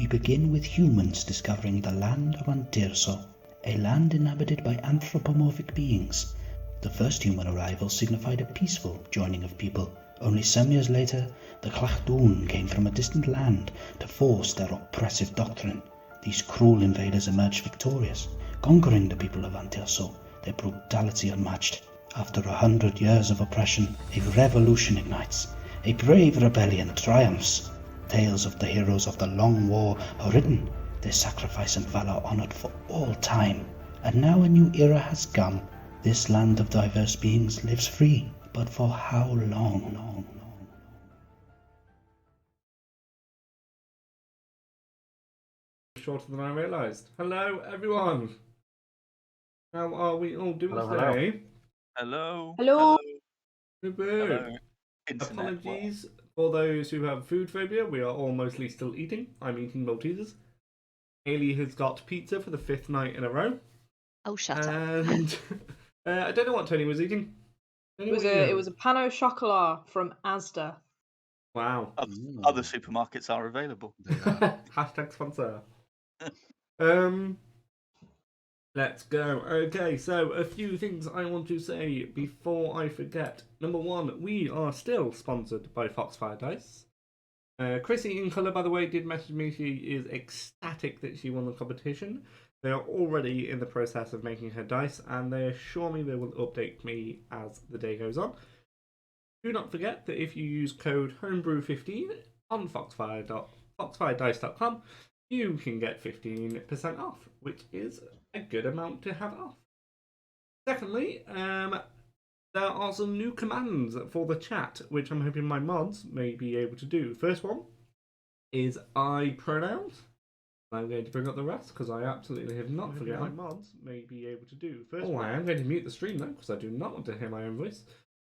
We begin with humans discovering the land of Antirso, a land inhabited by anthropomorphic beings. The first human arrival signified a peaceful joining of people. Only some years later, the Clachdoon came from a distant land to force their oppressive doctrine. These cruel invaders emerged victorious, conquering the people of Antirso, their brutality unmatched. After 100 years of oppression, a revolution ignites. A brave rebellion triumphs. Tales of the heroes of the Long War are written, their sacrifice and valor honored for all time. And now a new era has come. This land of diverse beings lives free, but for how long? Shorter than I realised. Hello, everyone. How are we all doing today? Hello. Hello. Good. Hello. Internet. Apologies for those who have food phobia. We are all mostly still eating. I'm eating Maltesers. Aely has got pizza for the 5th night in a row. Oh, shut up. And I don't know what Toni was eating. Toni, It was a pan au chocolat from Asda. Wow. Other supermarkets are available. Hashtag sponsor. Let's go. Okay, so a few things I want to say before I forget. Number one, we are still sponsored by Foxfire Dice. Chrissy in colour, by the way, did message me. She is ecstatic that she won the competition. They are already in the process of making her dice, and they assure me they will update me as the day goes on. Do not forget that if you use code Homebrew15 on foxfiredice.com, you can get 15% off, which is a good amount to have off. Secondly, there are some new commands for the chat, which I'm hoping my mods may be able to do. First one is I pronouns. I'm going to bring up the rest because I absolutely have not forgotten. My mods may be able to do. First one. I am going to mute the stream though because I do not want to hear my own voice.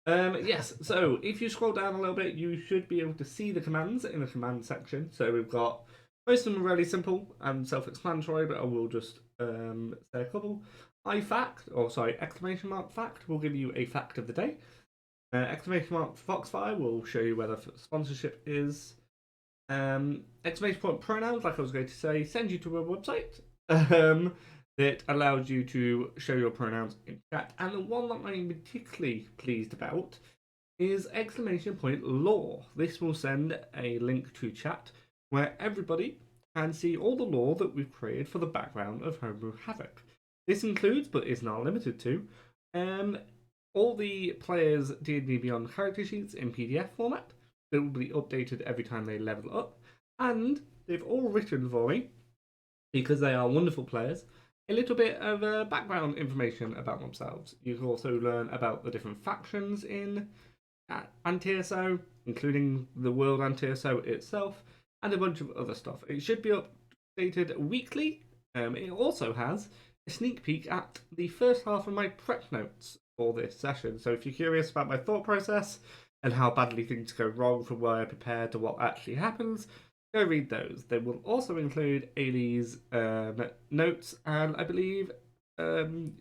Yes, so if you scroll down a little bit, you should be able to see the commands in the command section. So we've got, most of them are really simple and self-explanatory, but I will just say a couple. Exclamation mark fact will give you a fact of the day. Exclamation mark Foxfire will show you where the sponsorship is. Exclamation point pronouns, like I was going to say, send you to a website that allows you to show your pronouns in chat. And the one that I'm particularly pleased about is exclamation point lore. This will send a link to chat where everybody can see all the lore that we've created for the background of Homebrew Havoc. This includes, but is not limited to, all the players' D&D Beyond character sheets in PDF format. It will be updated every time they level up. And they've all written for me, because they are wonderful players, a little bit of background information about themselves. You can also learn about the different factions in Antirso, including the world Antirso itself, and a bunch of other stuff. It should be updated weekly. It also has a sneak peek at the first half of my prep notes for this session. So if you're curious about my thought process and how badly things go wrong from where I prepare to what actually happens, go read those. They will also include Aely's notes, and I believe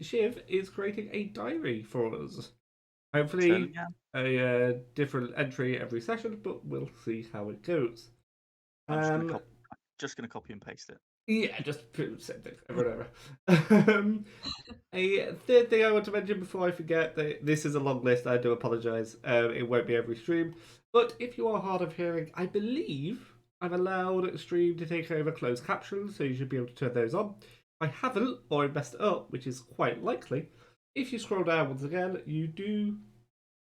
Shiv is creating a diary for us. Hopefully a different entry every session, but we'll see how it goes. I'm just going to copy and paste it. Yeah, just put the same thing over and over. A third thing I want to mention before I forget, this is a long list, I do apologise. It won't be every stream. But if you are hard of hearing, I believe I've allowed stream to take over closed captions, so you should be able to turn those on. If I haven't, or I messed it up, which is quite likely, if you scroll down once again, you do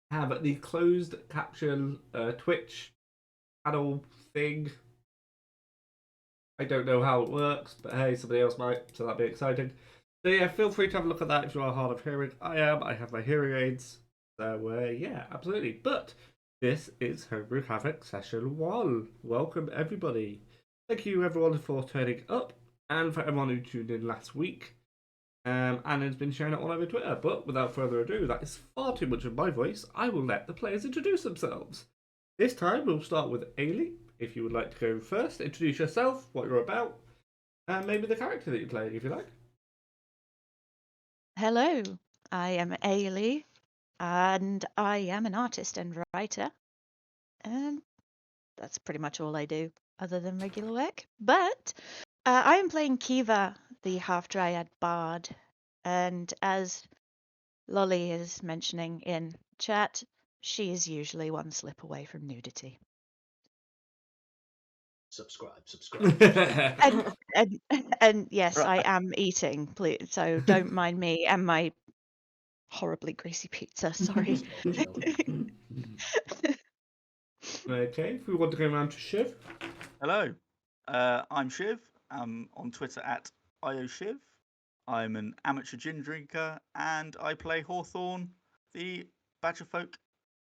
have the closed caption Twitch channel thing. I don't know how it works, but hey, somebody else might, so that'd be exciting. So yeah, feel free to have a look at that if you are hard of hearing. I have my hearing aids. So yeah, absolutely. But this is Homebrew Havoc Session 1. Welcome everybody. Thank you everyone for turning up, and for everyone who tuned in last week. And has been sharing it all over Twitter. But without further ado, that is far too much of my voice. I will let the players introduce themselves. This time we'll start with Aely. If you would like to go first, introduce yourself, what you're about, and maybe the character that you're playing, if you like. Hello, I am Aely, and I am an artist and writer. And that's pretty much all I do. other than regular work. But I am playing Kiva, the half-dryad bard, and as Lolly is mentioning in chat, she is usually one slip away from nudity. Subscribe. And yes, I Right. am eating, please, so don't mind me and my horribly greasy pizza. Sorry. Okay, if we want to go around to Shiv. Hello, I'm Shiv. I'm on Twitter at IOShiv. I'm an amateur gin drinker, and I play Hawthorne, the Badgerfolk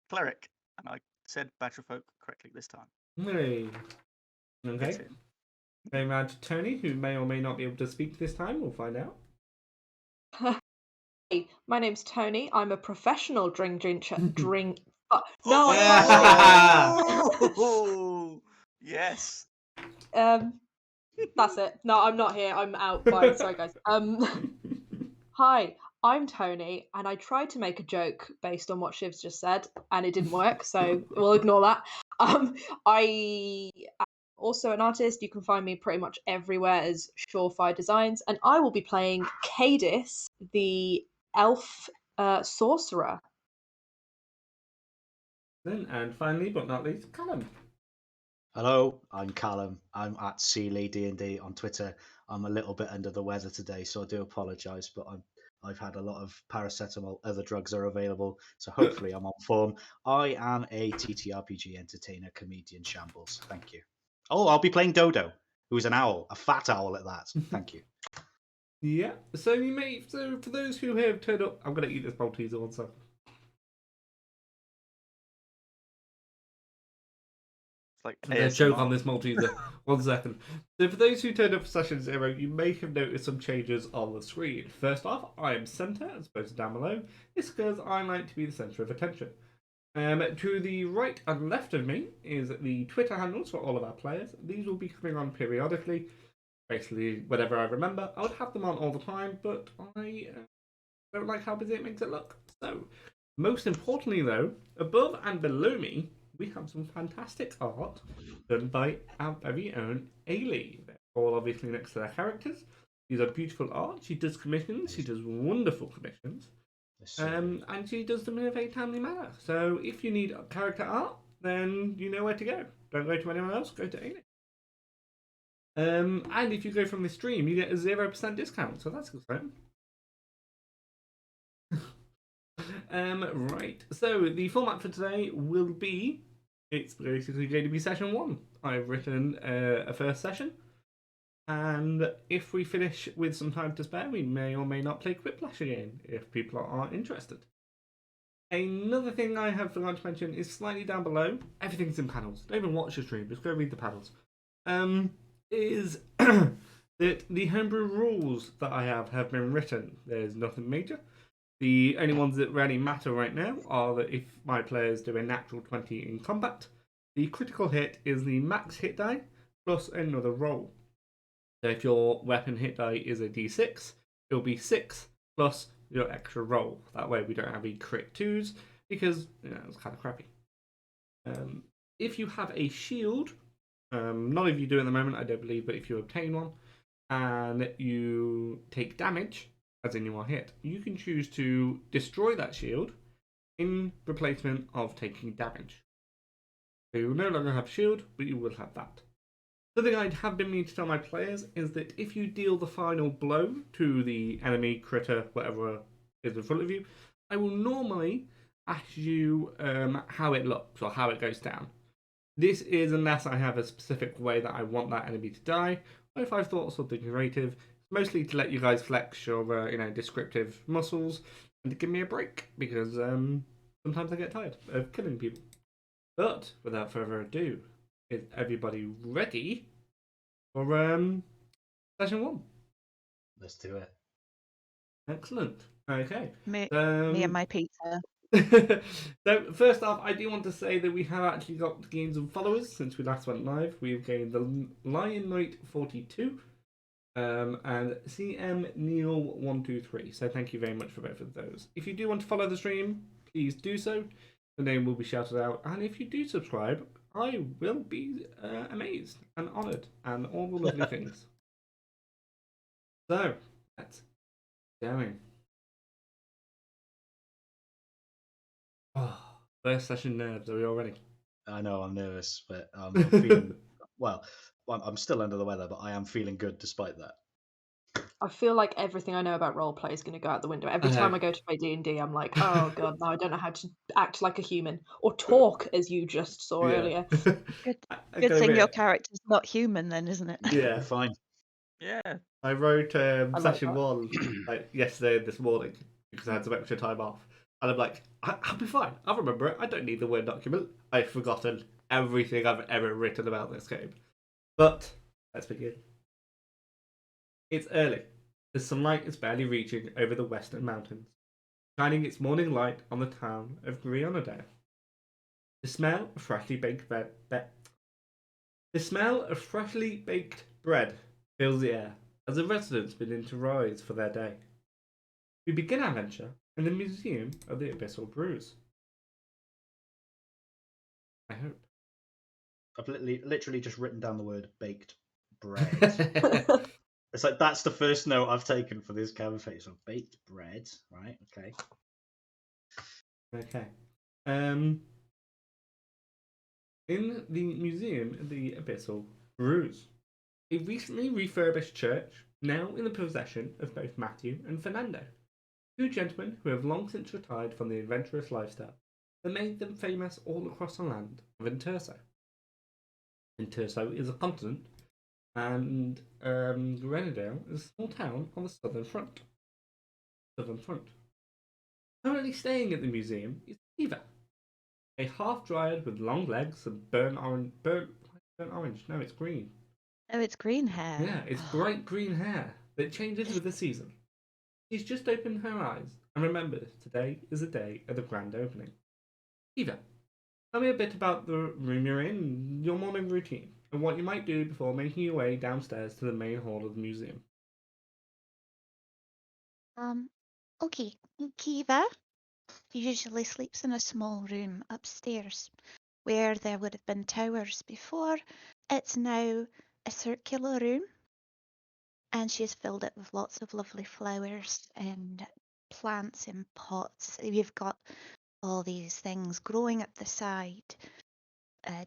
cleric. And I said Badgerfolk correctly this time. Hey. Okay. Get it. Going around to Toni, who may or may not be able to speak this time. We'll find out. Hey, my name's Toni. I'm a professional drink. No, I can't Oh, yes. That's it. No, I'm not here. I'm out. Bye. Sorry, guys. Hi, I'm Toni, and I tried to make a joke based on what Shiv's just said, and it didn't work, so we'll ignore that. I am also an artist. You can find me pretty much everywhere as Surefire Designs, and I will be playing Cadis, the elf sorcerer. And finally, but not least, Callum. Hello, I'm Callum. I'm at Sealy D&D on Twitter. I'm a little bit under the weather today, so I do apologise, but I've had a lot of paracetamol. Other drugs are available, so hopefully I'm on form. I am a TTRPG entertainer, comedian, shambles. Thank you. Oh, I'll be playing Dodo, who's an owl, a fat owl at that. Thank you. Yeah. So for those who have turned up, I'm gonna eat this Malteser one second. It's like I'm gonna joke ASMR. on this Malteser. 1 second. So for those who turned up for session 0, you may have noticed some changes on the screen. First off, I am centre as opposed to down below. This is because I like to be the centre of attention. To the right and left of me is the Twitter handles for all of our players. These will be coming on periodically. Basically, whenever I remember, I would have them on all the time, but I don't like how busy it makes it look. So, most importantly though, above and below me, we have some fantastic art done by our very own Aely. They're all obviously next to their characters. These are beautiful art. She does commissions. She does wonderful commissions. And she does them in a very timely manner. So if you need character art, then you know where to go. Don't go to anyone else, go to Aely. And if you go from the stream, you get a 0% discount, so that's exciting. Right, so the format for today will be, it's basically going to be session 1. I've written a first session, and if we finish with some time to spare, we may or may not play Quiplash again, if people are interested. Another thing I have forgotten to mention is slightly down below, everything's in panels. Don't even watch the stream, just go read the panels. Is that the homebrew rules that I have been written. There's nothing major. The only ones that really matter right now are that if my players do a natural 20 in combat, the critical hit is the max hit die plus another roll. So if your weapon hit die is a d6, it'll be 6 plus your extra roll. That way we don't have any crit 2s because it's kind of crappy. If you have a shield, none of you do at the moment, I don't believe, but if you obtain one and you take damage, as in you are hit, you can choose to destroy that shield in replacement of taking damage. So you will no longer have shield, but you will have that. The thing I have been meaning to tell my players is that if you deal the final blow to the enemy, critter, whatever is in front of you, I will normally ask you how it looks or how it goes down. This is unless I have a specific way that I want that enemy to die, or if I've thought of something creative. It's mostly to let you guys flex your descriptive muscles and to give me a break, because sometimes I get tired of killing people. But without further ado, is everybody ready for session 1? Let's do it. Excellent. Okay. Me and my pizza. So first off, I do want to say that we have actually got gained some followers since we last went live. We've gained the Lion Knight 42 and CM Neil 123. So thank you very much for both of those. If you do want to follow the stream, please do so. The name will be shouted out, and if you do subscribe, I will be amazed and honoured and all the lovely things. So, let's going. Oh, first session nerves. Are we all ready? I know I'm nervous, but I'm feeling well. I'm still under the weather, but I am feeling good despite that. I feel like everything I know about roleplay is going to go out the window. Every I time know. I go to play D&D, I'm like, oh god, now I don't know how to act like a human or talk, as you just saw earlier. Good, I good gotta thing your admit, character's not human, then, isn't it? You'll yeah. be fine. Yeah. I wrote I like session that. one like yesterday and this morning because I had some extra time off. And I'm like, I'll be fine. I'll remember it. I don't need the Word document. I've forgotten everything I've ever written about this game. But let's begin. It's early. The sunlight is barely reaching over the western mountains, shining its morning light on the town of Grionadale. The smell of freshly baked bread fills the air as the residents begin to rise for their day. We begin our venture in the Museum of the Abyssal Brews. I hope. I've literally just written down the word baked bread. It's like that's the first note I've taken for this campaign. So baked bread, right? Okay. Okay. In the Museum of the Abyssal Brews, a recently refurbished church, now in the possession of both Matthew and Fernando, two gentlemen who have long since retired from the adventurous lifestyle that made them famous all across the land of Antirso. Antirso is a continent, and Grenadale is a small town on the southern front. Currently staying at the museum is Eva, a half-dryad with long legs and burnt orange. No, it's green. Oh, it's green hair. Yeah, it's bright green hair that changes with the season. She's just opened her eyes and remembered today is the day of the grand opening. Eva, tell me a bit about the room you're in, your morning routine, and what you might do before making your way downstairs to the main hall of the museum. Okay, Kiva usually sleeps in a small room upstairs where there would have been towers before. It's now a circular room, and she's filled it with lots of lovely flowers and plants in pots. You've got all these things growing up the side,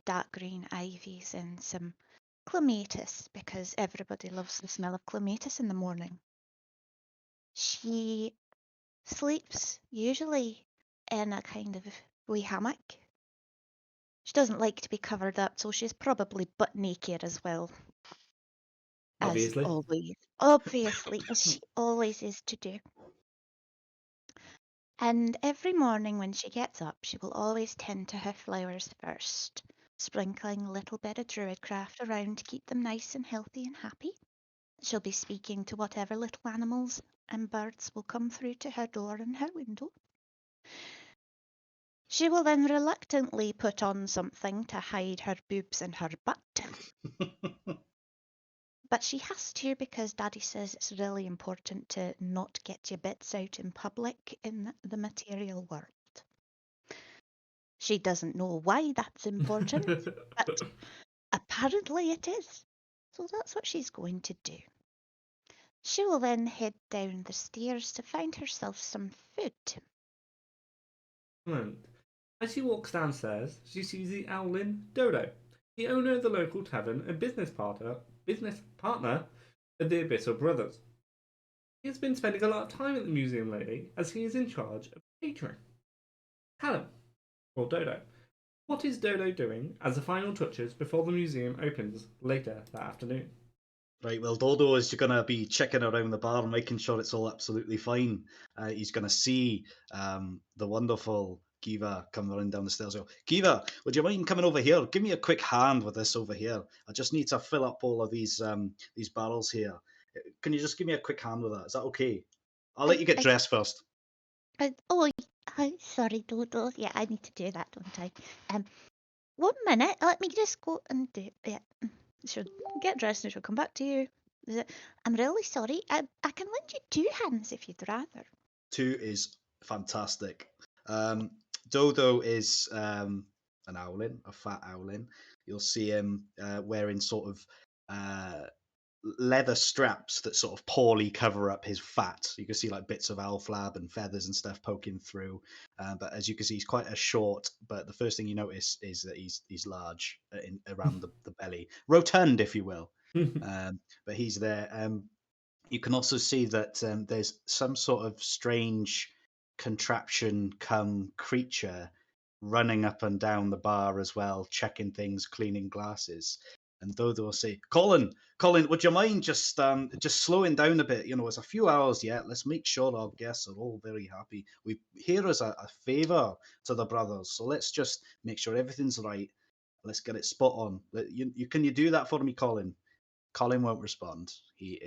dark green ivies and some clematis, because everybody loves the smell of clematis in the morning. She sleeps usually in a kind of wee hammock. She doesn't like to be covered up, so she's probably butt naked as well. Obviously. As always. Obviously, as she always is to do. And every morning when she gets up, she will always tend to her flowers first, sprinkling a little bit of druidcraft around to keep them nice and healthy and happy. She'll be speaking to whatever little animals and birds will come through to her door and her window. She will then reluctantly put on something to hide her boobs and her butt. But she has to because Daddy says it's really important to not get your bits out in public in the material world. She doesn't know why that's important, but apparently it is. So that's what she's going to do. She will then head down the stairs to find herself some food. As she walks downstairs, she sees the owlin Dodo, the owner of the local tavern and business partner of the Abyssal Brothers. He has been spending a lot of time at the museum lately as he is in charge of catering. Callum, or Dodo. What is Dodo doing as the final touches before the museum opens later that afternoon? Right, well, Dodo is going to be checking around the bar and making sure it's all absolutely fine. He's going to see the wonderful Kiva come running down the stairs. So, Kiva, would you mind coming over here? Give me a quick hand with this over here. I just need to fill up all of these barrels here. Can you just give me a quick hand with that? Is that okay? I'll let you get dressed first. Sorry, Dodo. Yeah, I need to do that, don't I? 1 minute. Let me just go and do it. Yeah. She'll get dressed and she'll come back to you. I'm really sorry. I can lend you 2 hands if you'd rather. 2 is fantastic. Dodo is an owlin, a fat owlin. You'll see him wearing sort of leather straps that sort of poorly cover up his fat. You can see like bits of owl flab and feathers and stuff poking through. But as you can see, he's quite a short. But the first thing you notice is that he's large around the belly, rotund, if you will. But he's there. You can also see that there's some sort of strange contraption come creature running up and down the bar as well, checking things, cleaning glasses. And Dodo will say, Colin, would you mind just slowing down a bit? You know, it's a few hours yet. Let's make sure our guests are all very happy. We here as a favour to the brothers, so let's just make sure everything's right. Let's get it spot on. Can you do that for me, Colin? Colin won't respond. He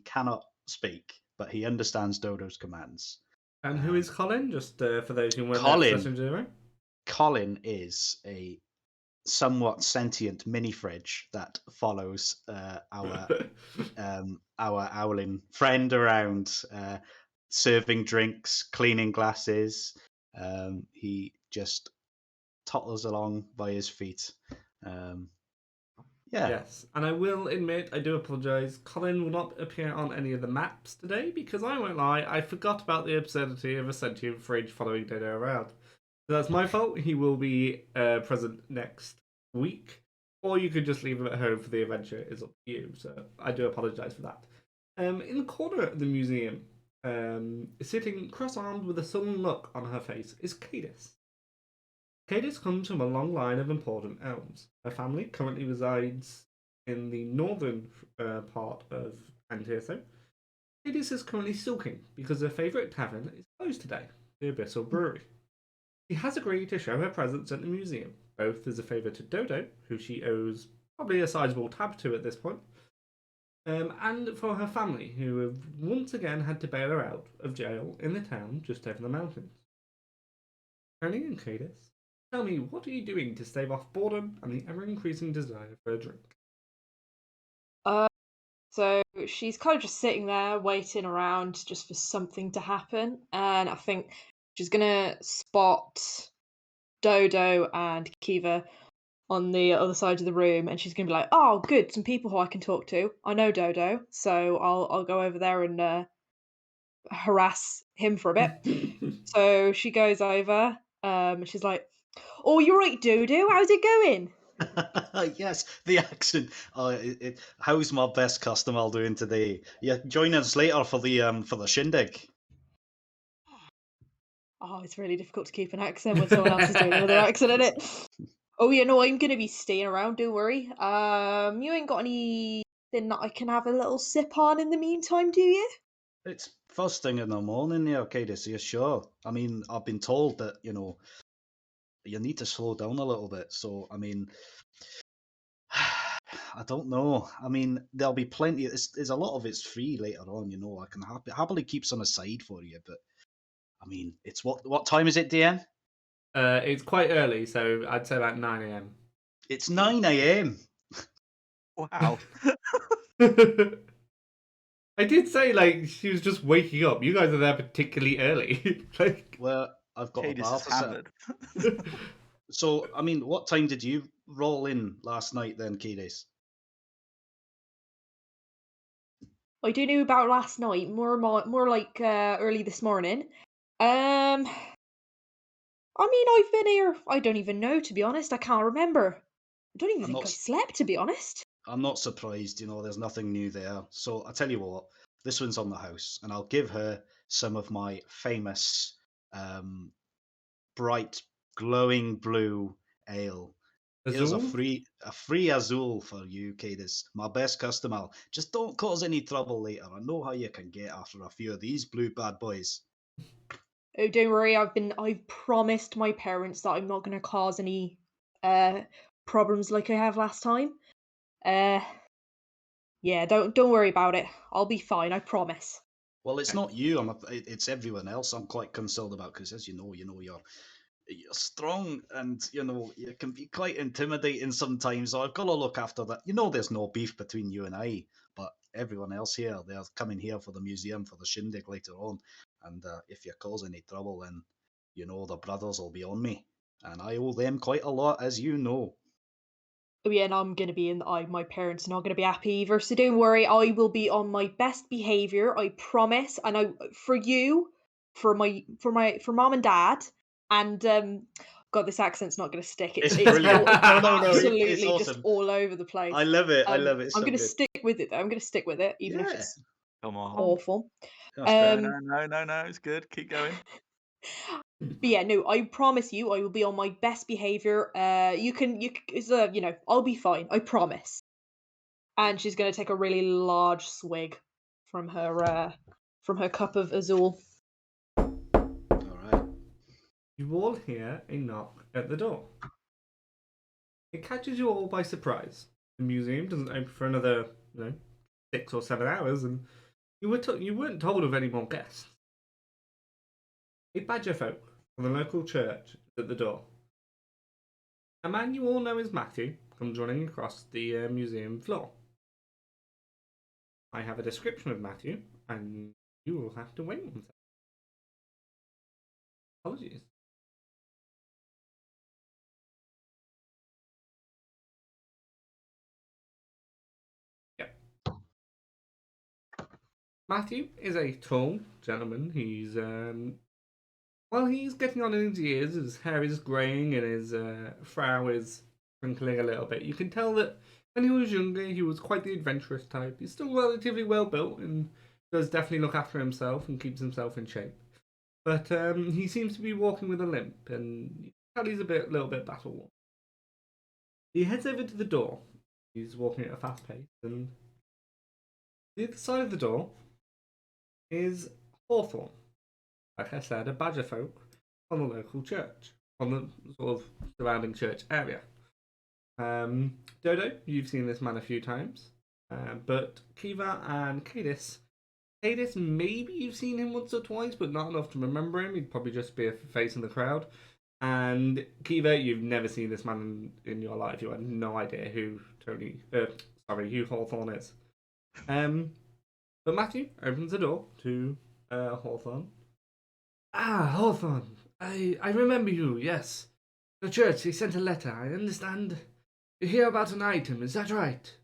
cannot speak, but he understands Dodo's commands. And who is Colin? Just for those who weren't Colin. there for session 0. Colin is a somewhat sentient mini fridge that follows our owling friend around, serving drinks, cleaning glasses. He just toddles along by his feet. Yeah. Yes, and I will admit, I do apologise. Colin will not appear on any of the maps today because I won't lie, I forgot about the absurdity of a sentient fridge following Dodo around. So that's my fault. He will be present next week, or you could just leave him at home for the adventure. It's up to you. So I do apologise for that. In the corner of the museum, sitting cross-armed with a sullen look on her face, is Cadis. Cadis comes from a long line of important elves. Her family currently resides in the northern part of Antirso. Cadis is currently sulking because her favourite tavern is closed today, the Abyssal Brewery. She has agreed to show her presence at the museum, both as a favour to Dodo, who she owes probably a sizable tab to at this point, and for her family, who have once again had to bail her out of jail in the town just over the mountains. Toni and Cadis, tell me, what are you doing to stave off boredom and the ever-increasing desire for a drink? So she's kind of just sitting there waiting around just for something to happen, and I think she's gonna spot Dodo and Kiva on the other side of the room, and she's gonna be like, "Oh, good, some people who I can talk to. I know Dodo, so I'll go over there and harass him for a bit." So she goes over, and she's like, "Oh, you're right, Dodo. How's it going?" Yes, the accent. How's my best customer doing today? Yeah, join us later for the shindig. Oh, it's really difficult to keep an accent when someone else is doing another accent in it. Oh, you know, I'm gonna be staying around. Don't worry. You ain't got anything that I can have a little sip on in the meantime, do you? It's first thing in the morning, yeah, Cadis. Yeah, sure. I mean, I've been told that you need to slow down a little bit. So, I mean, I don't know. I mean, there'll be plenty. There's a lot of it's free later on. I can happily keep some aside for you. But I mean, it's what time is it, DM? It's quite early, so I'd say about 9 a.m. It's 9 a.m. Wow. I did say, like, she was just waking up. You guys are there particularly early. Like, Well, I've got a Cadis bar is to set. hammered. So, I mean, what time did you roll in last night then, Cadis? I do know about last night, more like early this morning. I mean, I've been here. I don't even know, to be honest. I can't remember. I don't even I'm think not I've slept, to be honest. I'm not surprised, there's nothing new there. So I tell you what, this one's on the house, and I'll give her some of my famous bright, glowing blue ale. Here's a Azul? free Azul for you, Cadis. My best customer. Just don't cause any trouble later. I know how you can get after a few of these blue bad boys. Oh, don't worry. I've promised my parents that I'm not going to cause any problems like I have last time. Yeah, don't worry about it. I'll be fine. I promise. Well, it's not you. It's everyone else. I'm quite concerned about because, as you're strong, and you can be quite intimidating sometimes. So I've got to look after that. There's no beef between you and I, but everyone else here, they're coming here for the museum for the shindig later on. And if you cause any trouble, then the brothers will be on me. and I owe them quite a lot, as you know. Oh yeah, and I'm gonna be in. My parents are not gonna be happy either. So don't worry, I will be on my best behavior. I promise. And I for you, for mom and dad, and God, this accent's not gonna stick. It's It's brilliant. No, absolutely it's just awesome. all over the place. I love it. I love it. It's I'm so gonna good. stick with it though. I'm gonna stick with it, even if Yeah. it's Come on. awful. That's great. No, it's good. Keep going. But yeah, no, I promise you, I will be on my best behavior. I'll be fine. I promise. And she's gonna take a really large swig from her cup of Azul. All right. You all hear a knock at the door. It catches you all by surprise. The museum doesn't open for another, 6 or 7 hours, and you weren't told of any more guests. A badger folk from the local church is at the door. A man you all know as Matthew comes running across the museum floor. I have a description of Matthew, and you will have to wait 1 second. Apologies. Yep. Matthew is a tall gentleman. He's he's getting on in his years. His hair is greying and his frow is wrinkling a little bit. You can tell that when he was younger, he was quite the adventurous type. He's still relatively well built and does definitely look after himself and keeps himself in shape. But he seems to be walking with a limp, and you can tell he's a little bit battle worn. He heads over to the door. He's walking at a fast pace, and the other side of the door is Hawthorne. Like I said, a badger folk from the local church, from the sort of surrounding church area. Dodo, you've seen this man a few times, but Kiva and Cadis, maybe you've seen him once or twice, but not enough to remember him. He'd probably just be a face in the crowd. And Kiva, you've never seen this man in your life. You have no idea who who Hawthorne is. But Matthew opens the door to Hawthorne. Ah, Hawthorne, I remember you, yes. The church, they sent a letter, I understand. You hear about an item, is that right?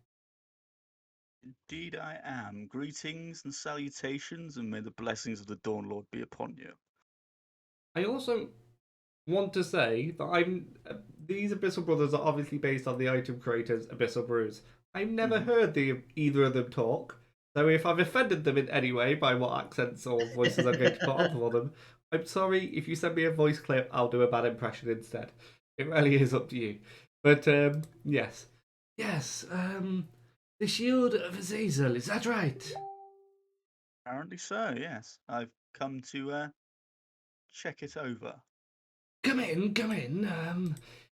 Indeed I am. Greetings and salutations, and may the blessings of the Dawn Lord be upon you. I also want to say that these Abyssal Brothers are obviously based on the item creators, Abyssal Brews. I've never heard either of them talk, so if I've offended them in any way by what accents or voices I'm going to put on for them, I'm sorry. If you send me a voice clip, I'll do a bad impression instead. It really is up to you. But, yes. Yes, the Shield of Azazel, is that right? Apparently so, yes. I've come to check it over. Come in.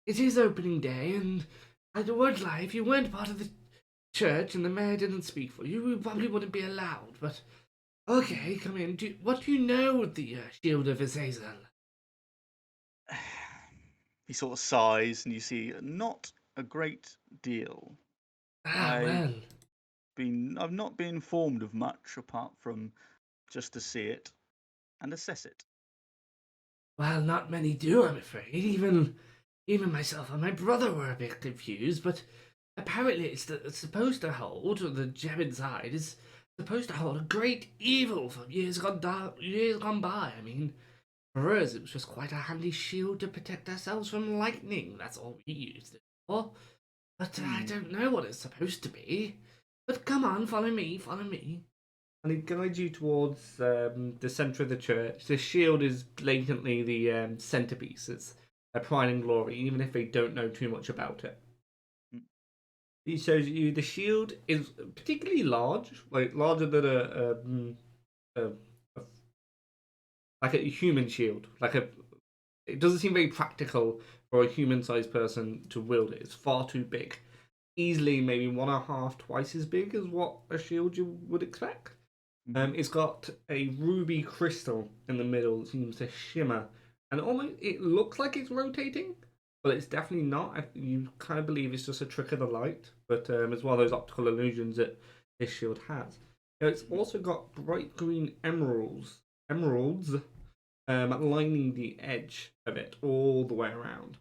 It is opening day, and I won't lie, if you weren't part of the church and the mayor didn't speak for you, you probably wouldn't be allowed, but okay, come in. What do you know of the Shield of Azazel? He sort of sighs, and you see not a great deal. Well. I've not been informed of much apart from just to see it and assess it. Well, not many do, I'm afraid. Even myself and my brother were a bit confused, but apparently it's supposed to hold, the gem inside is supposed to hold a great evil from years gone by. I mean, for us, it was just quite a handy shield to protect ourselves from lightning. That's all we used it for. But I don't know what it's supposed to be. But come on, follow me. And he guides you towards the centre of the church. The shield is blatantly the centrepiece. It's a pride and glory, even if they don't know too much about it. He shows you the shield is particularly large, like larger than like a human shield. It doesn't seem very practical for a human-sized person to wield it. It's far too big. Easily maybe 1.5 twice as big as what a shield you would expect. It's got a ruby crystal in the middle that seems to shimmer, and it looks like it's rotating, but it's definitely not. You kind of believe it's just a trick of the light, but as well those optical illusions that this shield has. It's also got bright green emeralds lining the edge of it all the way around.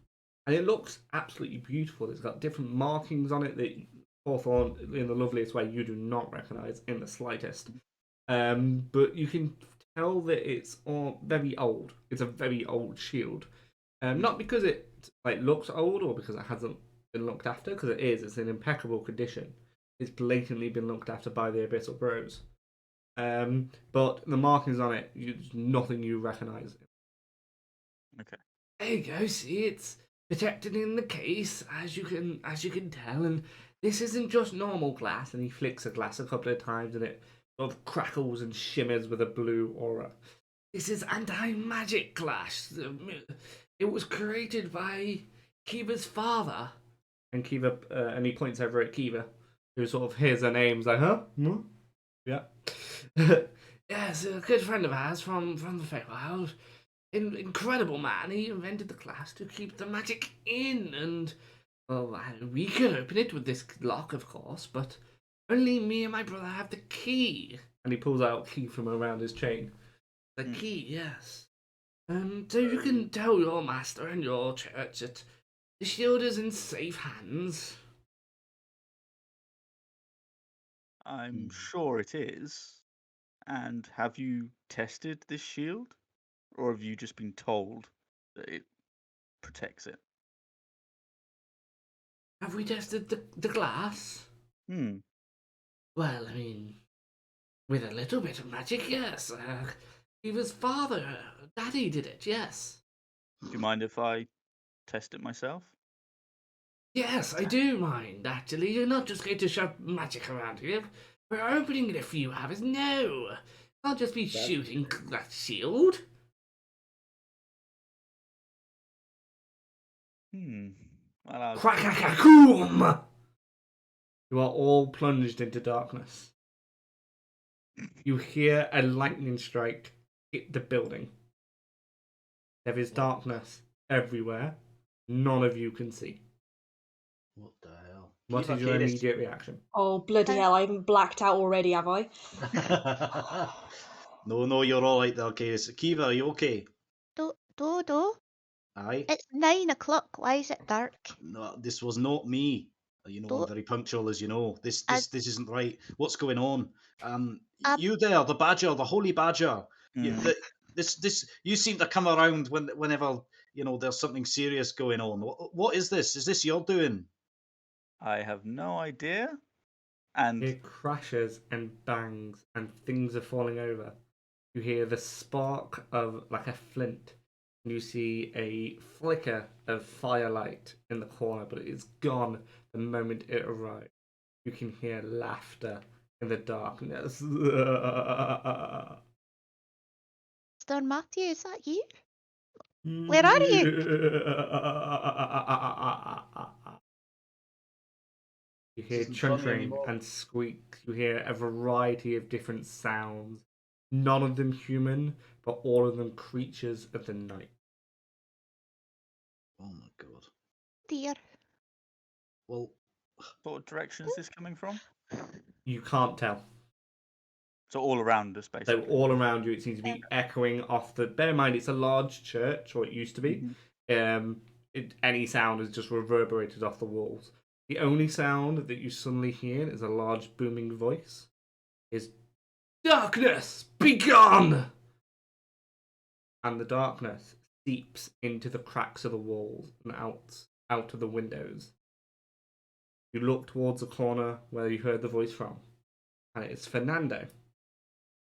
And it looks absolutely beautiful. It's got different markings on it that Hawthorne, in the loveliest way, you do not recognise in the slightest. But you can tell that it's very old. It's a very old shield. Not because it looks old or because it hasn't been looked after, because it is. It's in impeccable condition. It's blatantly been looked after by the Abyssal Bros. But the markings on it, there's nothing you recognise. Okay. There you go. See, it's protected in the case, as you can tell, and this isn't just normal glass. And he flicks a glass a couple of times, and it sort of crackles and shimmers with a blue aura. This is anti-magic glass. It was created by Kiva's father. And Kiva, and he points over at Kiva, who sort of hears her name, like, huh? Yeah. Yes, a good friend of ours from the Feywild. Incredible man. He invented the glass to keep the magic in, and well, we could open it with this lock, of course, but only me and my brother have the key. And he pulls out a key from around his chain. The key, yes. So you can tell your master and your church that the shield is in safe hands. I'm sure it is. And have you tested this shield? Or have you just been told that it protects it? Have we tested the glass? Well, I mean, with a little bit of magic, yes. Eva's father, Daddy did it, yes. Do you mind if I test it myself? Yes, I do mind, actually. You're not just going to shove magic around here. We're opening it if you have it. No! I'll just be shooting that shield. Well, Crack-a-cacoom! You are all plunged into darkness. You hear a lightning strike hit the building. There is darkness everywhere. None of you can see. What the hell? What is your immediate reaction? Oh, bloody hell, I haven't blacked out already, have I? No, you're all right there, Kiva. Kiva, are you okay? Do. Aye? It's 9 o'clock. Why is it dark? No, this was not me. You know, I'm very punctual, as you know. This isn't right. What's going on? You there, the badger, the holy badger. You seem to come around whenever there's something serious going on. What is this? Is this your doing? I have no idea. And it crashes and bangs, and things are falling over. You hear the spark of like a flint. You see a flicker of firelight in the corner, but it is gone the moment it arrives. You can hear laughter in the darkness. Stone Matthew, is that you? Where are you? You hear chuntering and squeaks. You hear a variety of different sounds. None of them human, but all of them creatures of the night. Oh my god. Dear. Well, what direction is this coming from? You can't tell. So all around us, basically. So all around you, it seems to be echoing off the. Bear in mind, it's a large church, or it used to be. Any sound is just reverberated off the walls. The only sound that you suddenly hear is a large booming voice. Is darkness, be gone! And the darkness seeps into the cracks of the walls and out of the windows. You look towards the corner where you heard the voice from, and it's Fernando,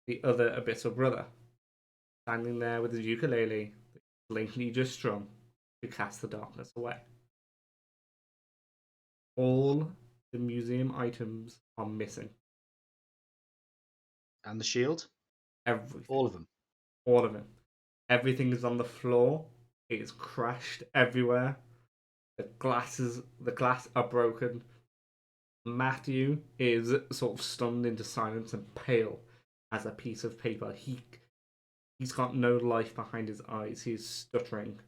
the other Abyssal brother, standing there with his ukulele, blatantly just strung to cast the darkness away. All the museum items are missing. And the shield? Everything. All of them? All of them. Everything is on the floor. It is crashed everywhere. The glass are broken. Matthew is sort of stunned into silence and pale as a piece of paper. He's got no life behind his eyes. He's stuttering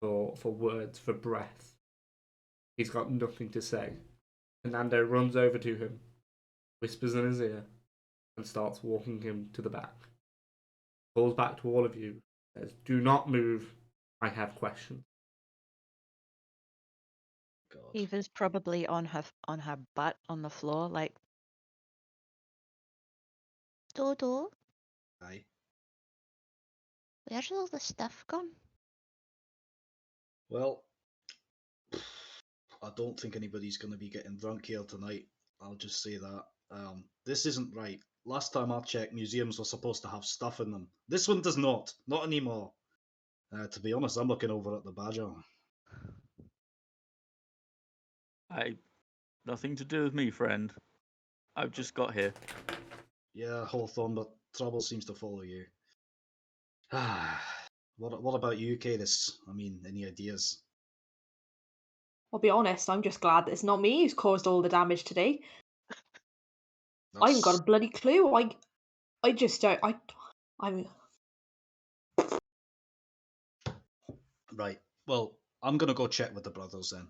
for words, for breath. He's got nothing to say. Fernando runs over to him, whispers in his ear, and starts walking him to the back. Calls back to all of you. Says, "Do not move. I have questions." God. Eva's probably on her butt on the floor, like Dodo, Aye. where's all the stuff gone? Well, I don't think anybody's going to be getting drunk here tonight. I'll just say that. This isn't right. Last time I checked, museums were supposed to have stuff in them. This one does not. Not anymore. To be honest, I'm looking over at the badger. Nothing to do with me, friend. I've just got here. Yeah, Hawthorne, but trouble seems to follow you. What about you, Cadis? I mean, any ideas? I'll be honest, I'm just glad that it's not me who's caused all the damage today. I haven't got a bloody clue. I just don't. I'm. Right. Well, I'm gonna go check with the brothers then.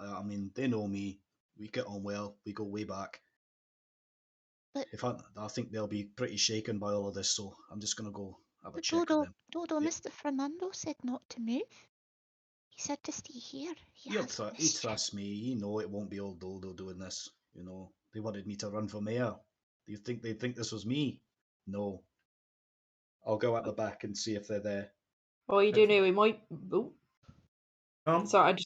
I mean, they know me. We get on well. We go way back. But I think they'll be pretty shaken by all of this, so I'm just gonna go have a check with Dodo, them. Dodo, Yeah. Mr. Fernando said not to move. He said to stay here. He Trusts me. You know it won't be old Dodo doing this. You know they wanted me to run for mayor. Do you think they'd think this was me? No. I'll go at the back and see if they're there. Well, you do know we might. Oh, sorry,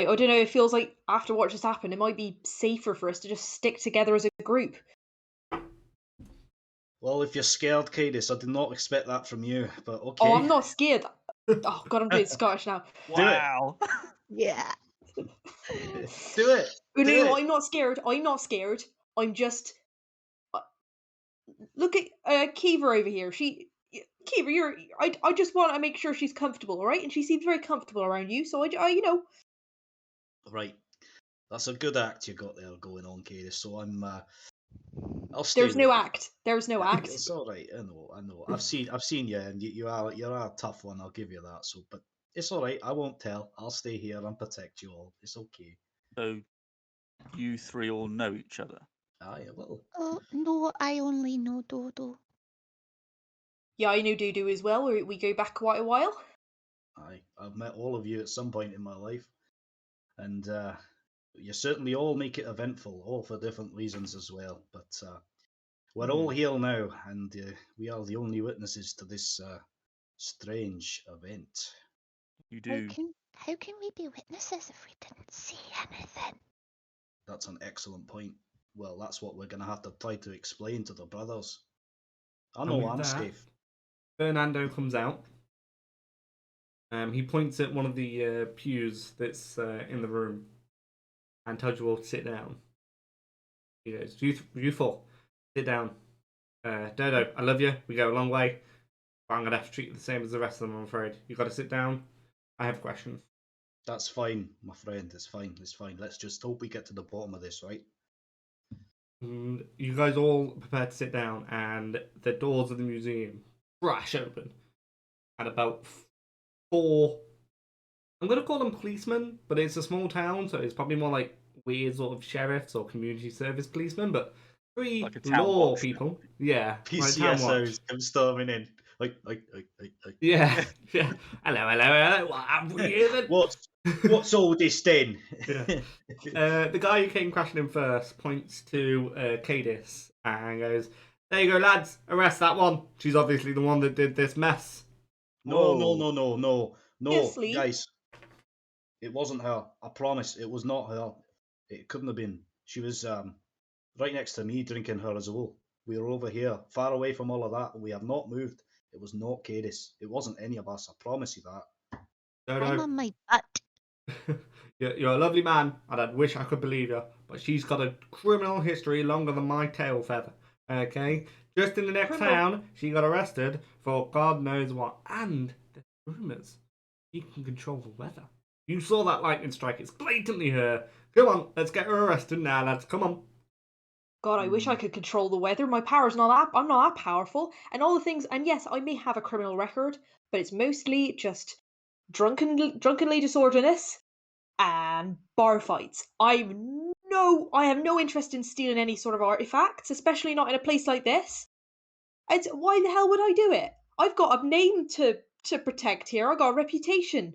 I don't know. It feels like after what just happened, it might be safer for us to just stick together as a group. Well, if you're scared, Cadis, I did not expect that from you, but okay. Oh, I'm not scared. Oh God, I'm doing Scottish now. Wow. Yeah. Do it. No, I'm not scared. I'm not scared. I'm just. Look at Kiva over here. Kiva, I just want to make sure she's comfortable, all right? And she seems very comfortable around you, so I you know. Right. That's a good act you got there going on, Cadis. So I'll stay. There's no act. There's no act. It's all right. I know. I've seen you, and you're a tough one. I'll give you that. So, but it's all right. I won't tell. I'll stay here and protect you all. It's okay. So, you three all know each other? Aye, a little. Oh no, I only know Dodo. Yeah, I know Dodo as well. We go back quite a while. Aye, I've met all of you at some point in my life, and you certainly all make it eventful, all for different reasons as well. But we're all here now, and we are the only witnesses to this strange event. You do. How can we be witnesses if we didn't see anything? That's an excellent point. Well, that's what we're going to have to try to explain to the brothers. I know I'm safe. Fernando comes out. He points at one of the pews that's in the room and tells you all to sit down. He goes, you four, sit down. Dodo, I love you. We go a long way. But I'm going to have to treat you the same as the rest of them, I'm afraid. You've got to sit down. I have questions. That's fine, my friend. It's fine. Let's just hope we get to the bottom of this, right? And you guys all prepare to sit down, and the doors of the museum crash open. And about 4, I'm going to call them policemen, but it's a small town, so it's probably more like weird sort of sheriffs or community service policemen, but 3 Like a town law watch. people. Yeah. PCSOs come storming in. Yeah. Yeah. Hello. What have we here then? What's all this then? Yeah. The guy who came crashing in first points to Cadis and goes, "There you go, lads. Arrest that one. She's obviously the one that did this mess." No, Yes, Lee. guys. It wasn't her. I promise, it was not her. It couldn't have been. She was right next to me drinking her as well. We were over here, far away from all of that, and we have not moved. It was not Cadis. It wasn't any of us. I promise you that. I'm on my butt. You're a lovely man, and I wish I could believe you, but she's got a criminal history longer than my tail feather. Okay? Just in the next town, she got arrested for God knows what. And there's rumours she can control the weather. You saw that lightning strike. It's blatantly her. Come on, let's get her arrested now, lads. Come on. God, I wish I could control the weather. My power's not that. I'm not that powerful, and all the things. And yes, I may have a criminal record, but it's mostly just drunkenly disorderliness and bar fights. I have no interest in stealing any sort of artifacts, especially not in a place like this. Why the hell would I do it? I've got a name to to protect here. I got a reputation.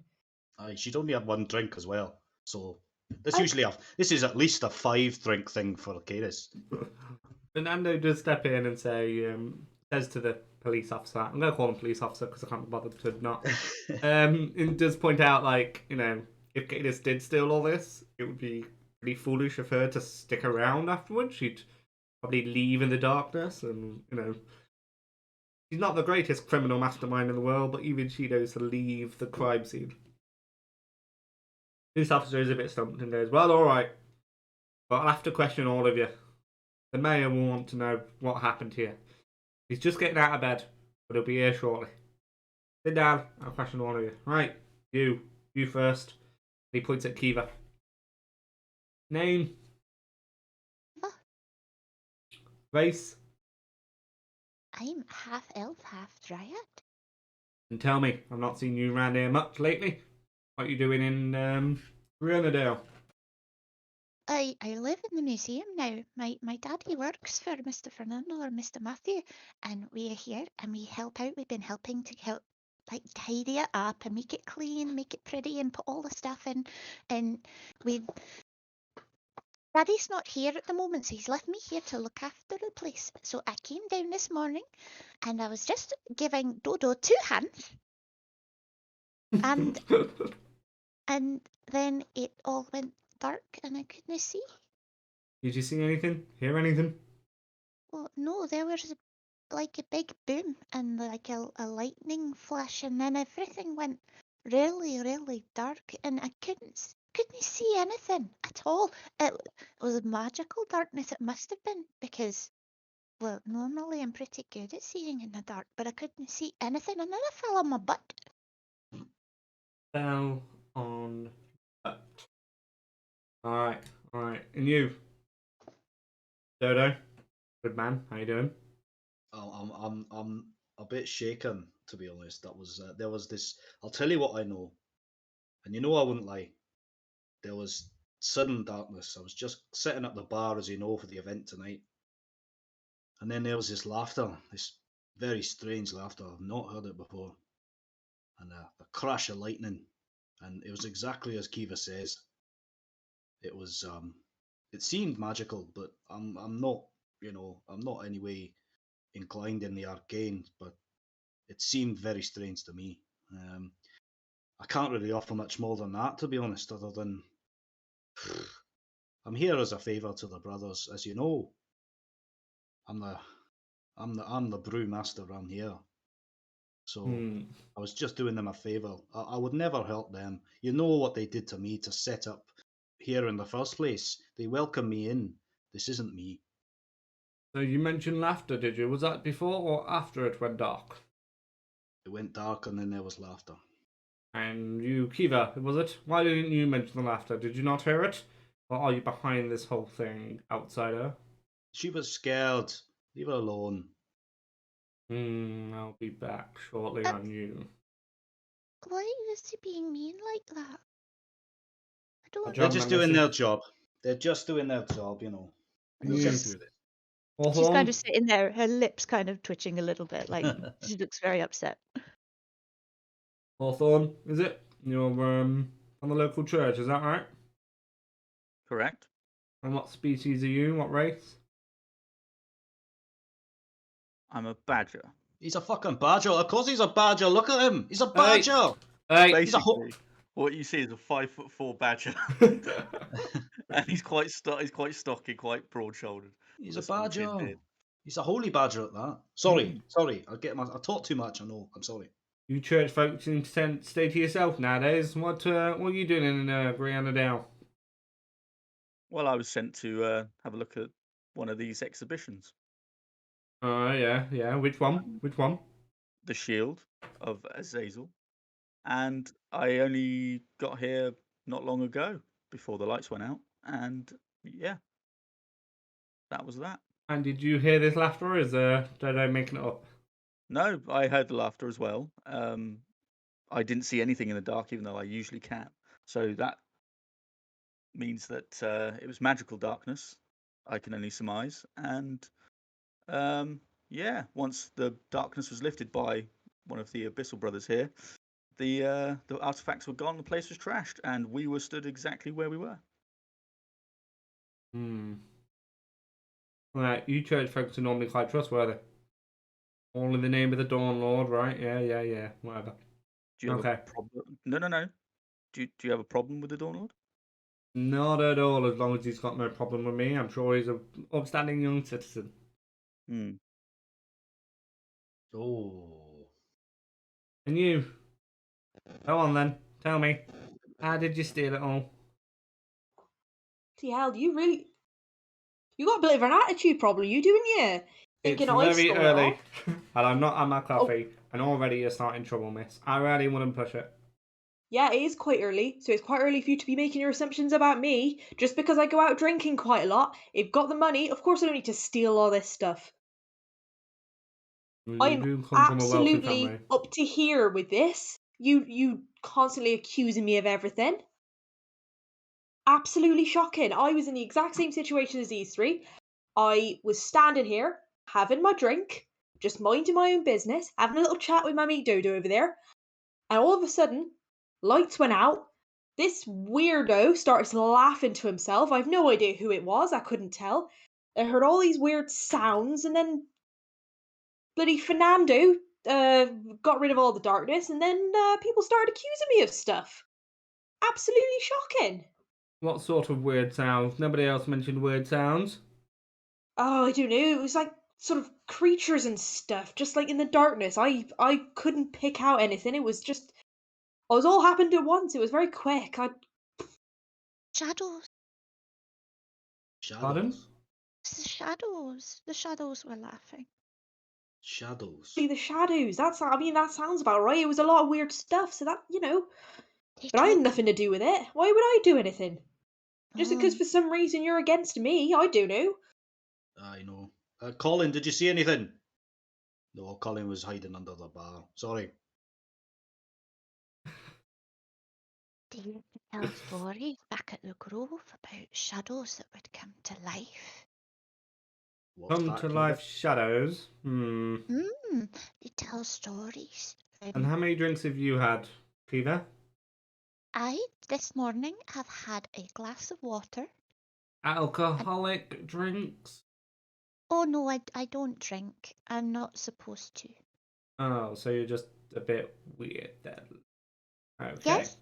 Aye, she'd only had one drink as well. So this I- usually this is at least a 5-drink thing for Cadis. Fernando does step in and says to the police officer, I'm going to call him police officer because I can't be bothered to not. And does point out, like, if Cadis did steal all this, it would be pretty foolish of her to stick around afterwards. She'd probably leave in the darkness, and she's not the greatest criminal mastermind in the world, but even she knows to leave the crime scene. Police officer is a bit stumped and goes, well, all right, but I'll have to question all of you. The mayor will want to know what happened here. He's just getting out of bed, but he'll be here shortly. Sit down, I'll question all of you. Right, you first. He points at Kiva. Name? Huh? Race? I'm half elf, half dryad. And tell me, I've not seen you around here much lately. What are you doing in Renadale? I live in the museum now. My daddy works for Mr. Fernando or Mr. Matthew, and we are here and we help out. We've been helping to help like tidy it up and make it clean, make it pretty, and put all the stuff in. And we Daddy's not here at the moment, so he's left me here to look after the place. So I came down this morning, and I was just giving Dodo 2 hands, and and then it all went dark, and I couldn't see. Did you see anything? Hear anything? Well, no, there was like a big boom and like a lightning flash, and then everything went really, really dark, and I couldn't see anything at all. It was magical darkness. It must have been because, well, normally I'm pretty good at seeing in the dark, but I couldn't see anything, and then I fell on my butt. Fell on butt. Alright. And you? Dodo? Good man, how you doing? I'm a bit shaken, to be honest. There was this. I'll tell you what I know, and I wouldn't lie. There was sudden darkness. I was just sitting at the bar, as you know, for the event tonight, and then there was this laughter, this very strange laughter. I've not heard it before, and a crash of lightning, and it was exactly as Kiva says. It was. It seemed magical, but I'm not. I'm not anyway inclined in the arcane, but it seemed very strange to me. I can't really offer much more than that, to be honest, other than I'm here as a favour to the brothers, as you know. I'm the brewmaster around here, so I was just doing them a favour. I would never help them. You know what they did to me to set up here in the first place. They welcomed me in. This isn't me. So you mentioned laughter, did you? Was that before or after it went dark? It went dark and then there was laughter. And you, Kiva, was it? Why didn't you mention the laughter? Did you not hear it? Or are you behind this whole thing, outsider? She was scared. Leave her alone. I'll be back shortly on you. Why is he being mean like that? I don't. They're just doing their job. They're just doing their job, We'll get through this. She's kind of sitting there, her lips kind of twitching a little bit, like she looks very upset. Hawthorne, is it? You're on the local church, is that right? Correct. And what species are you? What race? I'm a badger. He's a fucking badger. Of course he's a badger. Look at him. He's a badger. Hey. Basically, what you see is a 5'4" badger, and he's quite stocky, quite broad-shouldered. He's a badger. He's a holy badger at that. Sorry. I talk too much. I know. I'm sorry. You church folks seem to stay to yourself nowadays. What are you doing in Renadale? Well, I was sent to have a look at one of these exhibitions. Yeah. Which one? The Shield of Azazel. And I only got here not long ago, before the lights went out. And yeah, that was that. And did you hear this laughter, or is Dodo making it up? No, I heard the laughter as well. I didn't see anything in the dark, even though I usually can. So that means that it was magical darkness, I can only surmise. And yeah, once the darkness was lifted by one of the Abyssal brothers here, the artifacts were gone, the place was trashed, and we were stood exactly where we were. Right, you church folks are normally quite trustworthy. All in the name of the Dawn Lord, right? Yeah, whatever. Do you have a problem? No. Do you have a problem with the Dawn Lord? Not at all, as long as he's got no problem with me. I'm sure he's an upstanding young citizen. Oh. And you? Go on then, tell me. How did you steal it all? Hell, you got a bit of an attitude problem, you do, ain't you? Thinking It's very stole early, it and I'm not at my coffee, and already you're starting trouble, miss. I really wouldn't push it. Yeah, it is quite early, so it's quite early for you to be making your assumptions about me. Just because I go out drinking quite a lot, I've got the money, of course I don't need to steal all this stuff. You I'm do come from a wealthy absolutely family. up to here with this. You constantly accusing me of everything. Absolutely shocking. I was in the exact same situation as these three. I was standing here, having my drink, just minding my own business, having a little chat with my mate Dodo over there, and all of a sudden, lights went out. This weirdo starts laughing to himself. I've no idea who it was, I couldn't tell. I heard all these weird sounds, and then bloody Fernando got rid of all the darkness, and then people started accusing me of stuff. Absolutely shocking. What sort of weird sounds? Nobody else mentioned weird sounds. Oh, I don't know. It was like sort of creatures and stuff, just like in the darkness. I couldn't pick out anything. It was just, it was all happened at once. It was very quick. Shadows. Pardon? It's the shadows. The shadows were laughing. Shadows. The shadows. That sounds about right. It was a lot of weird stuff. So that, but I had nothing to do with it. Why would I do anything? Just because for some reason you're against me, I do know. I know. Colin, did you see anything? No, Colin was hiding under the bar. Sorry. They used to tell stories back at the Grove about shadows that would come to life. Come to life shadows? They tell stories. And how many drinks have you had, Kiva? This morning, have had a glass of water. Alcoholic drinks? Oh no, I don't drink. I'm not supposed to. Oh, so you're just a bit weird then. Okay. Yes?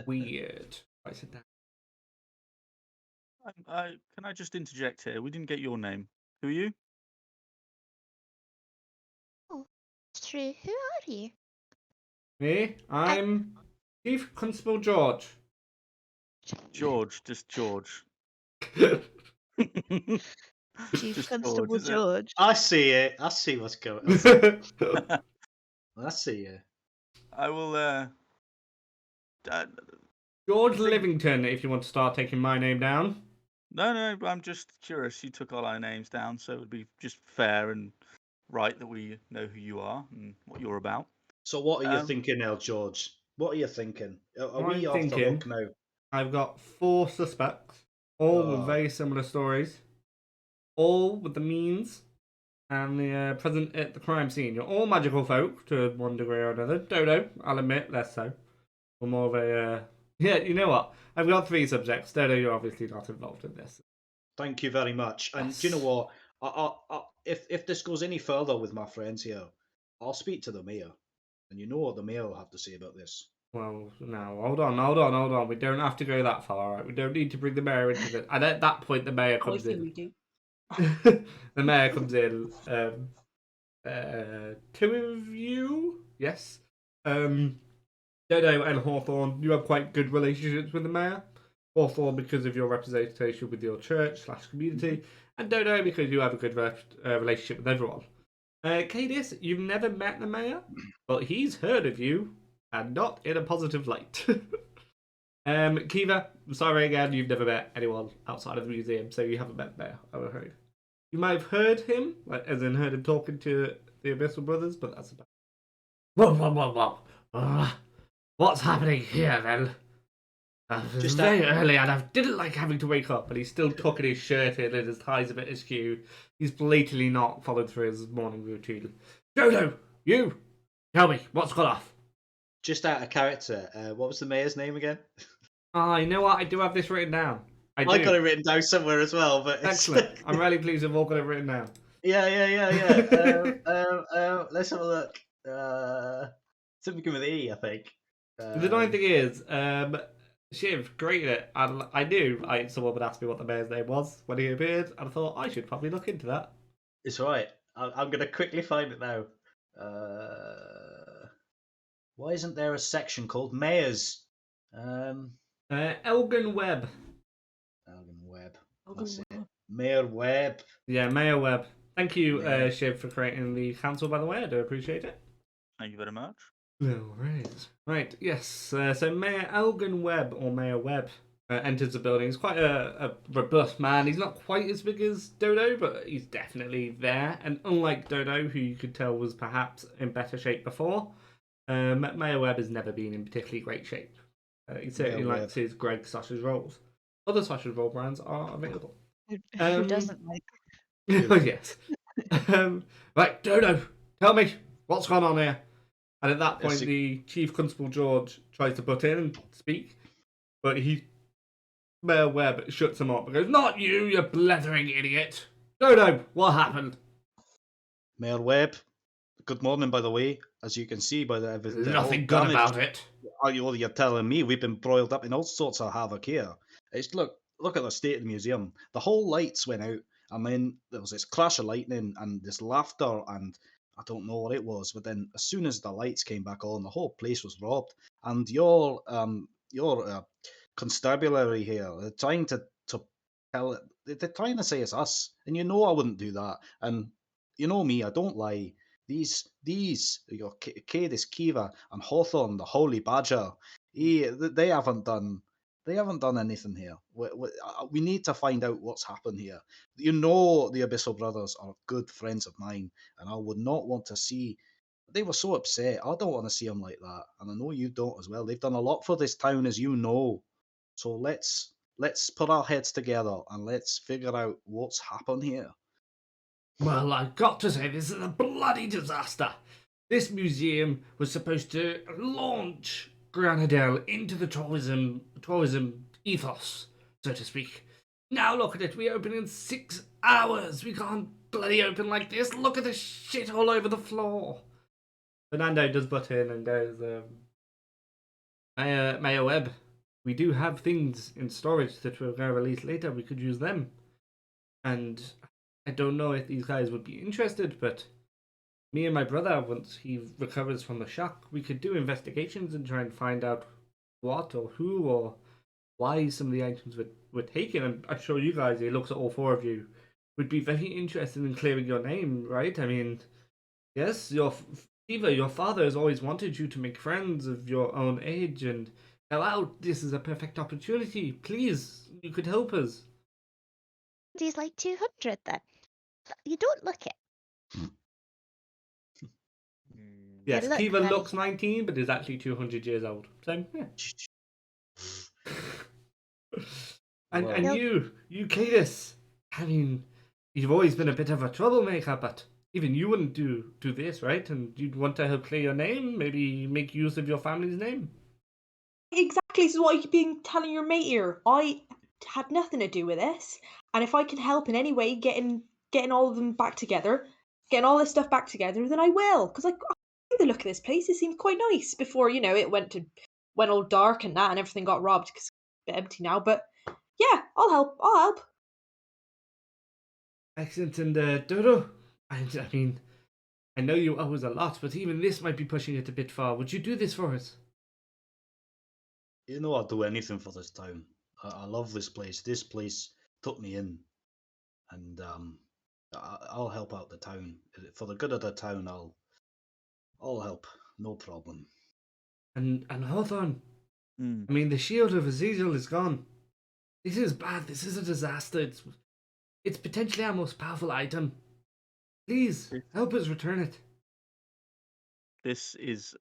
Weird. I said that. Can I just interject here? We didn't get your name. Who are you? Oh, it's true. Who are you? Me? I'm Chief Constable George. George, just George. Chief Just Constable George. George. I see it. I see what's going on. I see it. I will. George Livington, if you want to start taking my name down. No, I'm just curious. You took all our names down, so it would be just fair and right that we know who you are and what you're about. So what are you thinking now, George? What are you thinking? Are we off the hook now? I've got 4 suspects, all with very similar stories, all with the means and the present at the crime scene. You're all magical folk to one degree or another. Dodo, I'll admit, less so. We're more of a... Yeah, you know what? I've got 3 subjects. Dodo, you're obviously not involved in this. Thank you very much. And do you know what? If this goes any further with my friends here, I'll speak to the mayor. And you know what the mayor will have to say about this. Well, no, hold on. We don't have to go that far, right? We don't need to bring the mayor into this. And at that point, the mayor comes in. We do. The mayor comes in. 2 of you? Yes. Dodo and Hawthorne, you have quite good relationships with the mayor. Hawthorne because of your representation with your church/community. And Dodo because you have a good relationship with everyone. Cadis, you've never met the mayor, but he's heard of you, and not in a positive light. Kiva, I'm sorry again, you've never met anyone outside of the museum, so you haven't met the mayor, I'm afraid. You might have heard him, as in heard him talking to the Abyssal brothers, but that's about it. What's happening here, then? It's very early, and I didn't like having to wake up, but he's still tucking his shirt in and his tie's a bit askew. He's blatantly not followed through his morning routine. Dodo, you! Tell me, what's gone off? Just out of character, what was the mayor's name again? Ah, you know what? I do have this written down. I got do. it written down somewhere as well, but it's Excellent. I'm really pleased we've all got it written down. yeah. Let's have a look. Something with E, I think. The annoying thing is, Shiv created it, and I knew someone would ask me what the mayor's name was when he appeared, and I thought I should probably look into that. It's right. I'm going to quickly find it now. Why isn't there a section called mayors? Elgin Webb. Elgin Webb. That's it. Mayor Webb. Yeah, Mayor Webb. Thank you, Shiv, for creating the council, by the way. I do appreciate it. Thank you very much. No worries. Right, yes. So Mayor Elgin Webb, or Mayor Webb, enters the building. He's quite a robust man. He's not quite as big as Dodo, but he's definitely there. And unlike Dodo, who you could tell was perhaps in better shape before, Mayor Webb has never been in particularly great shape. He certainly likes his Greg sausage rolls. Other sausage roll brands are available. Who doesn't like? Yes. Right, Dodo, tell me what's going on here. And at that point, the Chief Constable George tries to butt in and speak, but Mayor Webb shuts him up and goes, "Not you, you blethering idiot! Dodo, what happened?" Mayor Webb, good morning, by the way. As you can see by the nothing good about it. You're telling me we've been broiled up in all sorts of havoc here. It's look at the state of the museum. The whole lights went out, and then there was this clash of lightning and this laughter, and I don't know what it was. But then, as soon as the lights came back on, the whole place was robbed. And your constabulary here, they're trying to tell it. They're trying to say it's us, and you know I wouldn't do that. And you know me, I don't lie. These, this Kiva and Hawthorne, the Holy Badger, they haven't done anything here. We need to find out what's happened here. You know, the Abyssal Brothers are good friends of mine, and I would not want to see. They were so upset. I don't want to see them like that, and I know you don't as well. They've done a lot for this town, as you know. So let's put our heads together and let's figure out what's happened here. Well, I've got to say, this is a bloody disaster. This museum was supposed to launch Granadelle into the tourism ethos, so to speak. Now look at it, we open in 6 hours. We can't bloody open like this. Look at the shit all over the floor. Fernando does butt in and goes, Mayor Webb, we do have things in storage that we're going to release later. We could use them. And I don't know if these guys would be interested, but me and my brother, once he recovers from the shock, we could do investigations and try and find out what or who or why some of the items were taken. And I'm sure you guys, he looks at all 4 of you, would be very interested in clearing your name, right? I mean, yes, your father has always wanted you to make friends of your own age, and now this is a perfect opportunity. Please, you could help us. He's like 200 then. You don't look it. Yes, look Kiva very- looks 19, but is actually 200 years old. So, yeah. and Wow. and you Cadis, I mean, you've always been a bit of a troublemaker, but even you wouldn't do this, right? And you'd want to help clear your name, maybe make use of your family's name. Exactly, this is what I've been telling your mate here. I had nothing to do with this, and if I can help in any way getting all of them back together, getting all this stuff back together, then I will. Because I like the look of this place. It seemed quite nice before, it went all dark and that, and everything got robbed because it's a bit empty now. But yeah, I'll help. Excellent. And Dodo, I mean, I know you owe us a lot, but even this might be pushing it a bit far. Would you do this for us? You know I'd do anything for this town. I love this place. This place took me in, and I'll help out the town for the good of the town. I'll help, no problem. And Hawthorne, Mm. I mean, the shield of Azazel is gone. This is bad. This is a disaster. It's potentially our most powerful item. Please help us return it. This is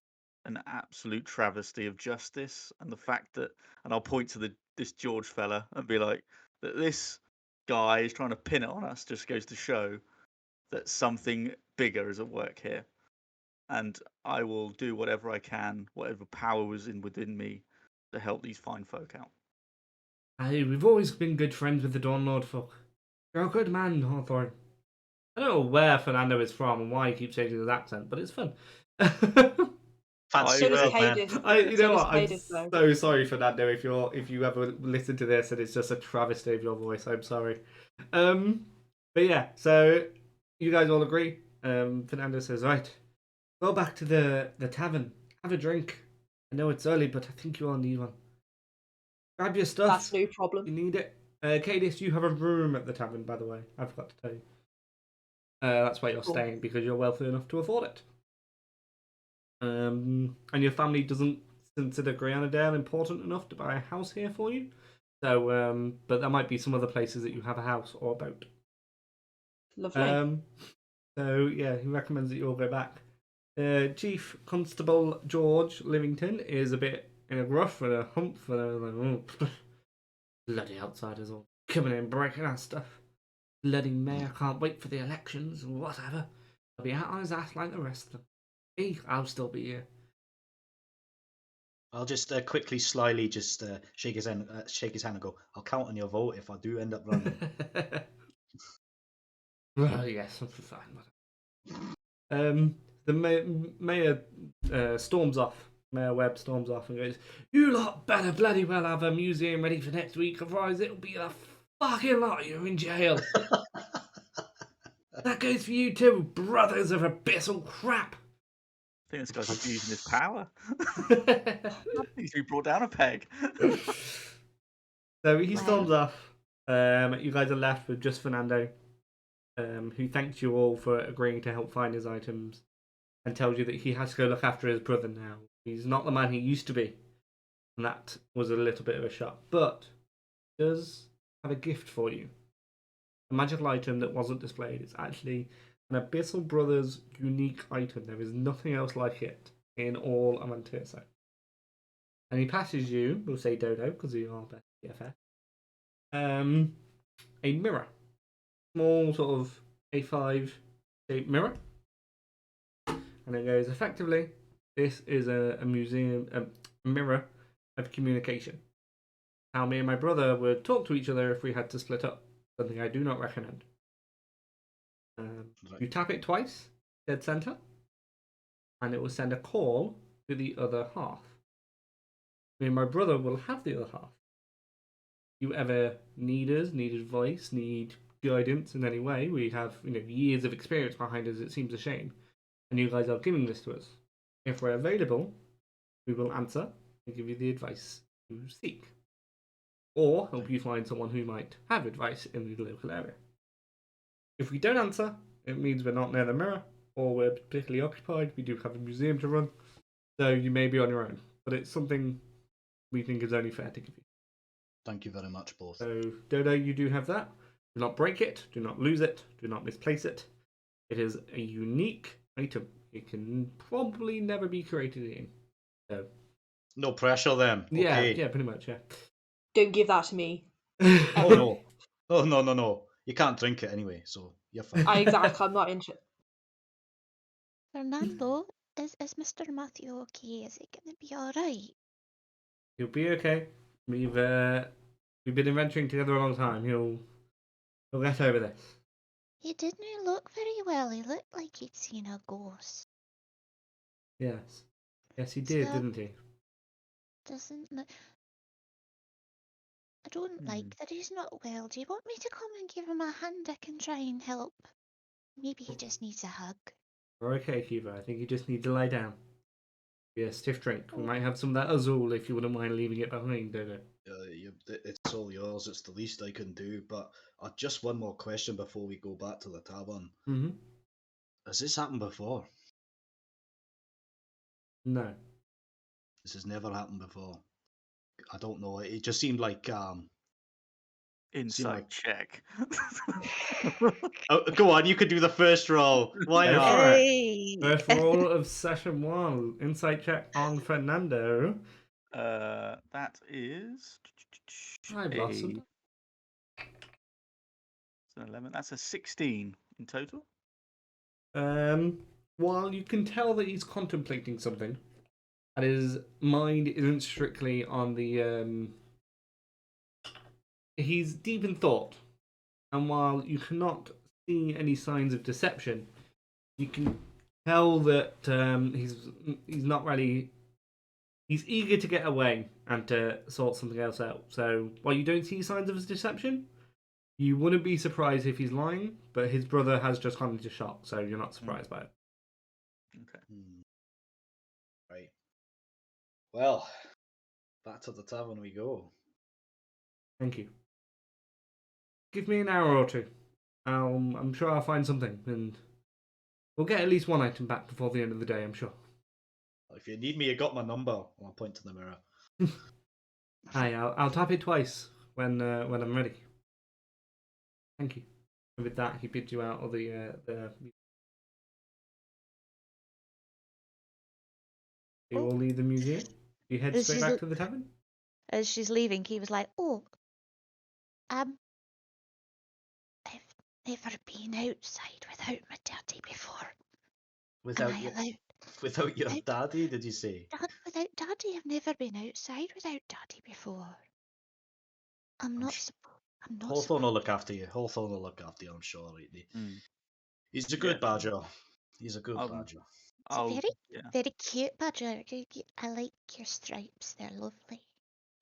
an absolute travesty of justice, and the fact that, and I'll point to this George fella and be like, that this guy is trying to pin it on us just goes to show that something bigger is at work here. and I will do whatever I can, whatever power is within me, to help these fine folk out. Aye, we've always been good friends with the Dawn Lord folk. You're a good man, Hawthorne. I don't know where Fernando is from and why he keeps changing his accent, but it's fun. Fancy So does world, man. Cadis. You know what? I'm Cadis, though. so sorry, Fernando. If you ever listen to this and it's just a travesty of your voice, I'm sorry. But yeah, so you guys all agree. Fernando says, right, go back to the tavern, have a drink. I know it's early, but I think you all need one. Grab your stuff. That's no problem. You need it. Cadis, you have a room at the tavern, by the way. I forgot to tell you. That's why you're Cool. staying, because you're wealthy enough to afford it. And your family doesn't consider Grianadale important enough to buy a house here for you. So, but there might be some other places that you have a house or a boat. Lovely. So yeah, he recommends that you all go back. Chief Constable George Livington is a bit in a gruff and a hump and a like, bloody outsiders all coming in breaking our stuff. Bloody mayor can't wait for the elections, whatever. I'll be out on his ass like the rest of them. Me, I'll still be here. I'll just quickly, slyly, just shake his hand and go, I'll count on your vote if I do end up running. Well, yes, I'm fine. The mayor storms off. Mayor Webb storms off and goes, "You lot better bloody well have a museum ready for next week, otherwise it'll be a fucking lot of you in jail." That goes for you too, brothers of abyssal crap. I think this guy's abusing his power. He's been brought down a peg. So he storms off. You guys are left with just Fernando, who thanks you all for agreeing to help find his items and tells you that he has to go look after his brother now. He's not the man he used to be. And that was a little bit of a shock. But he does have a gift for you. A magical item that wasn't displayed. It's actually an Abyssal Brothers unique item. There is nothing else like it in all of Antirso. And he passes you, we'll say Dodo, because you are best BFF, a mirror. Small sort of A5 shaped mirror. And it goes, effectively, this is a museum, a mirror of communication. How me and my brother would talk to each other if we had to split up. Something I do not recommend. You tap it twice, dead center, and it will send a call to the other half. Me and my brother will have the other half. If you ever need us, need advice, need guidance in any way, we have years of experience behind us. It seems a shame, and you guys are giving this to us. If we're available, we will answer and give you the advice you seek, or help you find someone who might have advice in the local area. If we don't answer, it means we're not near the mirror, or we're particularly occupied. We do have a museum to run, so you may be on your own. But it's something we think is only fair to give you. Thank you very much, both. So, Dodo, you do have that. Do not break it. Do not lose it. Do not misplace it. It is a unique item. It can probably never be created again. So, no pressure then. Okay. Yeah, pretty much, yeah. Don't give that to me. Oh, no. Oh, no. You can't drink it anyway, so you're fine. Exactly, I'm not interested. Fernando, is Mr. Matthew okay? Is it going to be alright? He'll be okay. We've been adventuring together a long time. He'll get over this. He didn't look very well. He looked like he'd seen a ghost. Yes, he did, Still didn't he? doesn't look... I don't like that he's not well. Do you want me to come and give him a hand? I can try and help. Maybe he just needs a hug. We're okay, Kiva. I think you just need to lie down. Be a stiff drink. We might have some of that Azul if you wouldn't mind leaving it behind, Dodo. It's all yours. It's the least I can do. But just one more question before we go back to the tavern. Mm-hmm. Has this happened before? No. This has never happened before. I don't know. It just seemed like Insight check. Oh, go on, you could do the first roll. Why Go not? for it. Hey. First roll of session 1. Insight check on Fernando. That is I've lost some. It's an 11. That's a 16 in total. while you can tell that he's contemplating something, and his mind isn't strictly on the he's deep in thought, and while you cannot see any signs of deception, you can tell that he's not really. He's eager to get away and to sort something else out. So while you don't see signs of his deception, you wouldn't be surprised if he's lying. But his brother has just gone into shock, so you're not surprised by it. Okay. Right. Well, back to the tavern we go. Thank you. Give me an hour or two. I'm sure I'll find something, and we'll get at least one item back before the end of the day, I'm sure. If you need me, you got my number. I'll point to the mirror. Hi, I'll tap it twice when I'm ready. Thank you. And with that, he bids you out of the. You all leave the museum. You head straight back to the tavern. As she's leaving, he was like, "Oh, I've never been outside without my daddy before. Without your daddy, did you say? Without daddy, I've never been outside without daddy before. I'm not. Hawthorne will look after you. Hawthorne will look after you, I'm sure. He's a good badger. He's a good badger. Very cute badger. I like your stripes. They're lovely.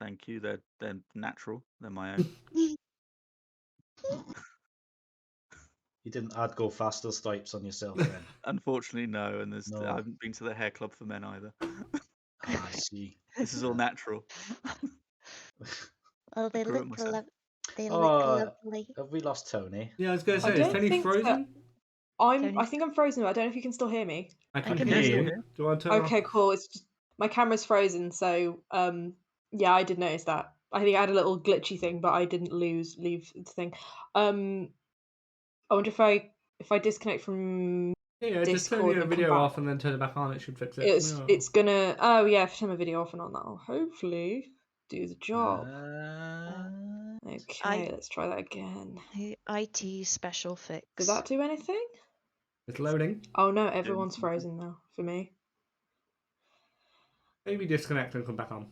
Thank you. They're natural. They're my own. You didn't add go faster stripes on yourself then? Unfortunately, no. And No. I haven't been to the hair club for men either. I see. This is all natural. Well, they grew it look myself. They look lovely. Have we lost Tony? Yeah, I was going to I say, is don't Tony think frozen? I think I'm frozen, but I don't know if you can still hear me. I can can hear hear you. Do you want to turn Okay, off? cool. It's just my camera's frozen, so yeah, I did notice that. I think I had a little glitchy thing, but I didn't leave the thing. I wonder if I disconnect from Yeah, just turn Discord your and come video back, off and then turn it back on. It should fix it. it's gonna if I turn my video off and on, that'll hopefully do the job. Okay, let's try that again. The IT special fix. Did that do anything? It's loading. Oh no, everyone's frozen now for me. Maybe disconnect and come back on.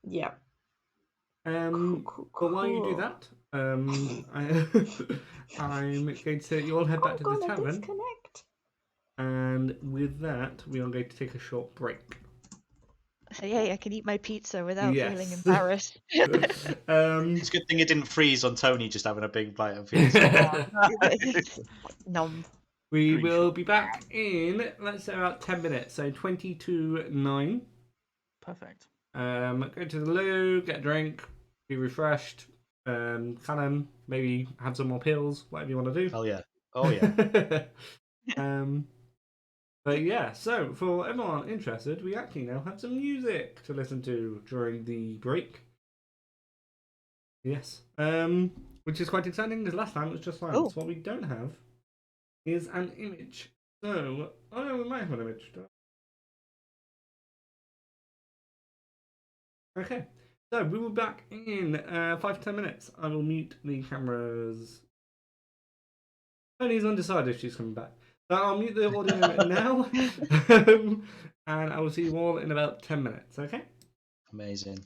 Yeah. Cool. But while you do that, I'm going to you all head back to the tavern. Disconnect. And with that, we are going to take a short break. So yeah, I can eat my pizza without feeling Yes. embarrassed. It's a good thing it didn't freeze on Tony just having a big bite of pizza. Nom. We will be back in, let's say, about 10 minutes. So 20 to 9. Perfect. Go to the loo, get a drink, be refreshed. Callum, maybe have some more pills, whatever you want to do. Hell yeah. Oh yeah. But yeah, so for everyone interested, we actually now have some music to listen to during the break. Yes. Which is quite exciting because last time it was just silence. What we don't have is an image. So, we might have an image. Okay. So we will be back in 5 to 10 minutes. I will mute the cameras. Tony's undecided if she's coming back. So I'll mute the audio now. And I will see you all in about 10 minutes, okay? Amazing.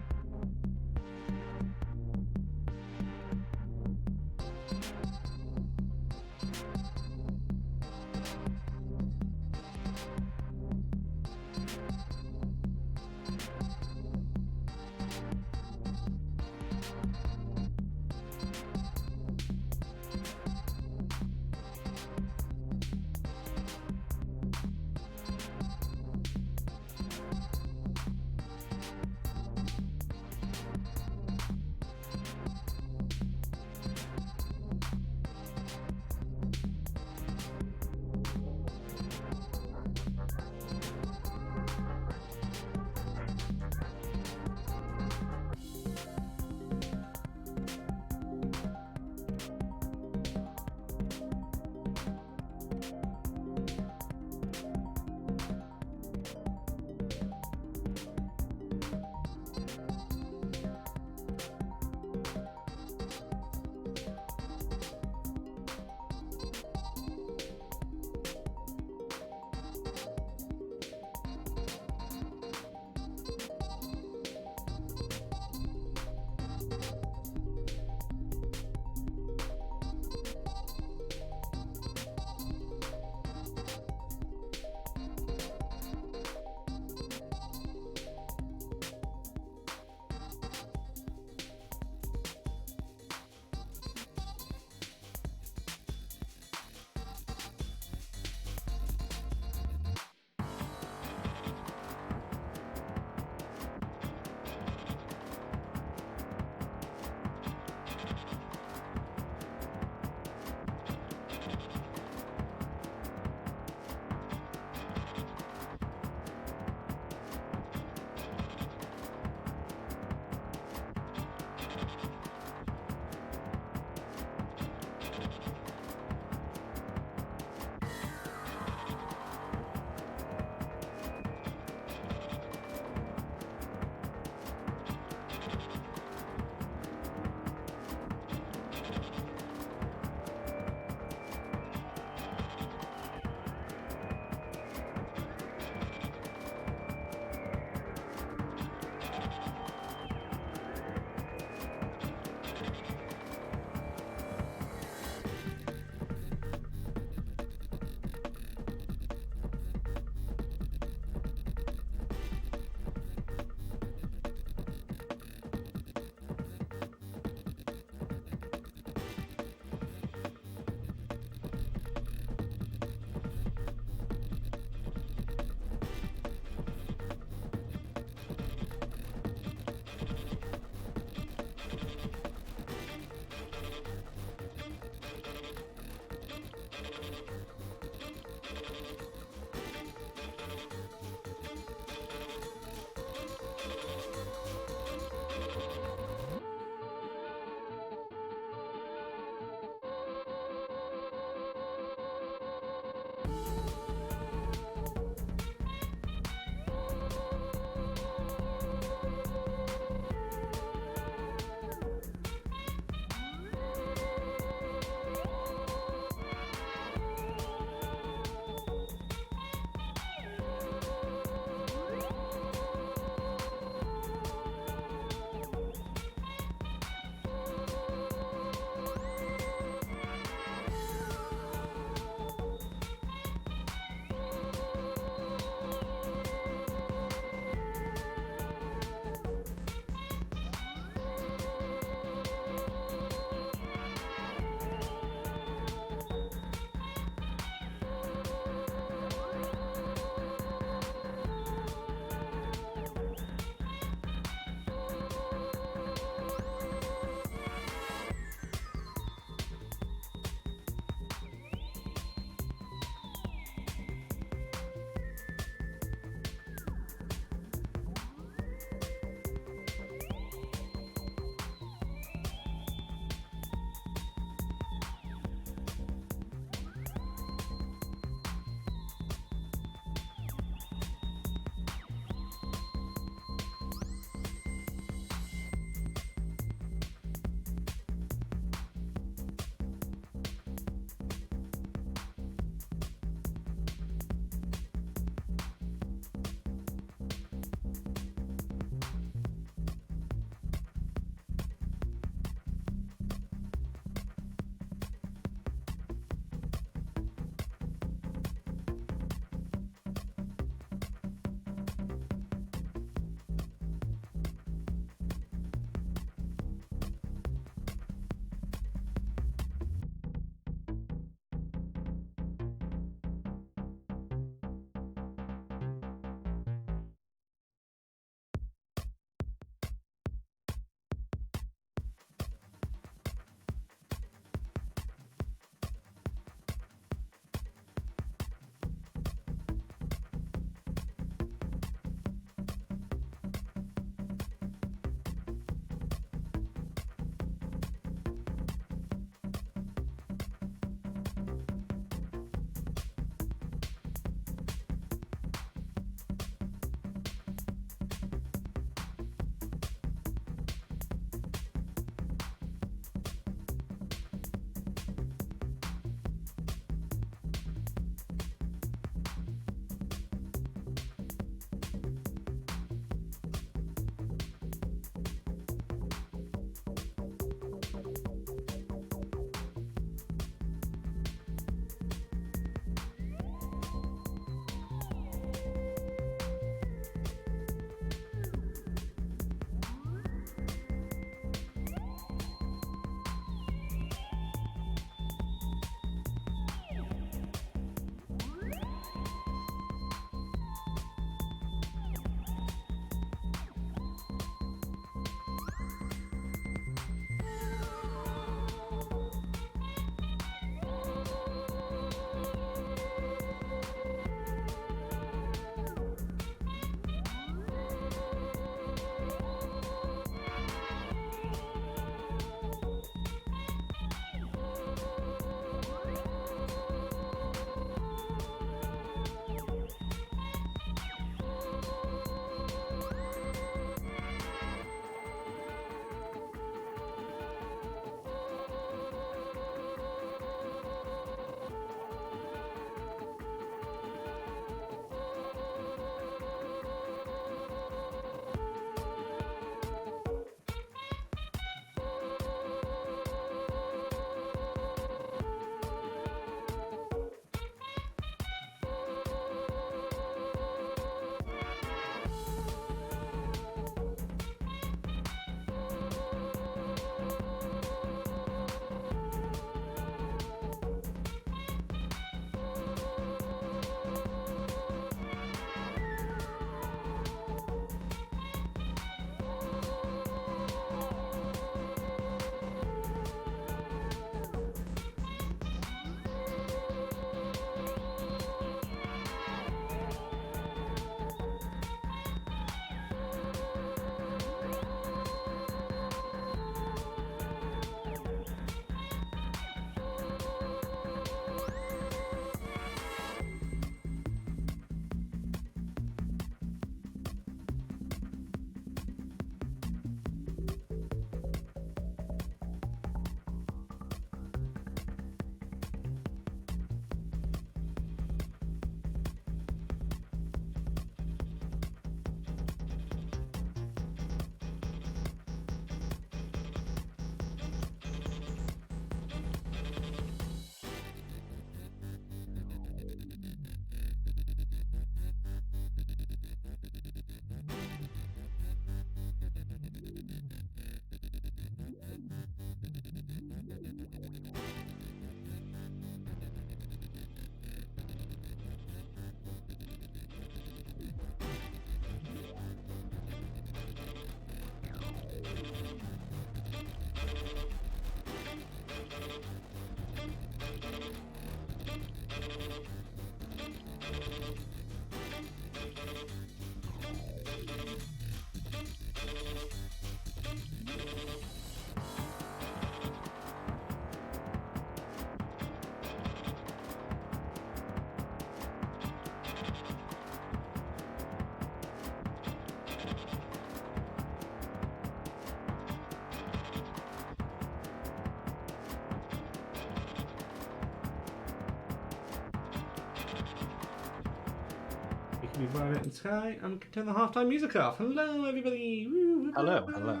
We've arrived in the sky, and we can turn the halftime music off. Hello, everybody. Woo, Hello, hello.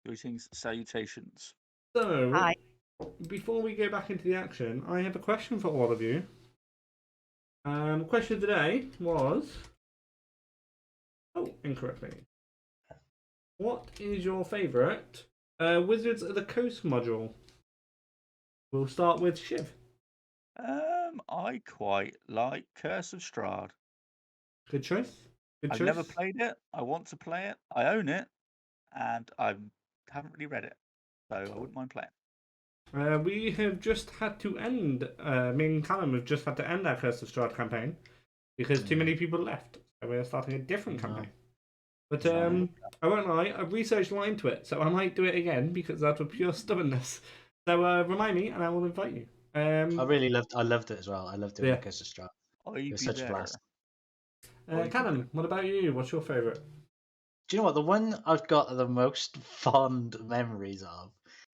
Greetings, salutations. So, Hi. before we go back into the action, I have a question for all of you. The question of the day was... Oh, incorrectly. What is your favourite Wizards of the Coast module? We'll start with Shiv. I quite like Curse of Strahd. Good choice. Good I've choice. never played it. I want to play it. I own it, and I haven't really read it, so I wouldn't mind playing. We have just had to end. Me and Callum have just had to end our Curse of Strahd campaign because too many people left. So we're starting a different campaign. But I won't lie, I've researched a lot into it, so I might do it again because out of pure stubbornness. So remind me, and I will invite you. I loved it as well. I loved doing the Curse of Strahd. It was such a blast. Callum, what about you? What's your favourite? Do you know what? The one I've got the most fond memories of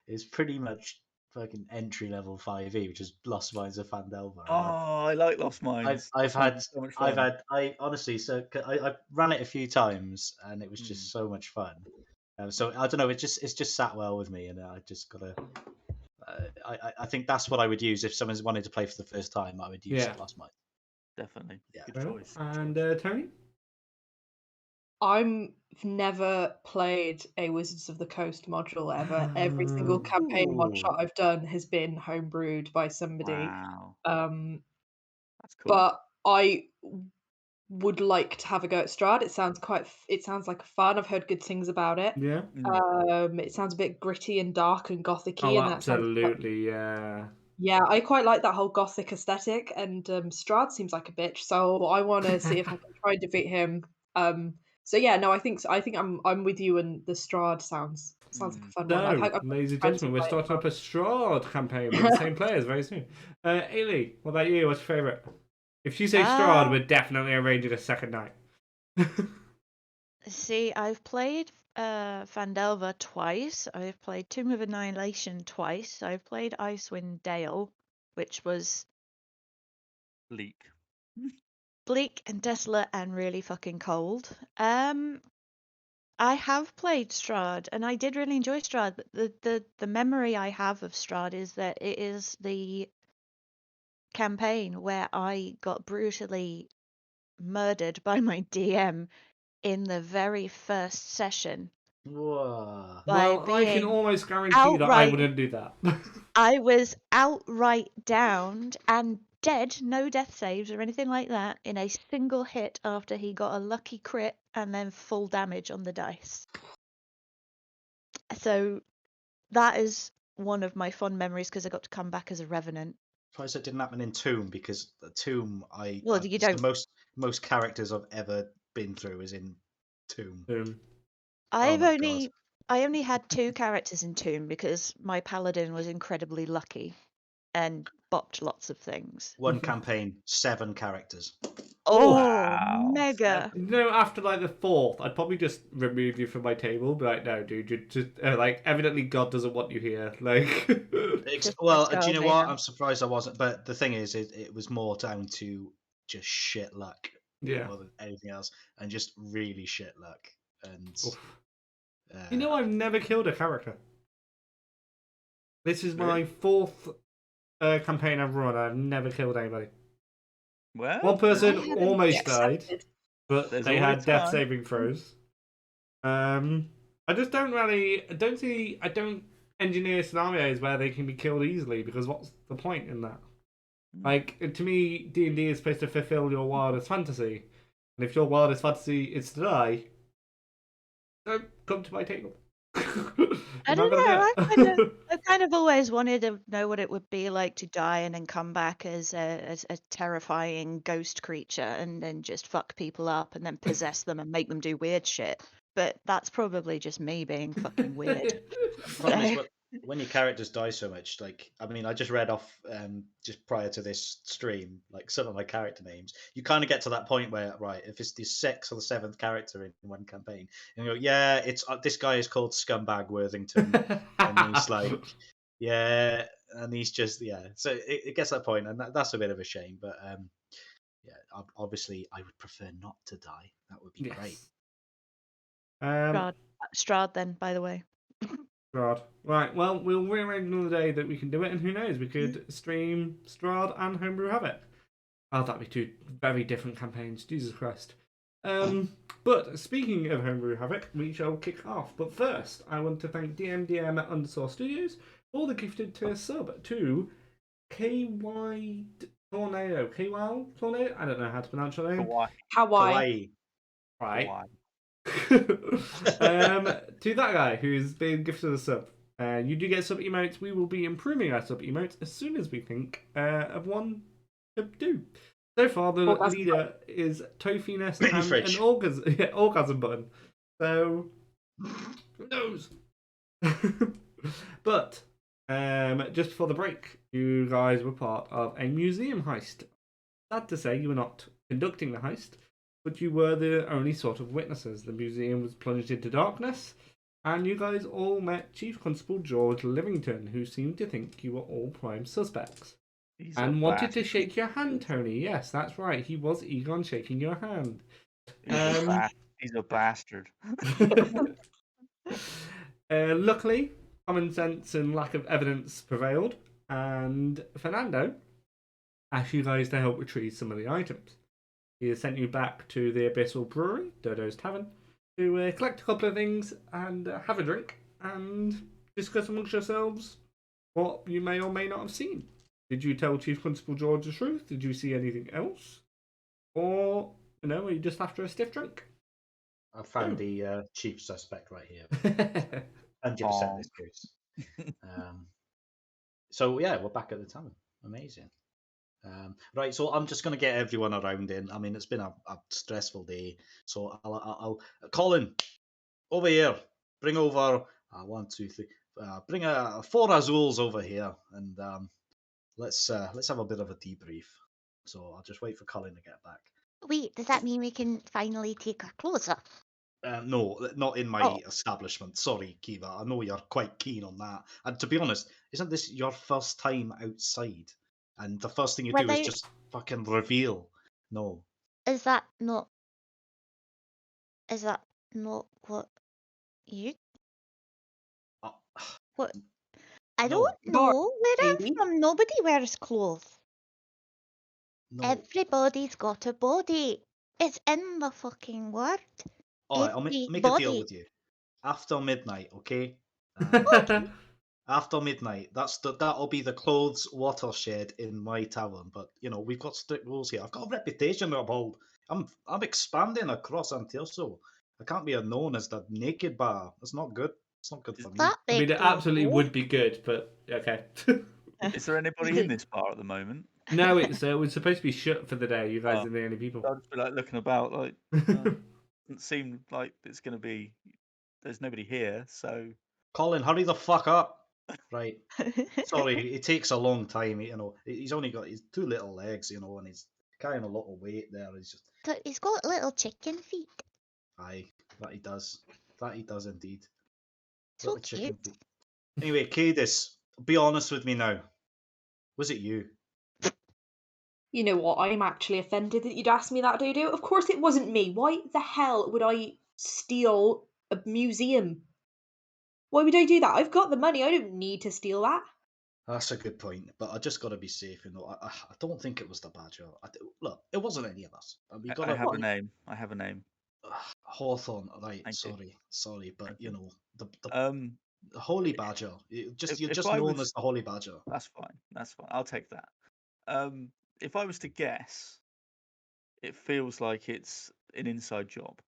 is pretty much fucking entry level 5e, which is Lost Mines of Phandelver. Oh, I like Lost Mines. I've had so much fun. I honestly, I ran it a few times and it was just so much fun. So I don't know, it's just sat well with me, and I just gotta. I think that's what I would use if someone's wanted to play for the first time. I would use Lost Mines. Definitely. Yeah. Good choice. And Tony? I've never played a Wizards of the Coast module ever. Every single campaign one shot I've done has been homebrewed by somebody. Wow. That's cool. But I would like to have a go at Strahd. It sounds like fun. I've heard good things about it. Yeah. It sounds a bit gritty and dark and gothic-y. Oh, and absolutely, yeah. Yeah, I quite like that whole gothic aesthetic, and Strahd seems like a bitch, so I want to see if I can try and defeat him. So yeah, no, I think I'm with you, and the Strahd sounds like a fun one. So, ladies and gentlemen, we're starting up a Strahd campaign with the same players very soon. Aely, what about you? What's your favourite? If you say Strahd, we're definitely arranging a second night. See, I've played Phandelver twice. I've played Tomb of Annihilation twice. I've played Icewind Dale, which was bleak and desolate and really fucking cold. I have played Strahd, and I did really enjoy Strahd. But the memory I have of Strahd is that it is the campaign where I got brutally murdered by my DM in the very first session. Whoa. Well, I can almost guarantee that I wouldn't do that. I was outright downed and dead, no death saves or anything like that, in a single hit after he got a lucky crit and then full damage on the dice. So that is one of my fond memories because I got to come back as a revenant. Surprised it didn't happen in Tomb, because the Tomb You don't. The most characters I've ever been through is in Tomb. I only had 2 characters in Tomb because my paladin was incredibly lucky and bopped lots of things. One campaign, 7 characters. Oh, wow. Mega! No, after like the 4th, I'd probably just remove you from my table. Be like, no, dude, you just like evidently God doesn't want you here. Like, well, do you know what? I'm surprised I wasn't. But the thing is, it was more down to just shit luck, more than anything else, and just really shit luck. And you know, I've never killed a character. This is my 4th campaign I've run. I've never killed anybody. Well, one person almost died, but they had death saving throws. I just don't engineer scenarios where they can be killed easily, because what's the point in that? Like, to me, D&D is supposed to fulfill your wildest fantasy, and if your wildest fantasy is to die, don't come to my table. I don't know. I kind of always wanted to know what it would be like to die and then come back as a terrifying ghost creature and then just fuck people up and then possess them and make them do weird shit. But that's probably just me being fucking weird. When your characters die so much, like, I mean, I just read off just prior to this stream, like, some of my character names. You kind of get to that point where, right, if it's the 6th or the 7th character in one campaign, and you go, yeah, it's this guy is called Scumbag Worthington, and he's like, yeah, and he's just, yeah. So it gets to that point, and that's a bit of a shame, but obviously I would prefer not to die. That would be great. Strahd then, by the way. Strahd. Right, well, we'll rearrange another day that we can do it, and who knows, we could stream Strahd and Homebrew Havoc. Oh, that'd be two very different campaigns, Jesus Christ. But speaking of Homebrew Havoc, we shall kick off. But first, I want to thank DMDM at Undersource Studios for the gifted tier sub to KY Tornado. KY Tornado? I don't know how to pronounce your name. Hawaii. Right. To that guy who's been gifted a sub. You do get sub emotes. We will be improving our sub emotes as soon as we think of one to do. So far, the leader is Tofiness and an orgasm button. So, who knows? But, just before the break, you guys were part of a museum heist. Sad to say you were not conducting the heist, but you were the only sort of witnesses. The museum was plunged into darkness, and you guys all met Chief Constable George Livington, who seemed to think you were all prime suspects. And wanted to shake your hand, Tony. Yes, that's right. He was eager on shaking your hand. He's a bastard. Luckily, common sense and lack of evidence prevailed, and Fernando asked you guys to help retrieve some of the items. He has sent you back to the Abyssal Brewery, Dodo's Tavern, to collect a couple of things and have a drink and discuss amongst yourselves what you may or may not have seen. Did you tell Chief Constable George the truth? Did you see anything else? Or, are you just after a stiff drink? I found the chief suspect right here. 100% this case. So, yeah, we're back at the tavern. Amazing. Right, so I'm just going to get everyone around in. I mean, it's been a stressful day. So I'll Colin, over here. Bring over 1, 2, 3. Bring 4 Azules over here, and let's have a bit of a debrief. So I'll just wait for Colin to get back. Wait, does that mean we can finally take our clothes off? No, not in my establishment. Sorry, Kiva. I know you're quite keen on that. And to be honest, isn't this your first time outside? And the first thing you do is just fucking reveal. No. Is that not what you? What? I don't know where I'm from. Nobody wears clothes. No. Everybody's got a body. It's in the fucking word. Alright, I'll make a deal with you. After midnight, okay? After midnight, that'll be the clothes watershed in my tavern. But we've got strict rules here. I've got a reputation to uphold. I'm expanding across Antirso. I can't be known as the naked bar. That's not good. It's not good for me. I mean, it absolutely would be good, but okay. Is there anybody in this bar at the moment? No, it was supposed to be shut for the day. You guys are the only people. I'll just be looking about, doesn't seem like it's going to be. There's nobody here, so. Colin, hurry the fuck up! Right. Sorry, it takes a long time. He's only got his 2 little legs, and he's carrying a lot of weight there. He's got little chicken feet. Aye, that he does. That he does indeed. So little chicken feet. Anyway, Cadis, be honest with me now. Was it you? You know what? I'm actually offended that you'd ask me that, Dodo. Of course it wasn't me. Why the hell would I steal a museum? Why would I do that? I've got the money. I don't need to steal that. That's a good point, but I just got to be safe. I don't think it was the Badger. Look, it wasn't any of us. I have a name. I have a name. Hawthorne, right? Sorry, but the Holy Badger. You're just known as the Holy Badger. That's fine. I'll take that. If I was to guess, it feels like it's an inside job.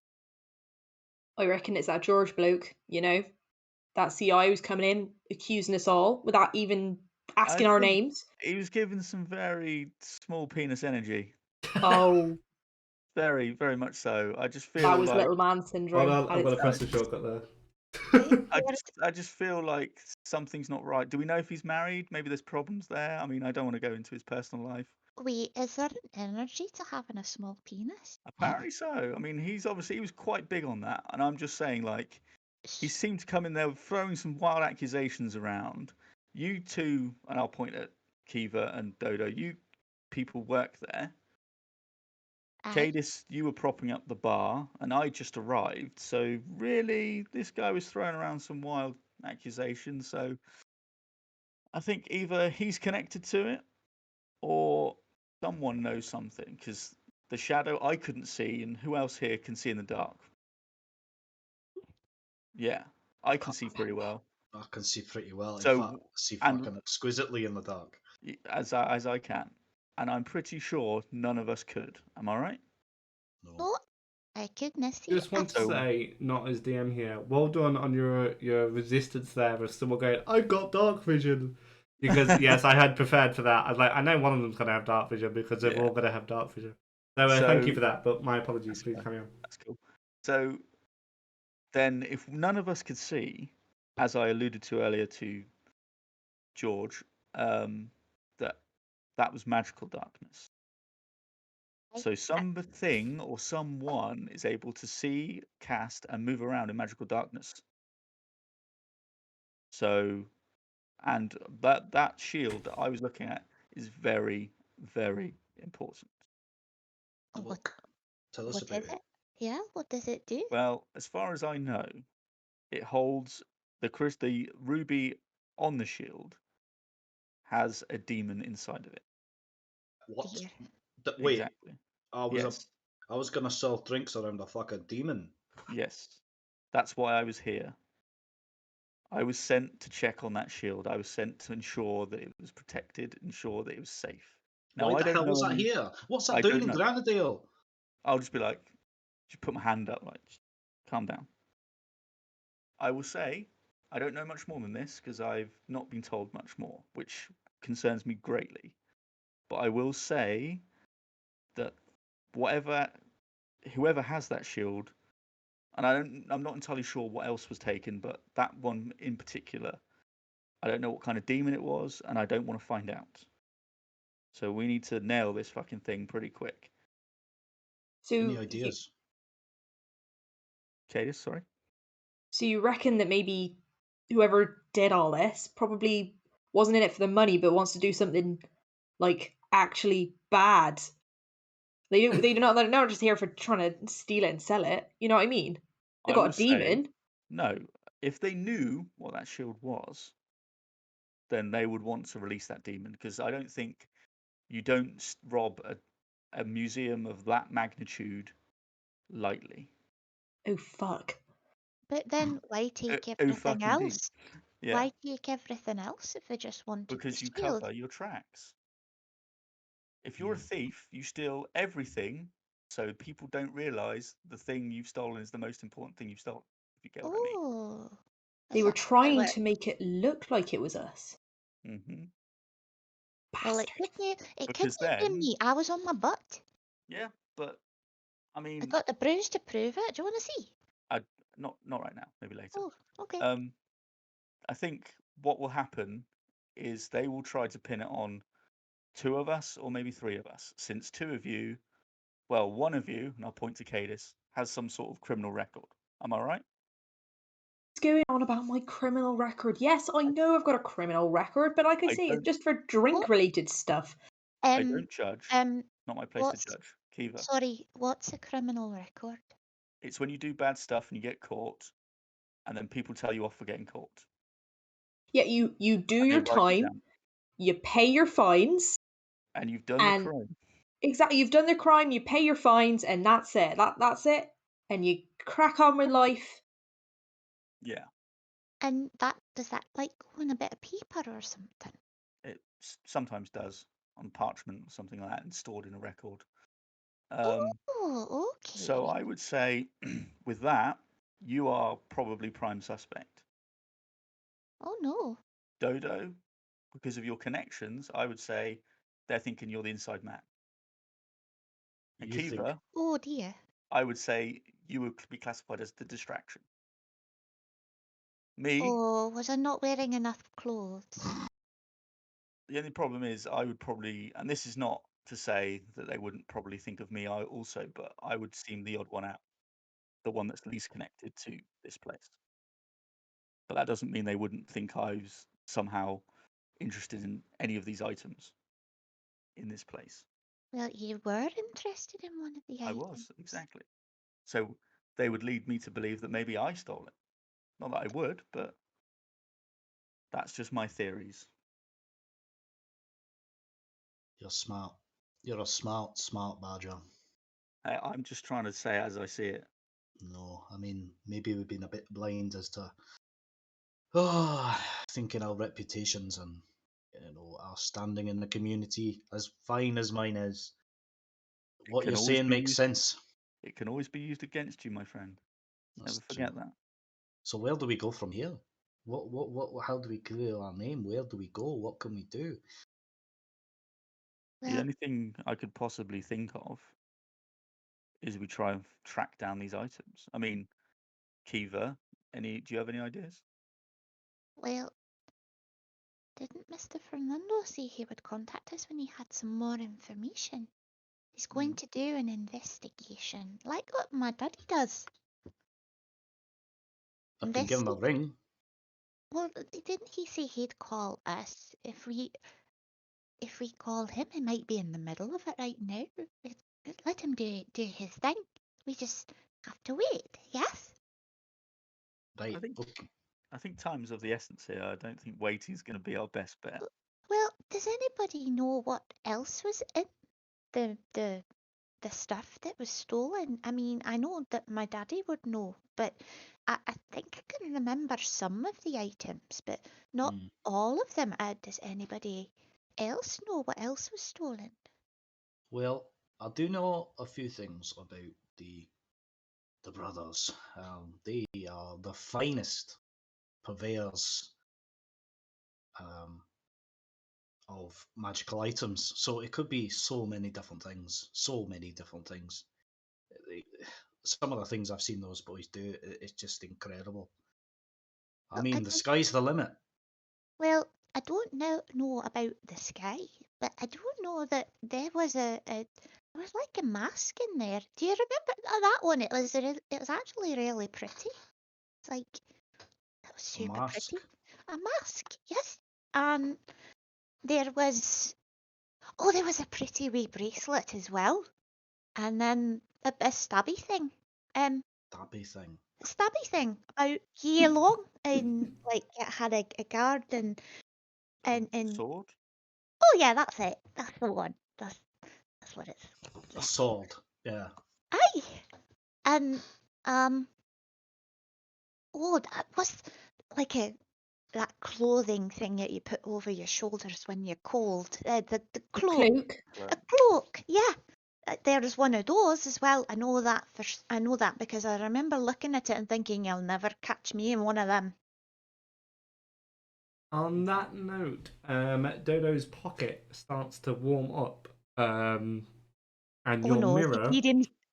I reckon it's that George bloke, that CI who's coming in accusing us all without even asking our names. He was given some very small penis energy. Oh. Very, very much so. I just feel that was little man syndrome. I've got a press the shortcut there. I just feel like something's not right. Do we know if he's married? Maybe there's problems there. I mean, I don't want to go into his personal life. Wait, is there an energy to having a small penis? Apparently so. I mean, he was quite big on that, and I'm just saying, he seemed to come in there throwing some wild accusations around. You two, and I'll point at Kiva and Dodo. You people work there. Cadis, you were propping up the bar, and I just arrived. So really, this guy was throwing around some wild accusations. So I think either he's connected to it, or someone knows something. Because the shadow I couldn't see, and who else here can see in the dark? Yeah, I can see pretty well. I can see pretty well. In So, fact, I see and fucking exquisitely in the dark. as I can, and I'm pretty sure none of us could. Am I right? No. Oh, I goodness see. Just want to So- say, not as DM here, well done on your resistance there of someone going, I've got dark vision. Because, yes, I had prepared for that. I was like, I know one of them's going to have dark vision because they're Yeah. all going to have dark vision. So, thank you for that, but my apologies. Please carry on. That's cool. So then, if none of us could see, as I alluded to earlier to George, that was magical darkness. So something or someone is able to see, cast, and move around in magical darkness. So, and that shield that I was looking at is very, very important. Tell us What about is it. it? Yeah, what does it do? Well, as far as I know, it holds the ruby on the shield has a demon inside of it. What? Dear. Wait, Exactly. I was Yes. I was gonna sell drinks around a fucking demon. Yes. That's why I was here. I was sent to check on that shield. I was sent to ensure that it was protected, ensure that it was safe. Now, Why I the don't hell know was that any- here? What's that I doing don't in know. Granadale? I'll just be like, just put my hand up, like, just calm down. I will say, I don't know much more than this because I've not been told much more, which concerns me greatly. But I will say that whoever has that shield, and I'm not entirely sure what else was taken, but that one in particular, I don't know what kind of demon it was, and I don't want to find out. So we need to nail this fucking thing pretty quick. So Any you, ideas? Cadis, sorry. so you reckon that maybe whoever did all this probably wasn't in it for the money, but wants to do something like actually bad. They're not just here for trying to steal it and sell it. You know what I mean? They I got will a say, demon. no, if they knew what that shield was, then they would want to release that demon, because I don't think you don't rob a museum of that magnitude lightly. Oh fuck. But then why take Oh, everything fuck indeed. else? Yeah, Why take everything else if they just wanted because the you shield? cover your tracks. If you're a thief, you steal everything, so people don't realize the thing you've stolen is the most important thing you've stolen. If you get what I mean. Oh. They is were that how it trying works? to make it look like it was us. Hmm. Well, Bastard. it could Because have been then, me. I was on my butt. yeah, but I I mean, got the bruise to prove it. Do you want to see? not right now. Maybe later. Oh, okay. I think what will happen is they will try to pin it on two of us or maybe three of us, since two of you, well, one of you, and I'll point to Cadis, has some sort of criminal record. Am I right? What's going on about my criminal record? Yes, I know I've got a criminal record, but like I I say, it's don't- just for drink-related stuff. I don't judge. Um, Not my place to what's judge. Kiva. sorry? What's a criminal record? It's when you do bad stuff and you get caught, and then people tell you off for getting caught. Yeah, you do And they your write you time, down. you pay your fines, And you've done the and crime. exactly, you've done the crime, you pay your fines, and that's it. That's it. And you crack on with life. Yeah. And does that like go on a bit of paper or something? It sometimes does on parchment or something like that and stored in a record. Oh, okay. So I would say with that, you are probably prime suspect. Oh no. Dodo, because of your connections, I would say they're thinking you're the inside man. And You think Kiva, Oh dear. I would say you would be classified as the distraction. Me, Oh, was I not wearing enough clothes? the only problem is I would probably, and this is not to say that they wouldn't probably think of me also, but I would seem the odd one out, the one that's least connected to this place. But that doesn't mean they wouldn't think I was somehow interested in any of these items in this place. Well, you were interested in one of the I items. was, exactly. So they would lead me to believe that maybe I stole it. Not that I would, but that's just my theories. You're smart. You're a smart badger. I'm just trying to say as I see it. No, I mean, maybe we've been a bit blind as to thinking our reputations and our standing in the community, as fine as mine is. What you're saying makes sense. It can always be used against you, my friend. That's Never forget true. that. So where do we go from here? What? How do we clear our name? Where do we go? What can we do? The only thing I could possibly think of is we try and track down these items. I mean, Kiva, do you have any ideas? Well, didn't Mr. Fernando say he would contact us when he had some more information? He's going to do an investigation, like what my daddy does. I can give him a ring. Well, didn't he say he'd call us if we call him? He might be in the middle of it right now. Let him do his thing. We just have to wait. Yes. Right. I think time's of the essence here. I don't think waiting's going to be our best bet. Well, does anybody know what else was in the stuff that was stolen? I mean, I know that my daddy would know, but I think I can remember some of the items, but not all of them. Does anybody else know what else was stolen? Well, I do know a few things about the brothers. They are the finest purveyors of magical items. So it could be so many different things. So many different things. Some of the things I've seen those boys do, it's just incredible. I mean, the sky's the limit. Well, I don't know about the sky, but I do know that there was there was like a mask in there. Do you remember that one? It was actually really pretty. It's like it was super pretty. A mask, yes. There was a pretty wee bracelet as well, and then a stabby thing. Stabby thing. A stabby thing about year long, and like it had a guard and sword. Oh yeah, that's it. That's the one. That's what it's. A sword. Yeah. Aye. And that was like that clothing thing that you put over your shoulders when you're cold. The cloak. A cloak. Yeah. There was one of those as well. I know that because I remember looking at it and thinking, "You'll never catch me in one of them." On that note, Dodo's pocket starts to warm up, and your mirror.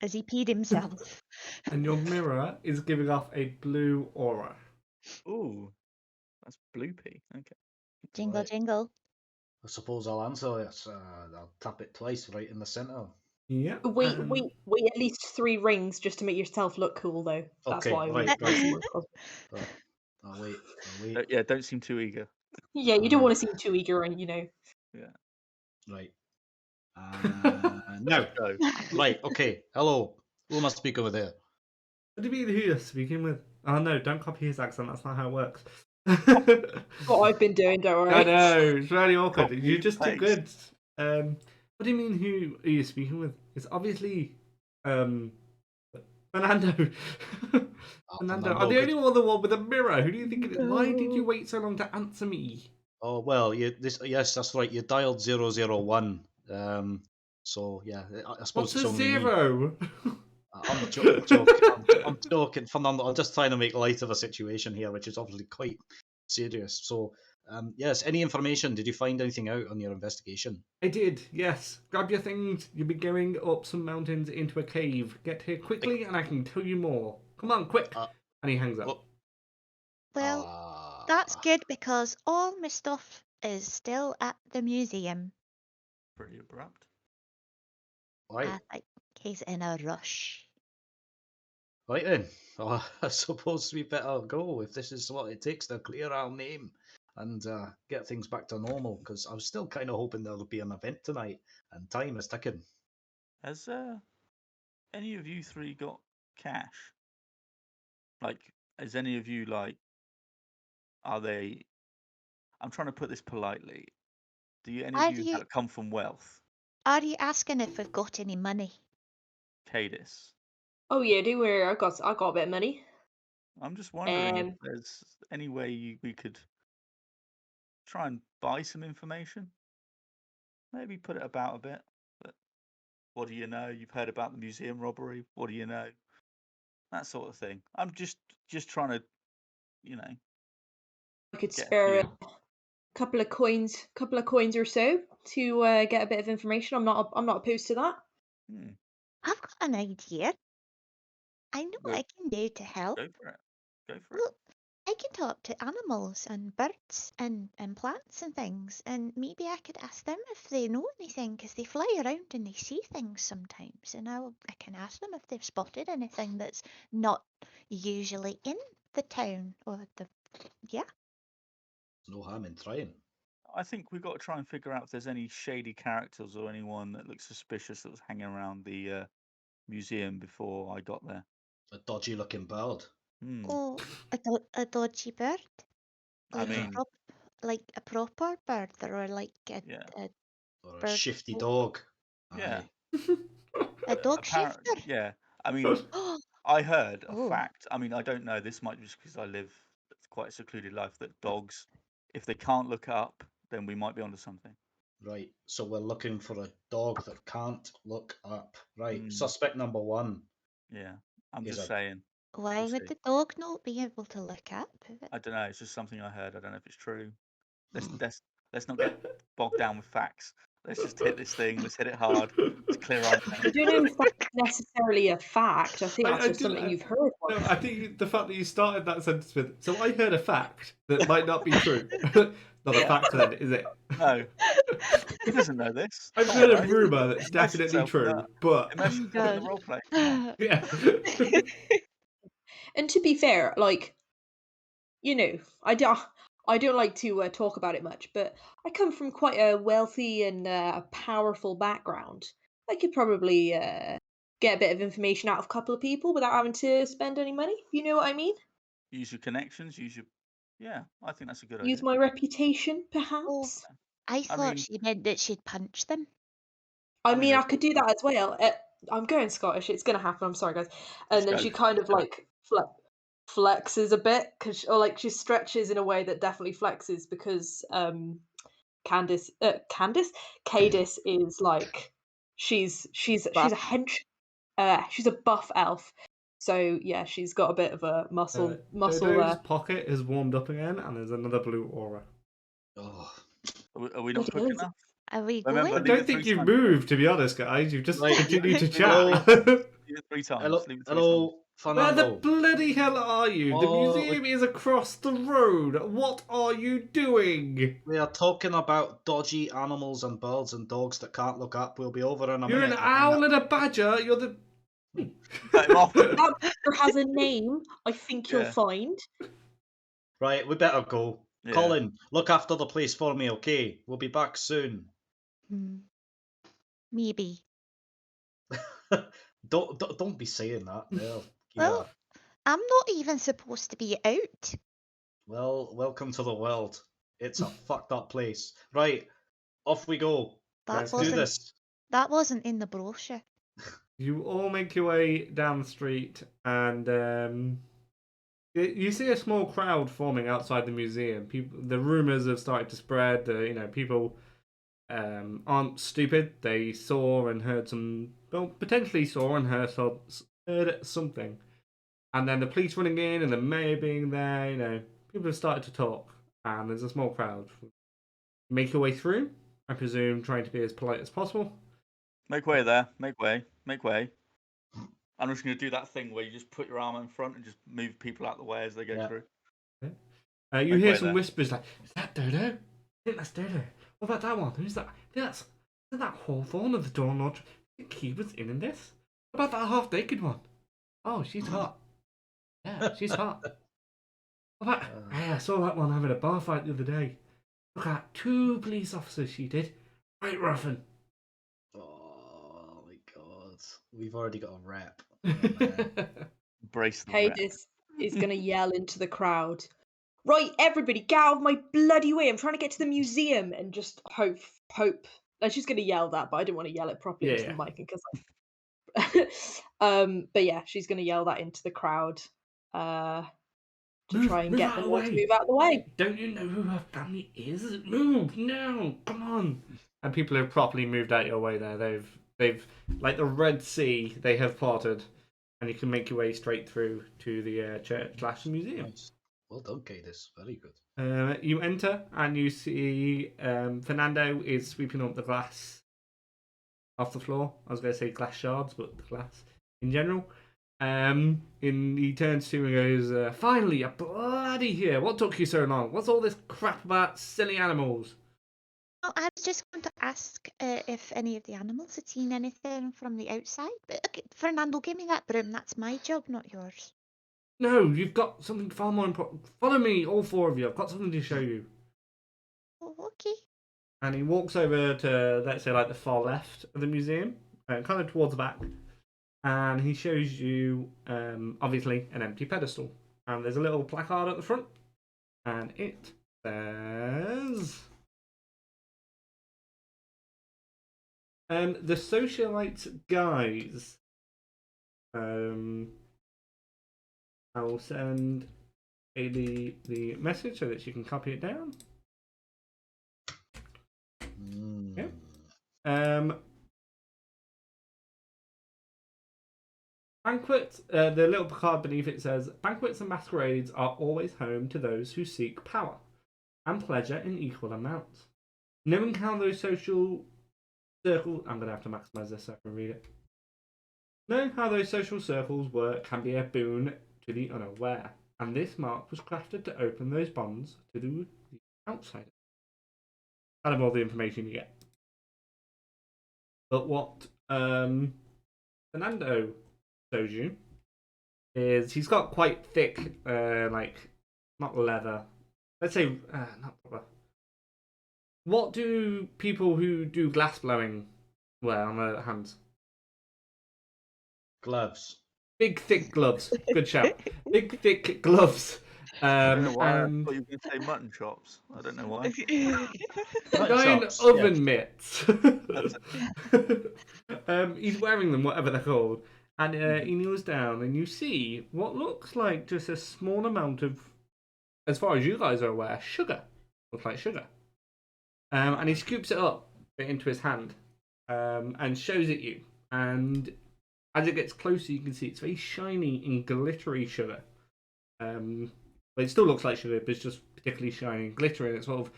Has he peed himself? And your mirror is giving off a blue aura. Ooh, that's bloopy. Okay. Jingle, jingle. I suppose I'll answer this. I'll tap it twice right in the centre. Yeah. Wait at least 3 rings just to make yourself look cool, though. That's Okay, why right. I'll wait. Yeah, don't seem too eager. Yeah, you don't want to seem too eager, Yeah. Right. No. Right. Okay. Hello. Who am I speaking with here? What do you mean who you're speaking with? Oh no, don't copy his accent. That's not how it works. What I've been doing, don't worry. I know, it's really awkward. Copy You're just too paste. good. What do you mean who are you speaking with? It's obviously Fernando. Fernando. I'm the only other one with a mirror. Who do you think it is? Why did you wait so long to answer me? Oh well, yes, that's right. You dialed 001. So yeah, I suppose What's it's a only zero? Me. I'm joking. I'm joking. Fernando, I'm just trying to make light of a situation here, which is obviously quite serious. So, yes, any information? Did you find anything out on your investigation? I did, yes. Grab your things. You'll be going up some mountains into a cave. Get here quickly and I can tell you more. Come on, quick. And he hangs up. Well, that's good because all my stuff is still at the museum. Pretty abrupt. Right. I think he's in a rush. Right then. I suppose we better go if this is what it takes to clear our name. and get things back to normal, because I was still kind of hoping there would be an event tonight, and time is ticking. Has any of you three got cash? Like, has any of you, like, are they... I'm trying to put this politely. Do any of you come from wealth? Are you asking if we've got any money? Cadis. Oh yeah, do worry. I got a bit of money. I'm just wondering if there's any way we could try and buy some information. Maybe put it about a bit. But what do you know? You've heard about the museum robbery. What do you know? That sort of thing. I'm just trying to, you know. I could spare a couple of coins or so to get a bit of information. I'm not opposed to that. I've got an idea. I know what I can do to help. Go for it. Look, I can talk to animals and birds and plants and things, and maybe I could ask them if they know anything, because they fly around and they see things sometimes, and I can ask them if they've spotted anything that's not usually in the town or the... Yeah. No harm in trying. I think we've got to try and figure out if there's any shady characters or anyone that looks suspicious that was hanging around the museum before I got there. A dodgy looking bird. Oh, a dodgy bird? Like, I mean, like a proper bird, or like a or a bird shifty dog. Yeah. A dog shifter? Yeah. I mean, I heard a fact. I mean, I don't know. This might be just because I live quite a secluded life, that dogs, if they can't look up, then we might be onto something. Right. So we're looking for a dog that can't look up. Right. Suspect number one. Yeah. I'm just saying. Why would the dog not be able to look up? I don't know. It's just something I heard. I don't know if it's true. Let's not get bogged down with facts. Let's just hit this thing. Let's hit it hard. Let's clear our I don't know if that's necessarily a fact. I think that's just something you've heard. No, I think the fact that you started that sentence with, so I heard a fact that might not be true. Not a fact then, is it? No. He doesn't know this. I've heard a rumour that's definitely true, but... Imagine the roleplay. Yeah. And to be fair, like, you know, I don't like to talk about it much, but I come from quite a wealthy and powerful background. I could probably get a bit of information out of a couple of people without having to spend any money. You know what I mean? Use your connections. Yeah, I think that's a good idea. Use my reputation, perhaps. I thought she meant that she'd punch them. I mean, I could do that as well. I'm going Scottish. It's gonna happen. I'm sorry, guys. And then she kind of like flexes a bit, or like she stretches in a way that definitely flexes, because Cadis is like she's a she's a buff elf. So yeah, she's got a bit of a muscle Dodo's there. pocket is warmed up again, and there's another blue aura. Oh, are we not quick enough? Are we going? I don't think you've moved, to be honest, guys. You've just continued to chat. Hello. 3 times. Hello. Where the bloody hell are you? The museum is across the road. What are you doing? We are talking about dodgy animals and birds and dogs that can't look up. We'll be over in a minute. You're an owl and a badger. You're the... That badger has a name, I think you'll find. Right, we better go. Yeah. Colin, look after the place for me, okay? We'll be back soon. Maybe. Don't be saying that. No. Well, I'm not even supposed to be out. Well, welcome to the world. It's a fucked up place. Right, off we go. Let's do this. That wasn't in the brochure. You all make your way down the street, and you see a small crowd forming outside the museum. The rumours have started to spread. People aren't stupid. They saw and heard potentially saw and heard something. And then the police running in and the mayor being there, people have started to talk. And there's a small crowd. Make your way through, I presume, trying to be as polite as possible. Make way there. Make way. I'm just going to do that thing where you just put your arm in front and just move people out the way as they go through. Okay. You hear some whispers like, is that Dodo? I think that's Dodo. What about that one? Who's that? Isn't that Hawthorne of the Dawn Lodge? I think he was in this. What about that half-naked one? Oh, she's hot. Yeah, she's hot. Hey, I saw that one having a bar fight the other day. Look at 2 police officers she did. Right roughing. Oh my god. We've already got a rep. Oh, man. Brace the rep. Hades is going to yell into the crowd, right, everybody, get out of my bloody way. I'm trying to get to the museum, and just hope. And she's going to yell that, but I didn't want to yell it properly into the mic because but yeah, she's going to yell that into the crowd to try and get them all to move out of the way. Don't you know who her family is? Move now, come on. And people have properly moved out your way there. They've like the Red Sea, they have parted, and you can make your way straight through to the church/museum. Nice. Well done, Cadis. Very good. You enter and you see Fernando is sweeping up the glass off the floor. I was going to say glass shards, but the glass in general. And he turns to you and goes, finally, you're bloody here. What took you so long? What's all this crap about silly animals? Well, I was just going to ask if any of the animals had seen anything from the outside. But okay, Fernando, give me that broom. That's my job, not yours. No, you've got something far more important. Follow me, all 4 of you. I've got something to show you. Oh, okay. And he walks over to, let's say, like the far left of the museum, kind of towards the back. And he shows you, obviously, an empty pedestal. And there's a little placard at the front. And it says... the socialite guys. I will send Aely the message so that she can copy it down. Okay. Banquet, the little card beneath it says, banquets and masquerades are always home to those who seek power and pleasure in equal amounts. Knowing how those social circles... I'm going to have to maximise this so I can read it. Knowing how those social circles work can be a boon to the unaware, and this mark was crafted to open those bonds to the outsider. Out of all the information you get. But what Fernando shows you is he's got quite thick, not leather. Let's say, not leather. What do people who do glass blowing wear on their hands? Gloves. Big, thick gloves. Good shout. Big, thick gloves. I don't know why I thought you were going to say mutton chops. I don't know why. Giant oven mitts. He's wearing them, whatever they're called. And he kneels down, and you see what looks like just a small amount of, as far as you guys are aware, sugar. Looks like sugar. And he scoops it up into his hand and shows it you. And as it gets closer, you can see it's very shiny and glittery sugar. But it still looks like sugar, but it's just particularly shiny and glittering. It sort of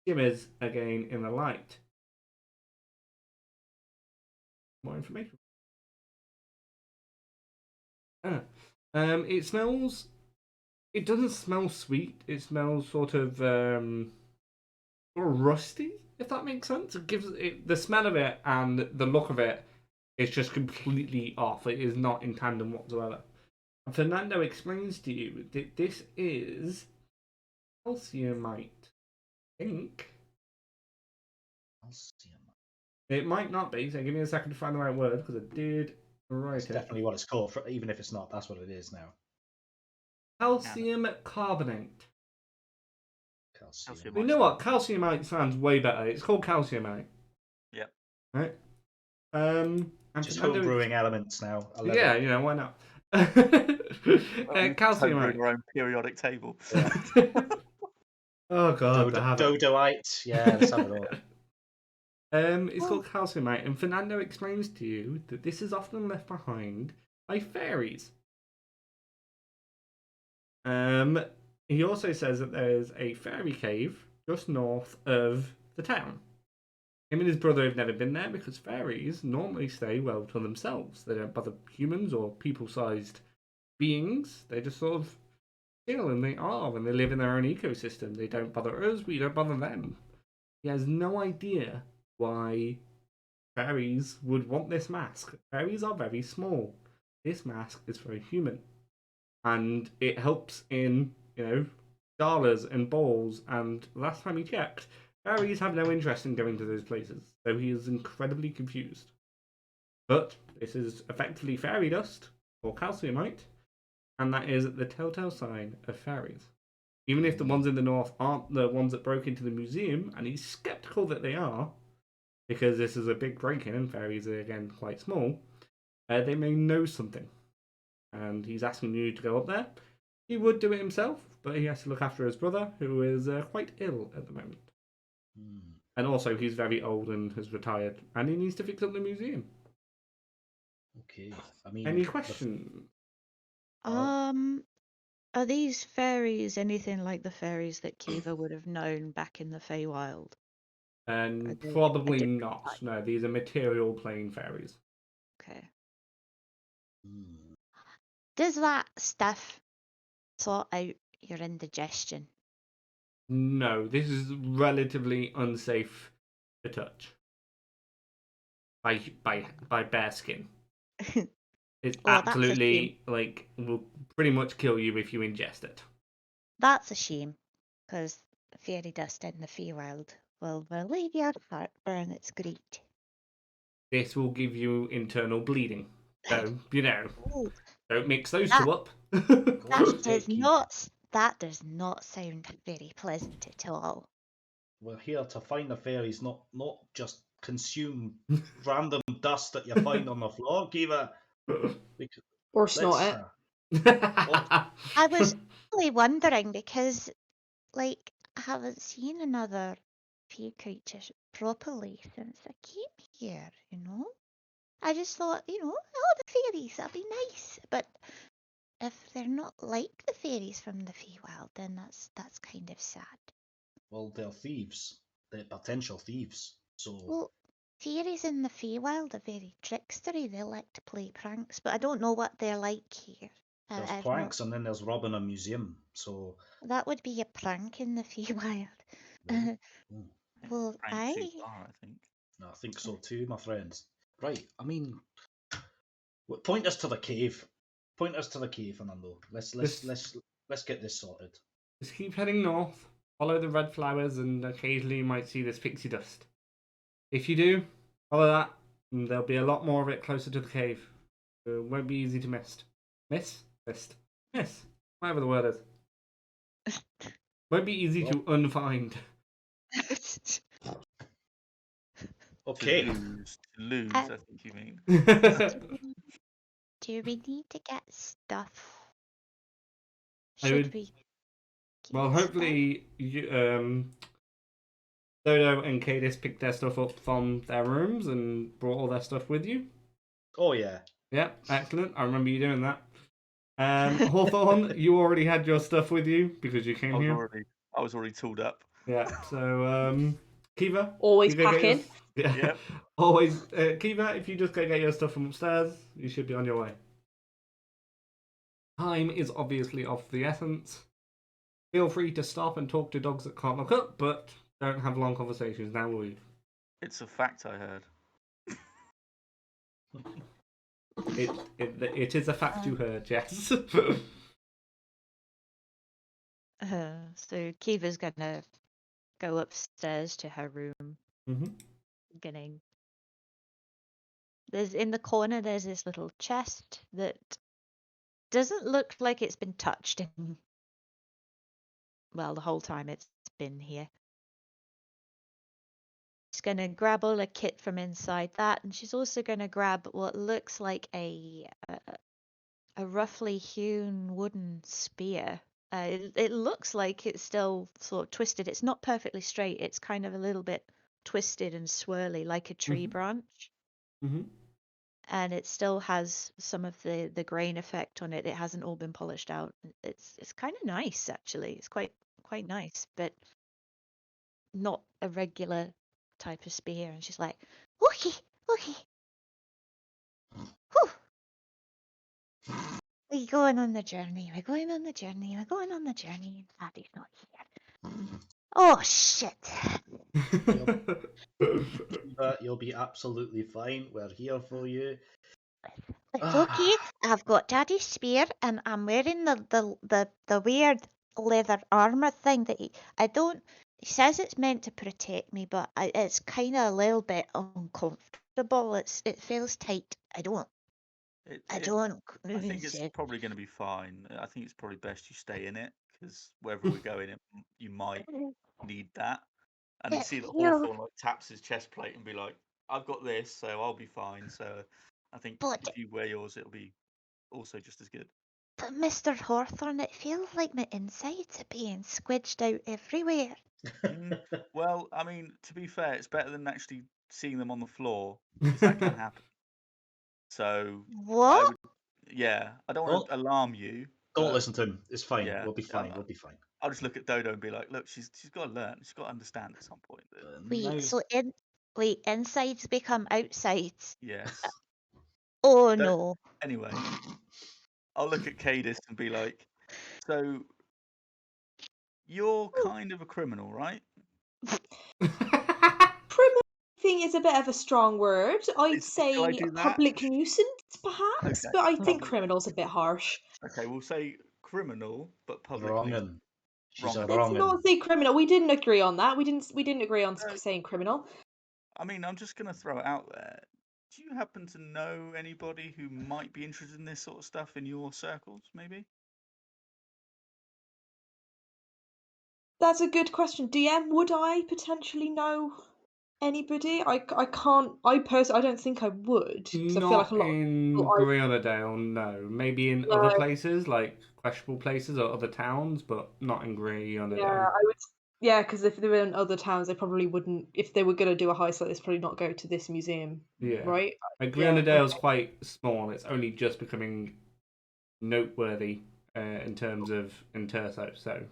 shimmers again in the light. More information. It smells... It doesn't smell sweet. It smells sort of rusty, if that makes sense. It gives it the smell of it and the look of it is just completely off. It is not in tandem whatsoever. And Fernando explains to you that this is calciumite. I think. Calciumite. It might not be, so give me a second to find the right word, because I did write It's it. definitely what it's called, even if it's not, that's what it is now. Calcium carbonate. Calcium. You know what? Calciumite sounds way better. It's called calciumite. Yep. Right? Just homebrewing elements now. Yeah, you know, why not? Calciumite. Our own periodic table. Yeah. Oh god, Dodoite. Yeah, let's have it all. It's called calciumite, and Fernando explains to you that this is often left behind by fairies. He also says that there is a fairy cave just north of the town. Him and his brother have never been there because fairies normally stay well to themselves. They don't bother humans or people-sized beings. They just sort of chill, and they live in their own ecosystem. They don't bother us, we don't bother them. He has no idea why fairies would want this mask. Fairies are very small. This mask is very human. And it helps in, galas and balls, and last time he checked, fairies have no interest in going to those places, so he is incredibly confused. But this is effectively fairy dust, or calciumite, and that is the telltale sign of fairies. Even if the ones in the north aren't the ones that broke into the museum, and he's skeptical that they are, because this is a big break-in and fairies are, again, quite small, they may know something. And he's asking you to go up there. He would do it himself, but he has to look after his brother, who is quite ill at the moment. And also, he's very old and has retired, and he needs to fix up the museum. Okay. I mean, Any questions? Are these fairies anything like the fairies that Kiva would have known back in the Feywild? And they probably a different not. type? No, these are material plane fairies. Okay. Does that stuff sort out your indigestion? No, this is relatively unsafe to touch. By bare skin. It's Oh, that's a shame. absolutely, like, will pretty much kill you if you ingest it. That's a shame, because fairy dust in the Feywild will relieve your heartburn. It's great. This will give you internal bleeding. So, Ooh, don't mix those that, two up. that does not sound very pleasant at all. We're here to find the fairies, not just consume random dust that you find on the floor, Kiva. Or snort it. I was really wondering because, like, I haven't seen another fey creature properly since I came here, you know? I just thought, oh, the fairies, that'd be nice. But if they're not like the fairies from the Feywild, then that's kind of sad. Well, they're thieves. They're potential thieves. So. Well, fairies in the Feywild are very trickstery. They like to play pranks, but I don't know what they're like here. There's I've pranks, and then there's robbing a museum. So that would be a prank in the Feywild. really? Well, Pranks too far, I think. I think so too, my friends. Right. I mean, point us to the cave. Point us to the cave, Fernando. Let's get this sorted. Just keep heading north. Follow the red flowers, and occasionally you might see this pixie dust. If you do, follow that, and there'll be a lot more of it closer to the cave. It won't be easy to miss. Miss? Whatever the word is. Won't be easy to unfind. Okay. To lose, I think you mean. Do we need to get stuff? Well, hopefully, Dodo and Cadis picked their stuff up from their rooms and brought all their stuff with you. Oh, yeah. Yeah, excellent. I remember you doing that. Hawthorne, you already had your stuff with you because you came here. I was already tooled up. Yeah, so, Kiva? Always packing. Yeah. Always. Kiva, if you just go get your stuff from upstairs, you should be on your way. Time is obviously of the essence. Feel free to stop and talk to dogs that can't look up, but don't have long conversations. Now will you? It's a fact I heard. It is a fact you heard, yes. So Kiva's gonna go upstairs to her room. There's in the corner. There's this little chest that doesn't look like it's been touched in. Well, the whole time it's been here. She's gonna grab all a kit from inside that, and she's also gonna grab what looks like a roughly hewn wooden spear. It looks like it's still sort of twisted. It's not perfectly straight. It's kind of a little bit twisted and swirly, like a tree branch. And it still has some of the grain effect on it. It hasn't all been polished out. It's kind of nice, actually. It's quite nice, but not a regular type of spear. And she's like, okay. Whew. We're going on the journey. And Daddy's not here. Oh, shit. You'll be absolutely fine. We're here for you. It's okay. I've got Daddy's spear, and I'm wearing the weird leather armor thing that I don't. He says it's meant to protect me, but it's kind of a little bit uncomfortable. It feels tight. I don't. I think it's say- probably going to be fine. I think it's probably best you stay in it because wherever we're going, you might need that. And you It see that feels- Hawthorne like taps his chest plate and be like, "I've got this, so I'll be fine." So I think But- if you wear yours, it'll be also just as good. But Mr. Hawthorne, it feels like my insides are being squidged out everywhere. Well, I mean, to be fair, it's better than actually seeing them on the floor because that can happen. So What? I don't want to alarm you. Don't but listen to him. It's fine. Yeah, We'll be fine. We'll be fine. I'll just look at Dodo and be like, "Look, she's got to learn. She's got to understand at some point." Wait, insides become outsides. Yes. Oh no. Anyway, I'll look at Cadis and be like, "So you're kind of a criminal, right?" Criminal thing is a bit of a strong word. I'd say I do a that? public nuisance, perhaps, Okay, but I think public- criminal's a bit harsh. Okay, we'll say criminal, but public. Wrongin'. She's a Wrongin'. Let's wrongin'. not say criminal. We didn't agree on that. We didn't agree on saying criminal. I mean, I'm just gonna throw it out there. Do you happen to know anybody who might be interested in this sort of stuff in your circles, maybe? That's a good question. DM, would I potentially know anybody? I can't. I personally, I don't think I would because I feel like Not a lot. in Of people Brianadale, no. Maybe in other places, like questionable places or other towns, but not in Brianadale. Yeah, I would. Yeah, because if they were in other towns, they probably wouldn't. If they were going to do a heist like this, probably not go to this museum. Yeah. Right. Like Yeah, Brianadale's okay. quite small. It's only just becoming noteworthy in terms of Antirso. So.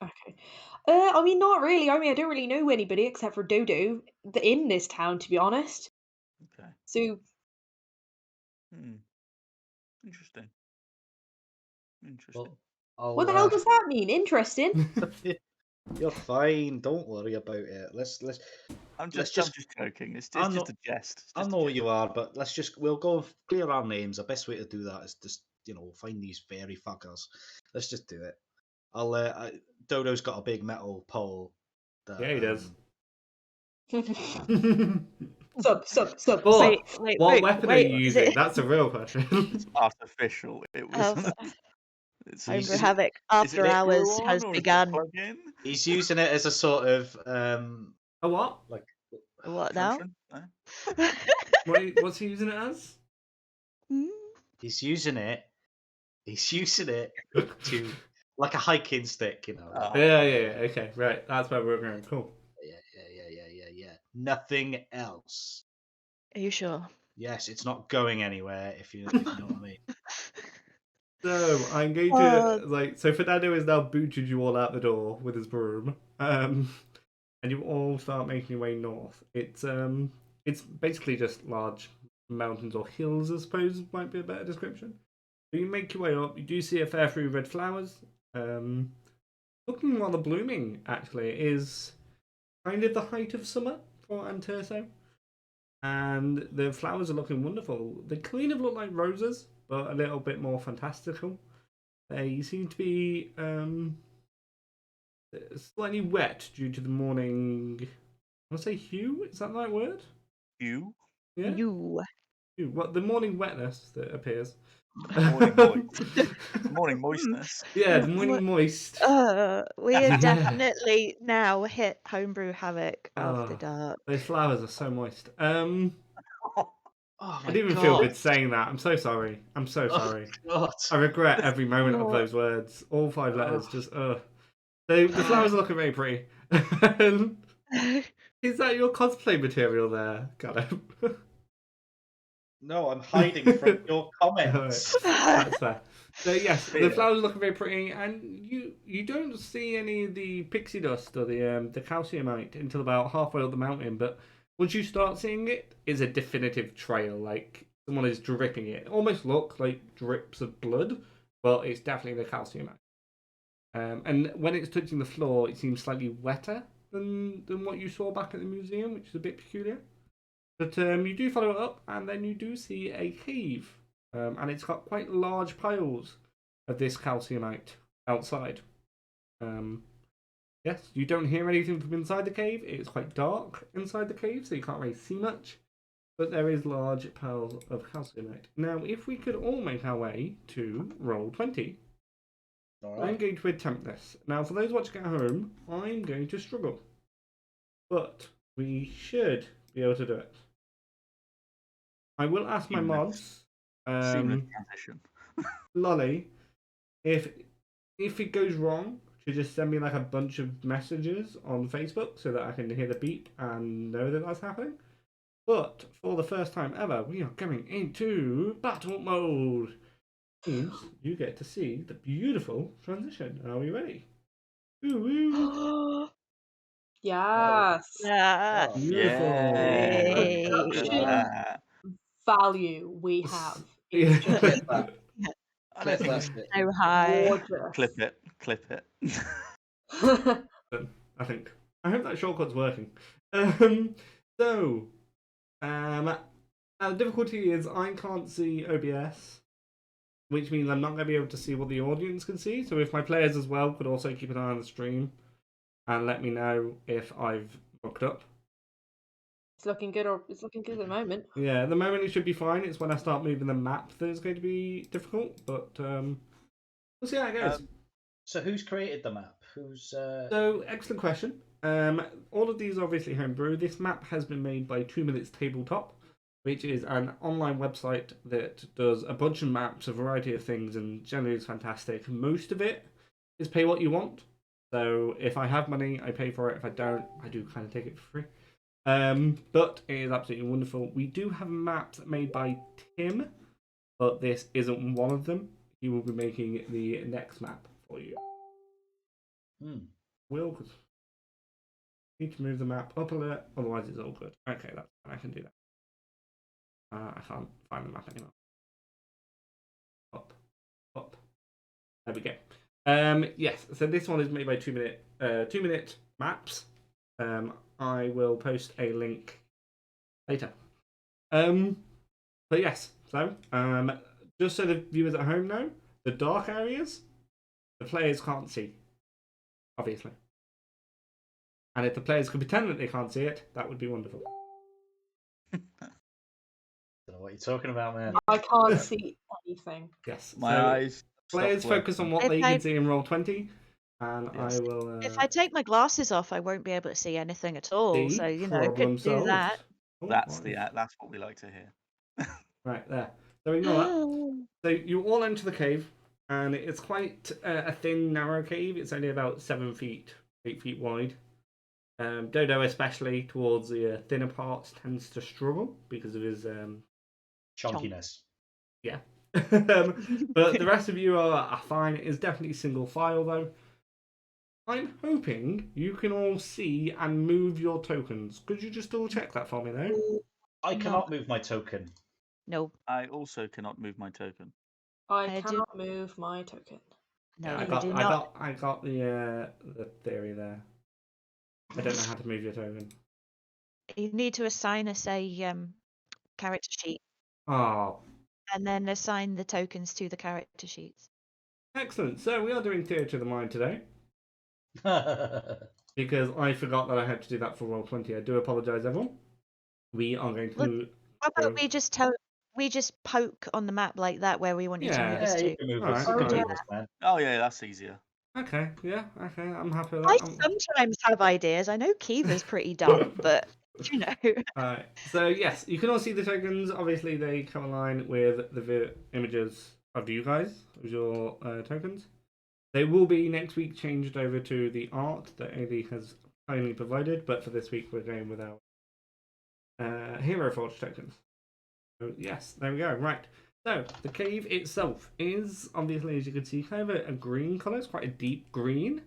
Okay. I mean, not really. I mean, I don't really know anybody except for Dodo in this town, to be honest. Okay. So. Interesting. Interesting. Well, what the hell does that mean? Interesting. You're fine. Don't worry about it. I'm just joking. It's just a jest. I know you are, but we'll go clear our names. The best way to do that is just find these fairy fuckers. Let's just do it. Dodo's got a big metal pole. Yeah, he does. Sub. What weapon are you using? That's a real question. It's artificial. It was. Homebrew Havoc After Hours has begun. He's using it as a sort of a what? Like what now? What's he using it as? He's using it to like a hiking stick, Yeah. Okay, right. That's where we're going. Cool. Yeah. Nothing else. Are you sure? Yes, it's not going anywhere. If you know what I mean. So I'm going to So Fernando has now booted you all out the door with his broom, and you all start making your way north. It's basically just large mountains or hills, I suppose might be a better description. So you make your way up. You do see a fair few red flowers, looking rather blooming. Actually, it is kind of the height of summer for Antirso, and the flowers are looking wonderful. They kind of look like roses, but a little bit more fantastical. They seem to be slightly wet due to the morning. I want to say hue. Is that the right word? Hue. Yeah. Hue. What the morning wetness that appears. Morning moistness. Yeah, the morning moist. We have definitely now hit Homebrew Havoc after dark. Those flowers are so moist. Oh I didn't even feel good saying that. I'm so sorry. I'm so sorry. I regret every moment of those words. All 5 letters. Just The flowers are looking very pretty. Is that your cosplay material there, Callum? No, I'm hiding from your comments. That's fair. So yes, the flowers are looking very pretty, and you don't see any of the pixie dust or the calciumite until about halfway up the mountain. But once you start seeing it, it's a definitive trail. Like someone is dripping it. It almost looks like drips of blood, but it's definitely the calciumite. And when it's touching the floor, it seems slightly wetter than what you saw back at the museum, which is a bit peculiar. But you do follow it up, and then you do see a cave. And it's got quite large piles of this calciumite outside. Yes, you don't hear anything from inside the cave. It's quite dark inside the cave, so you can't really see much. But there is large piles of calciumite. Now, if we could all make our way to roll 20, I'm going to attempt this. Now, for those watching at home, I'm going to struggle. But we should be able to do it. I will ask my mods, Seamless transition. Lolly, if it goes wrong, to just send me like a bunch of messages on Facebook so that I can hear the beep and know that that's happening. But for the first time ever, we are going into battle mode. Means you get to see the beautiful transition. Are we ready? Ooh, Yes. Yeah. beautiful. Yay. Production value we have is just Clip that. Clip That's it. So high. gorgeous. Clip it. Clip it. I think. I hope that shortcut's working. The difficulty is I can't see OBS, which means I'm not going to be able to see what the audience can see. So if my players as well could also keep an eye on the stream and let me know if I've fucked up. It's looking good, or it's looking good at the moment. Yeah, at the moment it should be fine. It's when I start moving the map that it's going to be difficult, but we'll see how it goes. So who's created the map? Who's So, excellent question. All of these are obviously homebrew. This map has been made by 2 Minutes Tabletop, which is an online website that does a bunch of maps, a variety of things, and generally is fantastic. Most of it is pay what you want. So if I have money, I pay for it. If I don't, I do kind of take it for free. But it is absolutely wonderful. We do have maps made by Tim, but this isn't one of them. He will be making the next map for you. Will, need to move the map up a little, otherwise it's all good. Okay, that's fine. I can do that. I can't find the map anymore. Up. There we go. Yes, so this one is made by 2 minute maps. I will post a link later. But yes, so just so the viewers at home know, the dark areas, the players can't see, obviously. And if the players could pretend that they can't see it, that would be wonderful. Don't know what you're talking about, man. I can't see anything. Yes. My so eyes. players focus on what If they I- can see in roll 20, and Yes. I will. If I take my glasses off, I won't be able to see anything at all. see, So problem could do solved. that. Oh, That's right. that's what we like to hear. Right there. So ignore that. So you all enter the cave, and it's quite a thin, narrow cave. It's only about 7 feet, 8 feet wide. Dodo, especially towards the thinner parts, tends to struggle because of his Chunkiness. yeah. But the rest of you are fine. It is definitely single file though. I'm hoping you can all see and move your tokens. Could you just double check that for me though? I cannot move my token. No. I also cannot move my token. I I do- cannot move my token. No, Yeah, you do not. I got the theory there. I don't know how to move your token. You need to assign us a character sheet Oh, and then assign the tokens to the character sheets. excellent. So we are doing Theatre of the Mind today because I forgot that I had to do that for Roll20. I do apologise, everyone. We are going to Look, move. How about we just poke on the map like that where we want you to Yeah. move us Yeah, to? you can move Alright, us. You can okay. move us, man. Oh yeah, that's easier. Okay, yeah, okay, I'm happy with I that. sometimes have ideas. I know Kiva's pretty dumb, but Alright, so yes, you can all see the tokens. Obviously, they come aligned with the images of you guys, of your tokens. They will be next week changed over to the art that Aely has kindly provided, but for this week we're going with our Hero Forge tokens. So yes, there we go. Right. So the cave itself is obviously, as you can see, kind of a green colour. It's quite a deep green.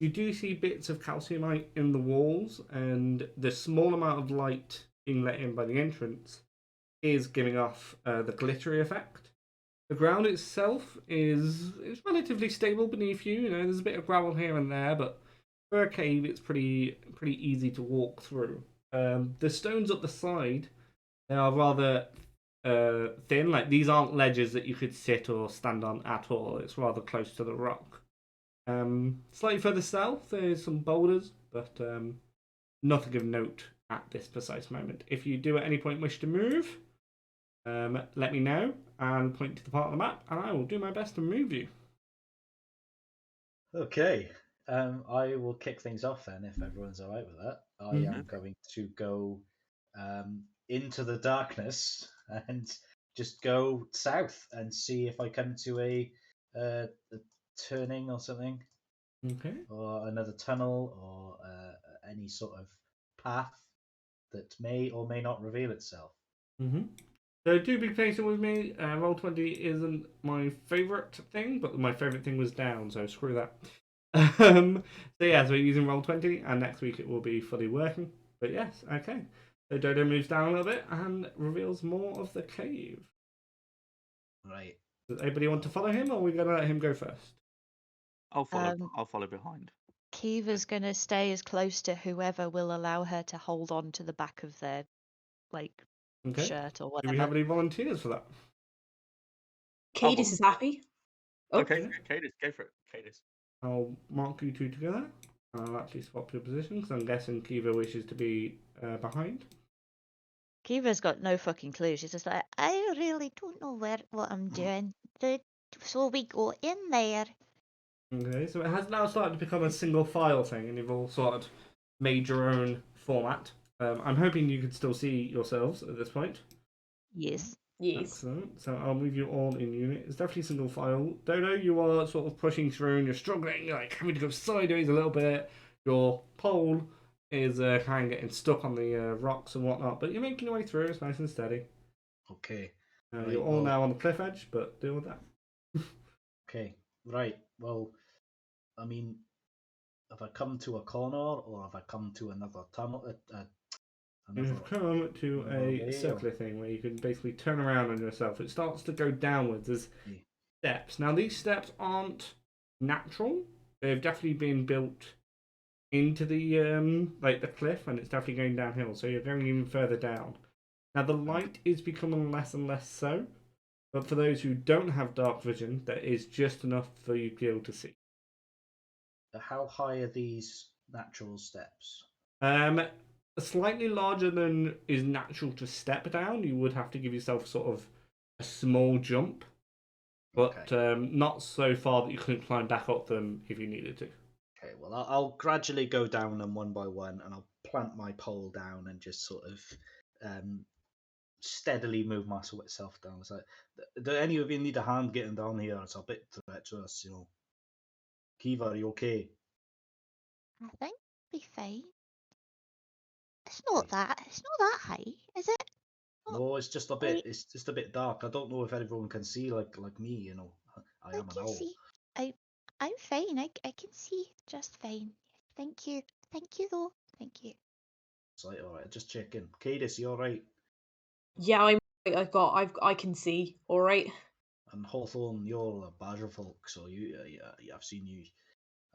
You do see bits of calciumite in the walls, and the small amount of light being let in by the entrance is giving off the glittery effect. The ground itself is relatively stable beneath you. You know, there's a bit of gravel here and there, but for a cave, it's pretty easy to walk through. The stones up the side, they are rather thin. Like, these aren't ledges that you could sit or stand on at all. It's rather close to the rock. Slightly further south, there's some boulders, but nothing of note at this precise moment. If you do at any point wish to move, let me know and point to the part of the map, and I will do my best to move you. Okay. I will kick things off then, if everyone's all right with that. I am going to go into the darkness and just go south and see if I come to a turning or something. Okay. Or another tunnel, or any sort of path that may or may not reveal itself. So do be patient with me. Roll20 isn't my favourite thing, but my favourite thing was down, so screw that. So yeah, so we're using Roll20, and next week it will be fully working. But yes, okay. So Dodo moves down a little bit and reveals more of the cave. Right. Does anybody want to follow him, or are we going to let him go first? I'll follow behind. Kiva's going to stay as close to whoever will allow her to hold on to the back of their shirt or Do whatever. we have any volunteers for that? Cadis is happy. Oh. Okay, Cadis, go for it. Cadis. I'll mark you two together. I'll actually swap your position because I'm guessing Kiva wishes to be behind. Kiva's got no fucking clue. She's just like, I really don't know what I'm doing. So we go in there. Okay, so it has now started to become a single file thing, and you've all sort of made your own format. I'm hoping you can still see yourselves at this point. Yes. Excellent. So I'll move you all in unit. It's definitely single file. Dodo, you are sort of pushing through and you're struggling. You're like having to go sideways a little bit. Your pole is kind of getting stuck on the rocks and whatnot, but you're making your way through. It's nice and steady. Okay. You're all now on the cliff edge, but deal with that. Okay. Right. Well, I mean, have I come to a corner or have I come to another tunnel? You've come to a circular thing where you can basically turn around on yourself. It starts to go downwards. There's steps. Now, these steps aren't natural. They've definitely been built into the the cliff, and it's definitely going downhill. So you're going even further down. Now, the light is becoming less and less so. But for those who don't have dark vision, that is just enough for you to be able to see. How high are these natural steps? Slightly larger than is natural to step down. You would have to give yourself sort of a small jump, but not so far that you couldn't climb back up them if you needed to. Okay, well, I'll gradually go down them one by one, and I'll plant my pole down and just sort of steadily move myself down. It's like, do any of you need a hand getting down here? It's a bit treacherous, you know. Kiva, are you okay? I think we'll be fine. It's not that high, is it? No, it's just a bit. It's just a bit dark. I don't know if everyone can see like me. You know, I am an owl. See. I'm fine. I can see just fine. Thank you though. Thank you. It's like, all right, just checking. Cadis, you all right? Yeah, I can see. All right. And Hawthorne, you're a badger folk, so I've seen you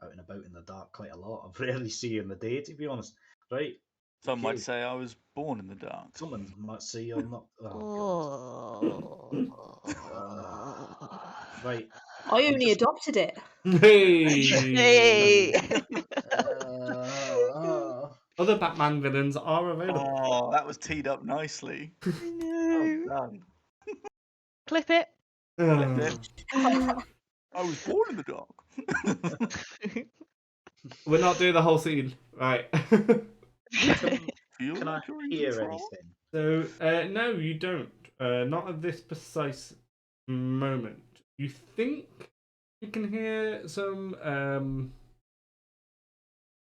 out and about in the dark quite a lot. I rarely see you in the day, to be honest. Right? Some might say I was born in the dark. Someone might say you're not. Right. I only adopted it. Hey! Other Batman villains are available. Oh, that was teed up nicely. No. Well done. Clip it. I was born in the dark. We're not doing the whole scene, right? Can I hear anything? So, no, you don't. Not at this precise moment. You think you can hear some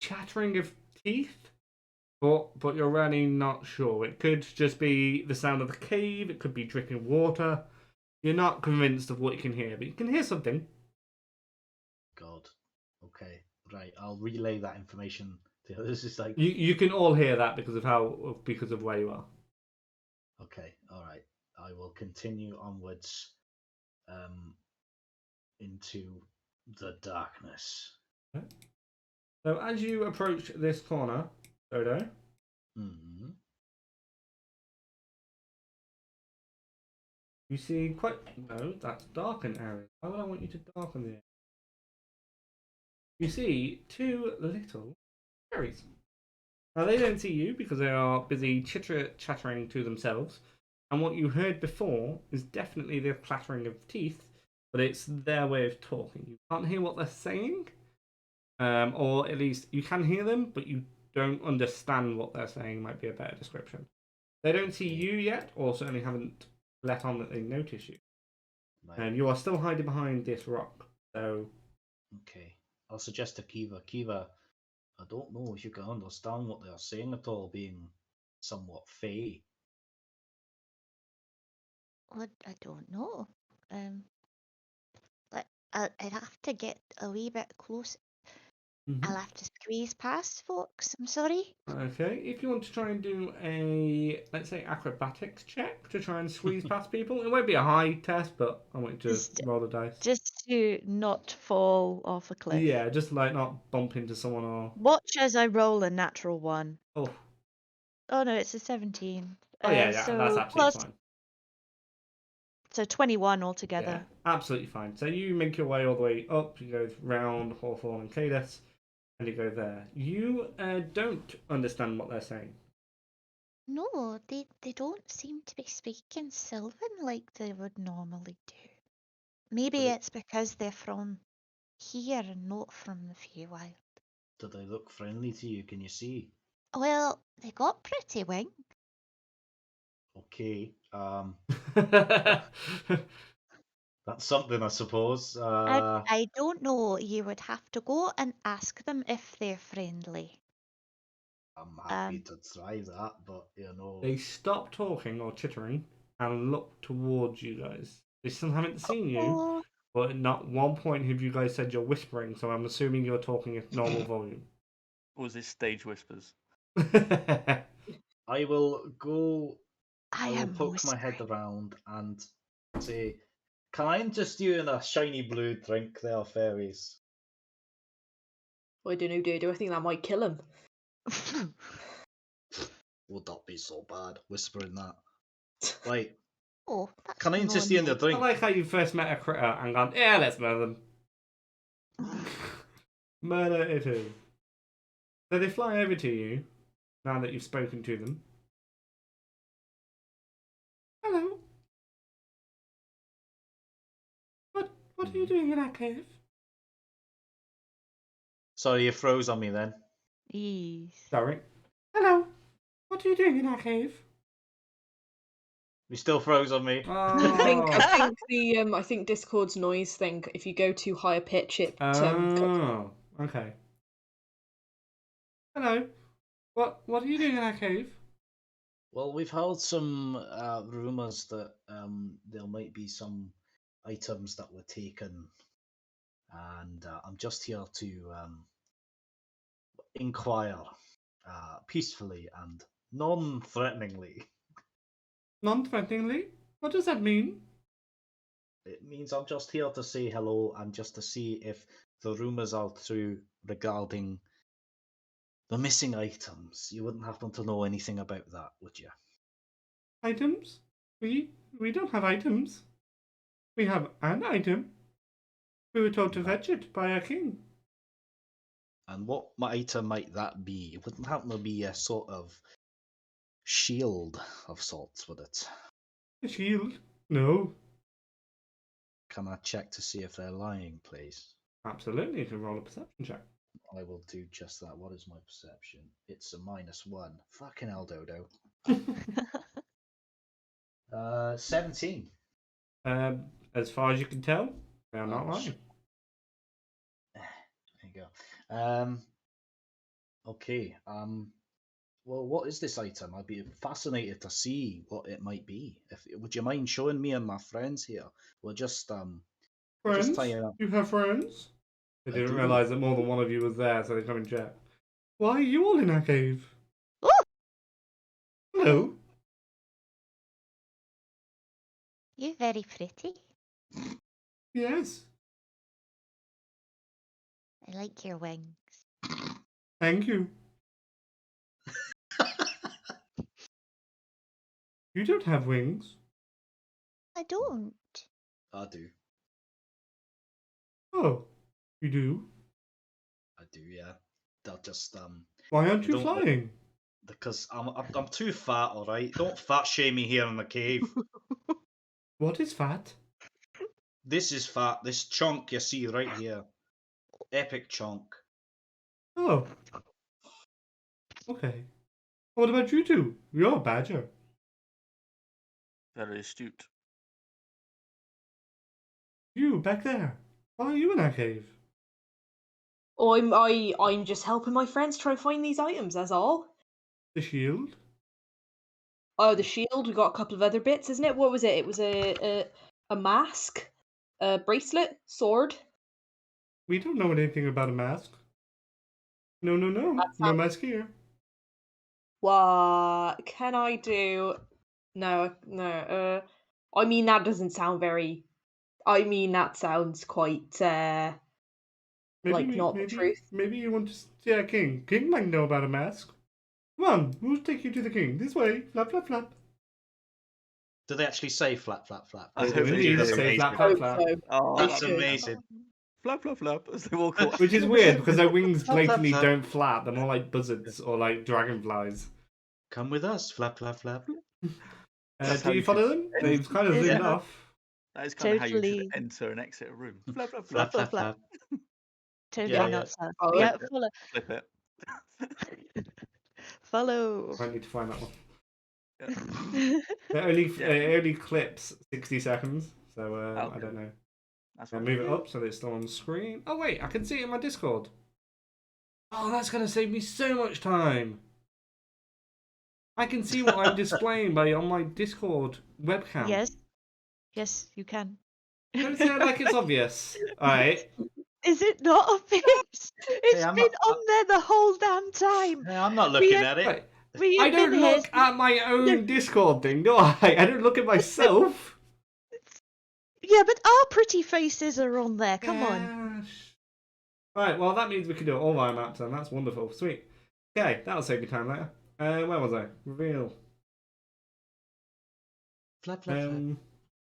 chattering of teeth, but you're really not sure. It could just be the sound of the cave. It could be dripping water. You're not convinced of what you can hear, but you can hear something. God. Okay. Right. I'll relay that information to others. It's like you can all hear that because of where you are. Okay. All right. I will continue onwards into the darkness. Okay. So as you approach this corner, Dodo, you see quite... No, that's darken area. Why would I want you to darken the area? you see two little fairies. Now they don't see you because they are busy chattering to themselves. And what you heard before is definitely the clattering of teeth, but it's their way of talking. You can't hear what they're saying, or at least you can hear them, but you don't understand what they're saying. Might be a better description. They don't see you yet, or certainly haven't let on that they notice you. Right. And you are still hiding behind this rock. So, Okay. I'll suggest to Kiva. Kiva, I don't know if you can understand what they're saying at all, being somewhat fey. Well, I don't know. Like, I'd have to get a wee bit close. I'll have to squeeze past folks. I'm sorry. Okay, if you want to try and do a, let's say, acrobatics check to try and squeeze past people, it won't be a high test, but I want you to roll the dice. Just to not fall off a cliff. Yeah, just like not bump into someone or. Watch as I roll a natural one. Oh. Oh no, it's a 17. Oh yeah, so that's absolutely plus, fine. So 21 altogether. Yeah, absolutely fine. So you make your way all the way up. You go round Hawthorne and Cadus, and you go there. You don't understand what they're saying. No, they don't seem to be speaking Sylvan like they would normally do. Maybe it's because they're from here and not from the Feywild. Do they look friendly to you? Can you see? Well, they got pretty wings. Okay. That's something, I suppose. I don't know. You would have to go and ask them if they're friendly. I'm happy to try that, but you know. They stop talking or chittering and look towards you guys. They still haven't seen you, but at not one point have you guys said you're whispering, so I'm assuming you're talking at normal volume. Or was this stage whispers? I will go. I will am poke my head around and say, "Can I interest you in a shiny blue drink there, fairies?" I don't know, do I think that might kill him? Would that be so bad? Whispering that. Right. Oh, that's Can I interest you in the I drink? like how you first met a critter and gone, yeah, let's murder them. Murder it is. So they fly over to you, now that you've spoken to them. Hello. What are you doing in our cave? Sorry, you froze on me then. Sorry. Hello. What are you doing in our cave? You still froze on me. I think Discord's noise thing. If you go too high a pitch, it. Oh, okay. Hello. What are you doing in our cave? Well, we've heard some rumours that there might be some items that were taken, and I'm just here to inquire peacefully and non-threateningly. Non-threateningly? What does that mean? It means I'm just here to say hello and just to see if the rumours are true regarding the missing items. You wouldn't happen to know anything about that, would you? Items? We don't have items. We have an item. We were told to fetch it by our king. And what item might that be? It wouldn't happen to be a sort of shield of sorts, would it? A shield? No. Can I check to see if they're lying, please? Absolutely, you can roll a perception check. I will do just that. What is my perception? It's a -1. Fucking hell, Dodo. 17. As far as you can tell, they are not lying. There you go. Okay. Well, what is this item? I'd be fascinated to see what it might be. Would you mind showing me and my friends here? We're just Friends? tying up. You have friends? They didn't do. realise that more than one of you was there, so they come and check. Why are you all in our cave? Hello. You're very pretty. Yes. I like your wings. Thank you. You don't have wings. I don't. I do. Oh, you do? do, yeah. They'll just Why aren't you don't let- flying? because I'm too fat. All right, don't fat shame me here in the cave. What is fat? This is fat. This chunk you see right here, epic chunk. Oh. Okay. What about you two? You're a badger. Very astute. You back there. Why are you in our cave? Oh, I'm just helping my friends try and find these items. That's all. The shield? Oh, the shield. We got a couple of other bits, isn't it? What was it? It was a mask, a bracelet, sword. We don't know anything about a mask. No. No mask here. What can I do? No. I mean, that doesn't sound very. I mean, that sounds quite like not the truth. Maybe you want to see our king. King might know about a mask. Come on, we'll take you to the king. This way. Flap, flap, flap. Do they actually say flap, flap, flap? I They hope do they indeed do. say amazing. flap, Hope flap, flap. so. Oh, That's should. amazing. Flap, flap, flap, as they walk away. Which is weird because their wings Flap, flap, blatantly flap. don't flap. They're more like buzzards or like dragonflies. Come with us, flap, flap, flap. That's how Do you you follow should them? end- They've kind of Yeah. zoomed Yeah. off. That is kind of how you should Totally. enter and exit a room. Flap, flap, Flap, flap. flap, flap. flap. Totally Yeah, not so. Oh, Yeah, Flip it. follow. Flip it. Follow. I need to find that one. Yeah. It only clips 60 seconds, so I Okay. don't know. That's I'll what move it up so that it's still on the screen. Oh wait, I can see it in my Discord. Oh, that's going to save me so much time. I can see what I'm displaying on my Discord webcam. Yes, you can. Don't say it like it's obvious. Alright. Is it not obvious? It's I'm been not- on there the whole damn time. Hey, I'm not looking have- at it. Right. We I have don't been here look at my own Discord thing, do I? I don't look at myself. Yeah, but our pretty faces are on there. Come on. Gosh. Right, well, that means we can do it all via maps, then. That's wonderful. Sweet. Okay, that'll save you time later. Where was I? Reveal. Flap, flap,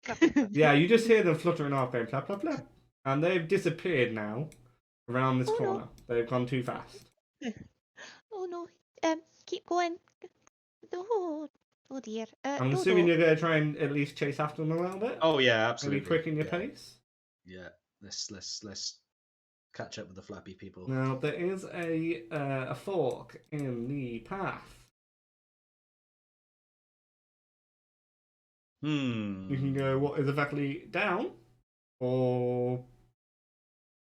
flap. Yeah, you just hear them fluttering off going flap, flap, flap. And they've disappeared now around this Oh, no. corner. They've gone too fast. Oh no. Keep going. Oh dear. I'm Dodo. assuming you're going to try and at least chase after them a little bit. Oh yeah, absolutely. Maybe quicken your yeah. pace. Yeah, let's catch up with the flappy people. Now, there is a fork in the path. You can go what is exactly down or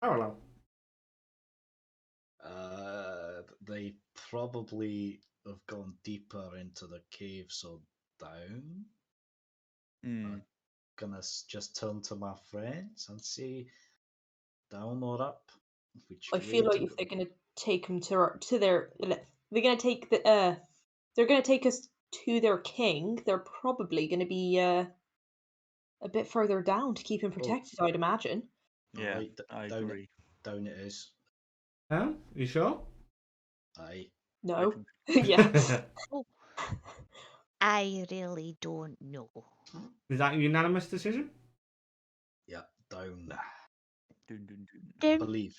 parallel. They probably have gone deeper into the cave, so down. I'm gonna just turn to my friends and say down or up. Which I feel way like to if go? they're gonna take them to their, they're gonna take they're gonna take us to their king. They're probably gonna be a bit further down to keep him protected. I'd imagine. Yeah, Alright, I down agree. Down it is. Huh? You sure? Aye. No. Yeah. I really don't know. Is that a unanimous decision? Yeah, down. Dun, dun, dun. Down. Believe.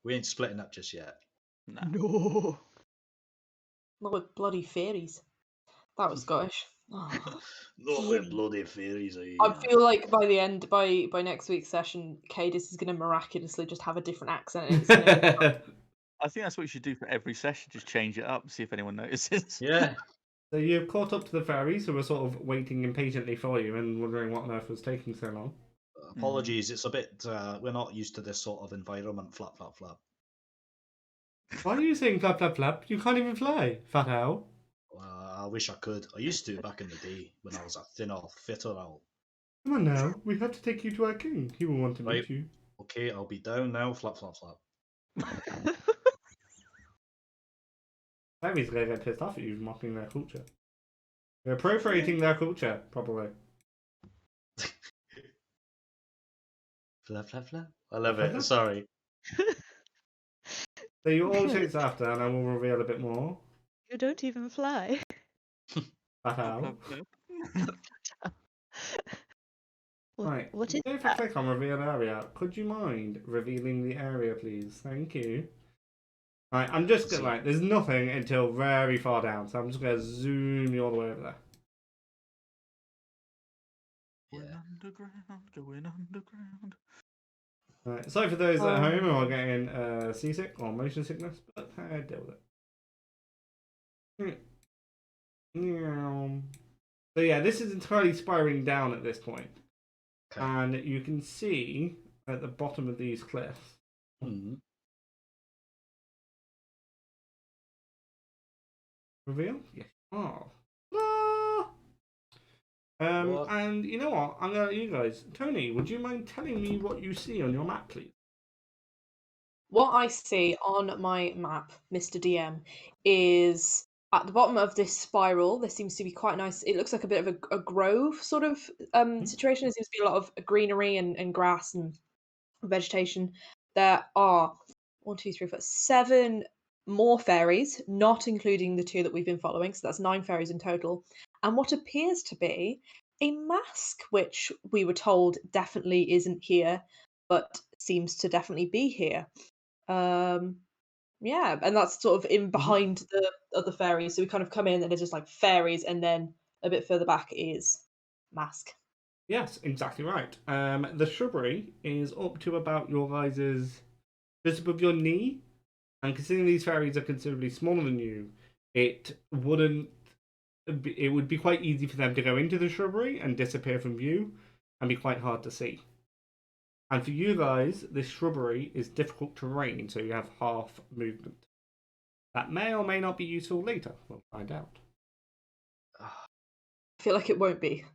We ain't splitting up just yet. Nah. No. Not with bloody fairies. That was Scottish. Oh. Not with bloody fairies. I feel like by the end, by next week's session, Cadis is gonna miraculously just have a different accent. And it's gonna I think that's what you should do for every session. Just change it up, see if anyone notices. Yeah. So you've caught up to the fairies who were sort of waiting impatiently for you and wondering what on earth was taking so long. Apologies, it's a bit. We're not used to this sort of environment. Flap, flap, flap. Why are you saying flap, flap, flap? You can't even fly, fat owl. I wish I could. I used to back in the day when I was a thinner, fitter owl. Come on now, we have to take you to our king. He will want to meet Right. you. Okay, I'll be down now. Flap, flap, flap. Fairies are going to get pissed off at you mocking their culture. You're appropriating their culture, probably. Flap, flap, flap. I love it. Sorry. So you all chase after, and I will reveal a bit more. You don't even fly. Fat owl. Right. What is If I that? click on reveal area, could you mind revealing the area, please? Thank you. Right, I'm just gonna like. There's nothing until very far down, so I'm just gonna zoom you all the way over there. Going underground, going underground. Right. Sorry for those at home who are getting seasick or motion sickness, but I deal with it. So yeah, this is entirely spiraling down at this point. Okay. And you can see at the bottom of these cliffs. Mm. Reveal? Yes. Oh. What? And you know what? I'm gonna let you guys. Toni, would you mind telling me what you see on your map, please? What I see on my map, Mr. DM, is at the bottom of this spiral. There seems to be quite nice. It looks like a bit of a grove sort of situation. There seems to be a lot of greenery and grass and vegetation. There are 1, 2, 3, 4, 7 more fairies, not including the 2 that we've been following. So that's 9 fairies in total. And what appears to be a mask, which we were told definitely isn't here, but seems to definitely be here. Yeah, and that's sort of in behind the other fairies. So we kind of come in and it's just like fairies, and then a bit further back is mask. Yes, exactly right. The shrubbery is up to about your guys's just above your knee, and considering these fairies are considerably smaller than you, it would be quite easy for them to go into the shrubbery and disappear from view, and be quite hard to see. And for you guys, this shrubbery is difficult terrain, so you have half movement. That may or may not be useful later. We'll find out. I feel like it won't be.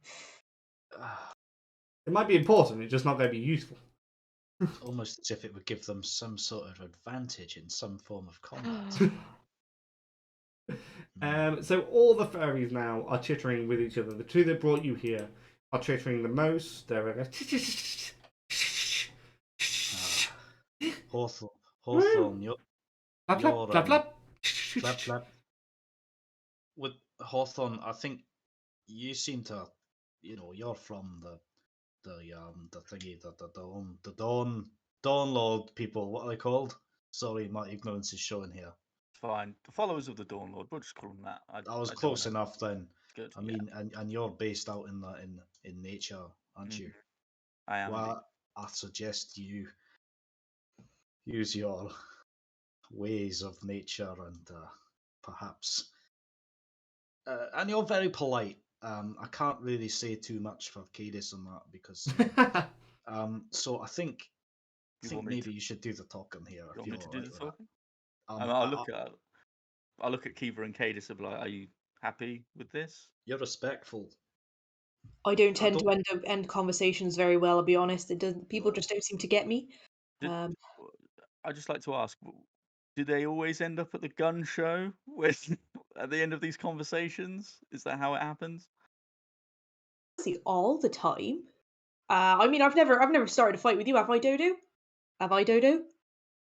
It might be important, it's just not going to be useful. Almost as if it would give them some sort of advantage in some form of combat. So all the fairies now are chittering with each other. The 2 that brought you here are chittering the most. They're Hawthorne, you're flap, flap, flap, flap. flap, flap. With Hawthorne, I think you seem to, you're from the thingy, the Dawn Lord people. What are they called? Sorry, my ignorance is showing here. Fine. The followers of the Dawn Lord. We'll just call them that. I was close enough then. Good. I mean, and you're based out in nature, aren't you? I am. Well, I suggest you use your ways of nature and perhaps. And you're very polite. I can't really say too much for Cadis on that because. So I think maybe you should do the talking here. You want me to do the talking? I'll look at Kiva and Cadis and be like, "Are you happy with this?" You're respectful. I don't tend to end conversations very well. I'll be honest. People just don't seem to get me. I'd just like to ask: do they always end up at the gun show at the end of these conversations? Is that how it happens? See, all the time. I mean, I've never started a fight with you, have I, Dodo? Have I, Dodo?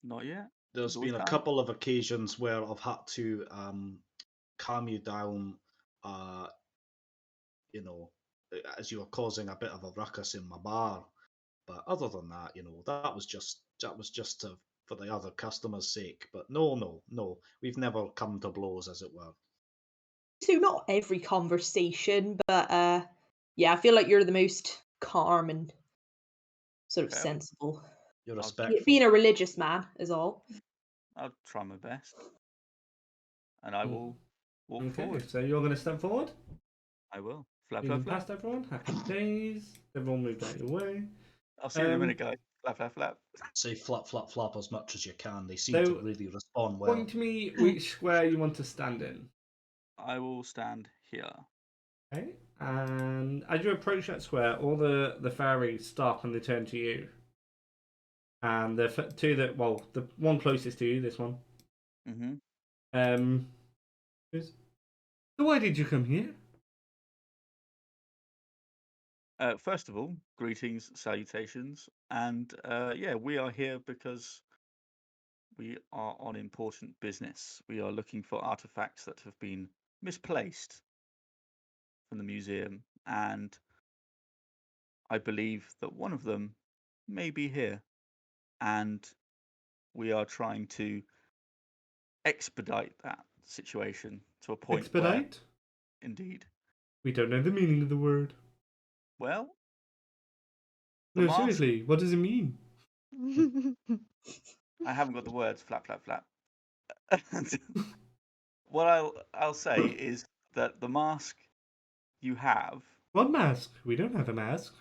Not yet. There's been a couple of occasions where I've had to calm you down, as you were causing a bit of a ruckus in my bar. But other than that, that was just for the other customers' sake. But no, we've never come to blows, as it were. So not every conversation, but yeah, I feel like you're the most calm and sort of sensible. You're respectful. Being a religious man is all. I'll try my best, and I will walk forward. So you're going to step forward? I will. Flap, Moving flap, past everyone. Happy days. Everyone moved out your way. I'll see you in a minute, guys. Flap, flap, flap. Say flap, flap, flap as much as you can. They seem to really respond well. Point to me which square you want to stand in. I will stand here. Okay. And as you approach that square, all the fairies stop and they turn to you. And the 2 that, the one closest to you, this one. So why did you come here? First of all, greetings, salutations, and we are here because we are on important business. We are looking for artifacts that have been misplaced from the museum, and I believe that one of them may be here, and we are trying to expedite that situation to a point where, Expedite? indeed, We don't know the meaning of the word. well, the No, mask. seriously, what does it mean? I haven't got the words. Flap, flap, flap. What I'll say is that the mask you have. What mask? We don't have a mask.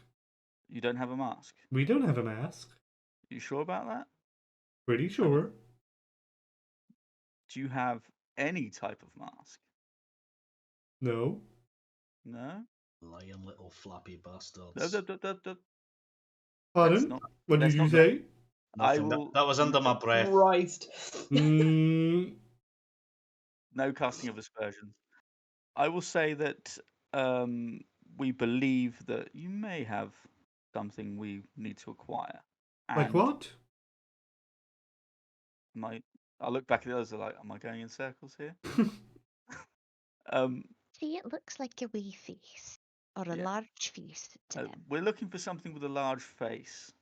You don't have a mask. We don't have a mask. You sure about that? Pretty sure. Do you have any type of mask? No. No? Lying little flappy bastards. Pardon? What did you say? Nothing. That was under my breath. Christ. Mm, No casting of aspersions. I will say that we believe that you may have something we need to acquire. like And what? I look back at the others, like, am I going in circles here? See, it looks like a wee face. Or a Yeah. large face to them. We're looking for something with a large face.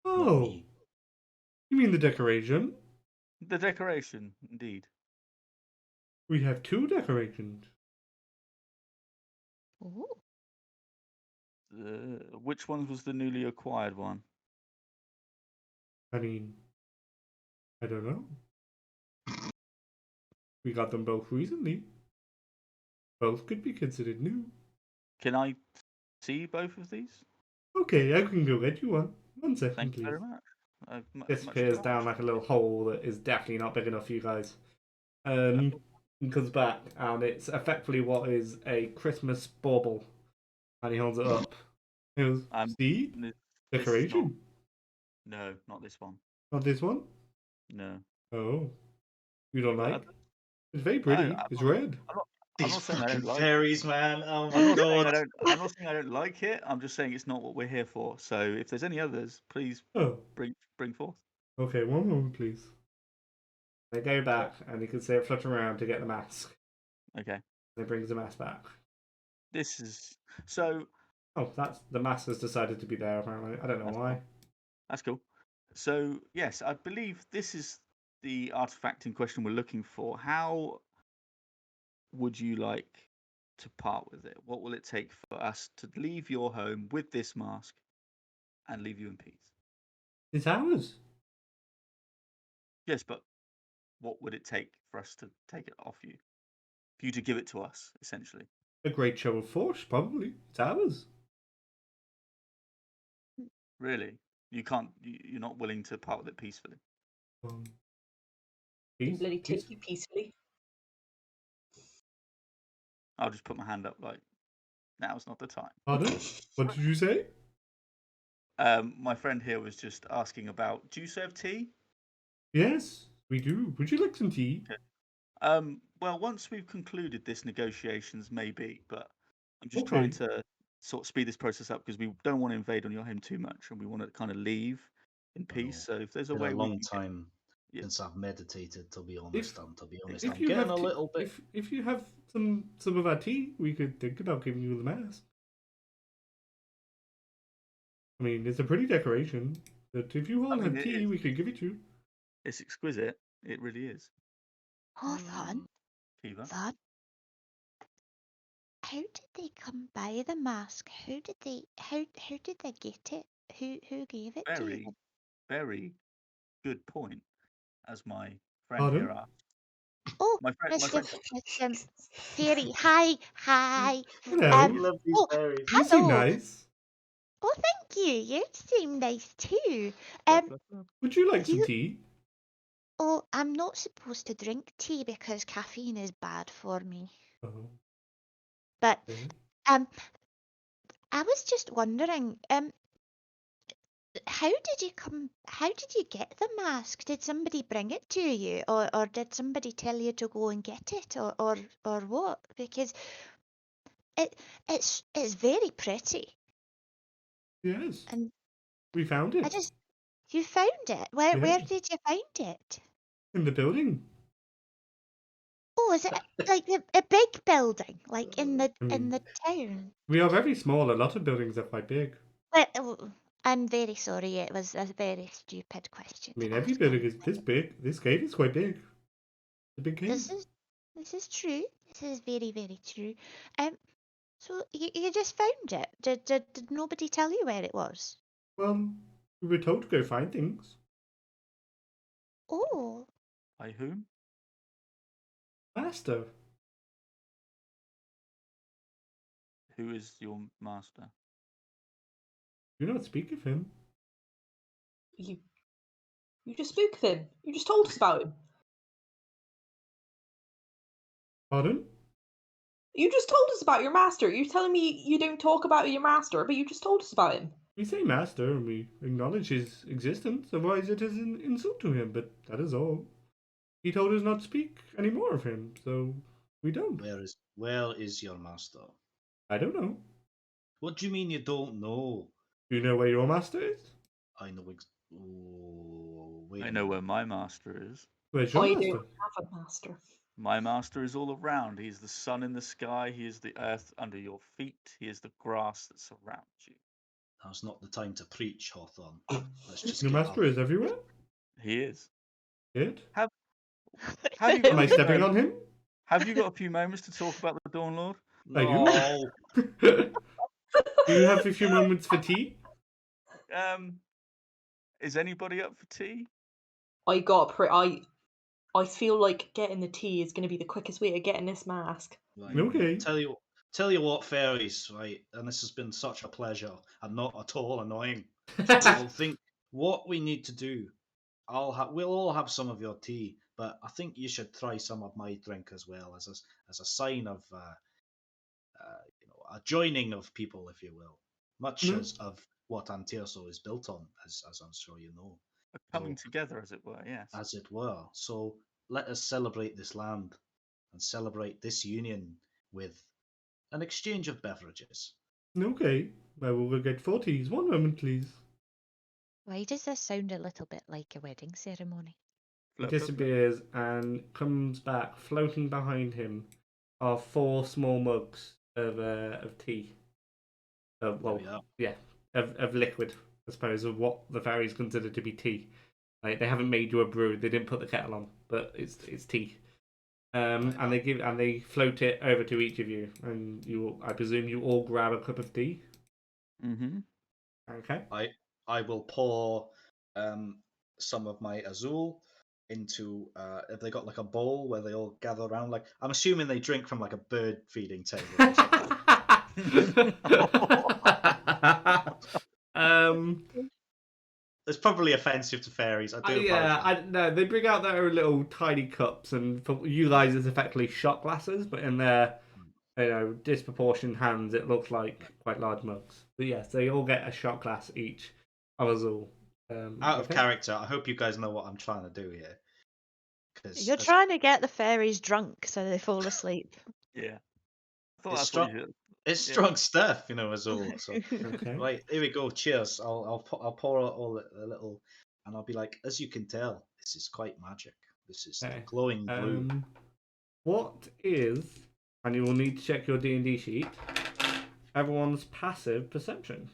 Not Oh, me. you mean the decoration? The decoration, indeed. We have 2 decorations. Oh. Which one was the newly acquired one? I mean, I don't know. We got them both recently. Both could be considered new. Can I see both of these? Okay, I can go get you one. 1 second, Thank please. you very much. Disappears down like a little hole that is definitely not big enough for you guys. And comes back, and it's effectively what is a Christmas bauble. And he holds it up. He goes, see? Decoration. No, not this one. Not this one? No. Oh. You don't like? It's very pretty. It's red. I'm not saying I don't like fairies, man. Oh my god. I'm not saying I don't like it. I'm just saying it's not what we're here for. So if there's any others, please bring forth. Okay, one moment, please. They go back, and you can see it flutter around to get the mask. Okay. And it brings the mask back. This is so. Oh, that's the mask has decided to be there. Apparently, I don't know why. Cool. That's cool. So yes, I believe this is the artifact in question we're looking for. How would you like to part with it? What will it take for us to leave your home with this mask and leave you in peace? It's ours. Yes, but what would it take for us to take it off you? For you to give it to us, essentially. A great show of force, probably. It's ours. Really? You can't. You're not willing to part with it peacefully. Can bloody take you peacefully. I'll just put my hand up. Like, now's not the time. Pardon? What did you say? My friend here was just asking about. Do you serve tea? Yes, we do. Would you like some tea? Okay. Well, once we've concluded this negotiations, maybe. But I'm just trying to sort of speed this process up because we don't want to invade on your home too much, and we want to kind of leave in peace. So if there's a way, a long time since I've meditated. To be honest, I'm getting a little bit. If you have some of our tea, we could think about giving you the mask. I mean, it's a pretty decoration. But if you all have tea, we could give it to you. It's exquisite. It really is. Hold on. Kiva? That. How did they come by the mask? How did they get it? Who gave it to them? Very good point. As my friend here asked. Oh, my friend. Fairy. Hi. Hello. Love these fairies. You seem nice. Oh, thank you. You seem nice too. Would you like some tea? Oh, I'm not supposed to drink tea because caffeine is bad for me. Oh. But I was just wondering, how did you get the mask? Did somebody bring it to you, or did somebody tell you to go and get it, or what? Because it's very pretty. Yes. And we found it. You found it? Where did you find it? In the building. Oh, is it like a big building, like in the town? We are very small. A lot of buildings are quite big. Well, I'm very sorry. It was a very stupid question. I mean, to every ask. building is this big. This cave is quite big. It's a big cave. This is true. This is very, very true. So you just found it. Did nobody tell you where it was? Well, we were told to go find things. Oh, By whom? Master. Who is your master? Do not speak of him. You just spoke of him. You just told us about him. Pardon? You just told us about your master. You're telling me you don't talk about your master, but you just told us about him. We say master and we acknowledge his existence, otherwise it is an insult to him, but that is all. He told us not to speak any more of him, so we don't. Where is your master? I don't know. What do you mean you don't know? Do you know where your master is? I know. Wait. I know where my master is. Where's your I master? don't have a master. My master is all around. He is the sun in the sky. He is the earth under your feet. He is the grass that surrounds you. Now's not the time to preach, Hawthorne. Let's just Your get master on. is everywhere? He is. Good. Have you Am got I a few stepping on moments- him? Have you got a few moments to talk about the Dawn Lord? Are you? No. Do you have a few moments for tea? Is anybody up for tea? I feel like getting the tea is going to be the quickest way to getting this mask. Right. Okay. Tell you what, fairies, right? And this has been such a pleasure and not at all annoying. I think what we need to do, we'll all have some of your tea, but I think you should try some of my drink as well, as a sign of a joining of people, if you will, much as of what Antirso is built on, as I'm sure you know. Coming together, as it were, yes. As it were. So let us celebrate this land and celebrate this union with an exchange of beverages. Okay. Well, we'll go get 4 teas. 1 moment, please. why does this sound a little bit like a wedding ceremony? He disappears and comes back. Floating behind him are 4 small mugs of tea. Of liquid, I suppose, of what the fairies consider to be tea. Like, they haven't made you a brew. They didn't put the kettle on, but it's tea. And they float it over to each of you, and I presume you all grab a cup of tea. Mm-hmm. Okay. I will pour some of my azul into have they got like a bowl where they all gather around? Like, I'm assuming they drink from like a bird feeding table or something. It's probably offensive to fairies. I do no, they bring out their own little tiny cups, and for you guys, it's effectively shot glasses, but in their disproportioned hands, it looks like quite large mugs. But yes, they all get a shot glass each of us all. Out of character, I hope you guys know what I'm trying to do here. You're trying to get the fairies drunk so they fall asleep. Yeah. It's strong stuff, Azul. So okay. Right, here we go. Cheers. I'll pour out all a little, and I'll be like, as you can tell, this is quite magic. This is the glowing blue. What is, and you will need to check your D&D sheet, everyone's passive perception?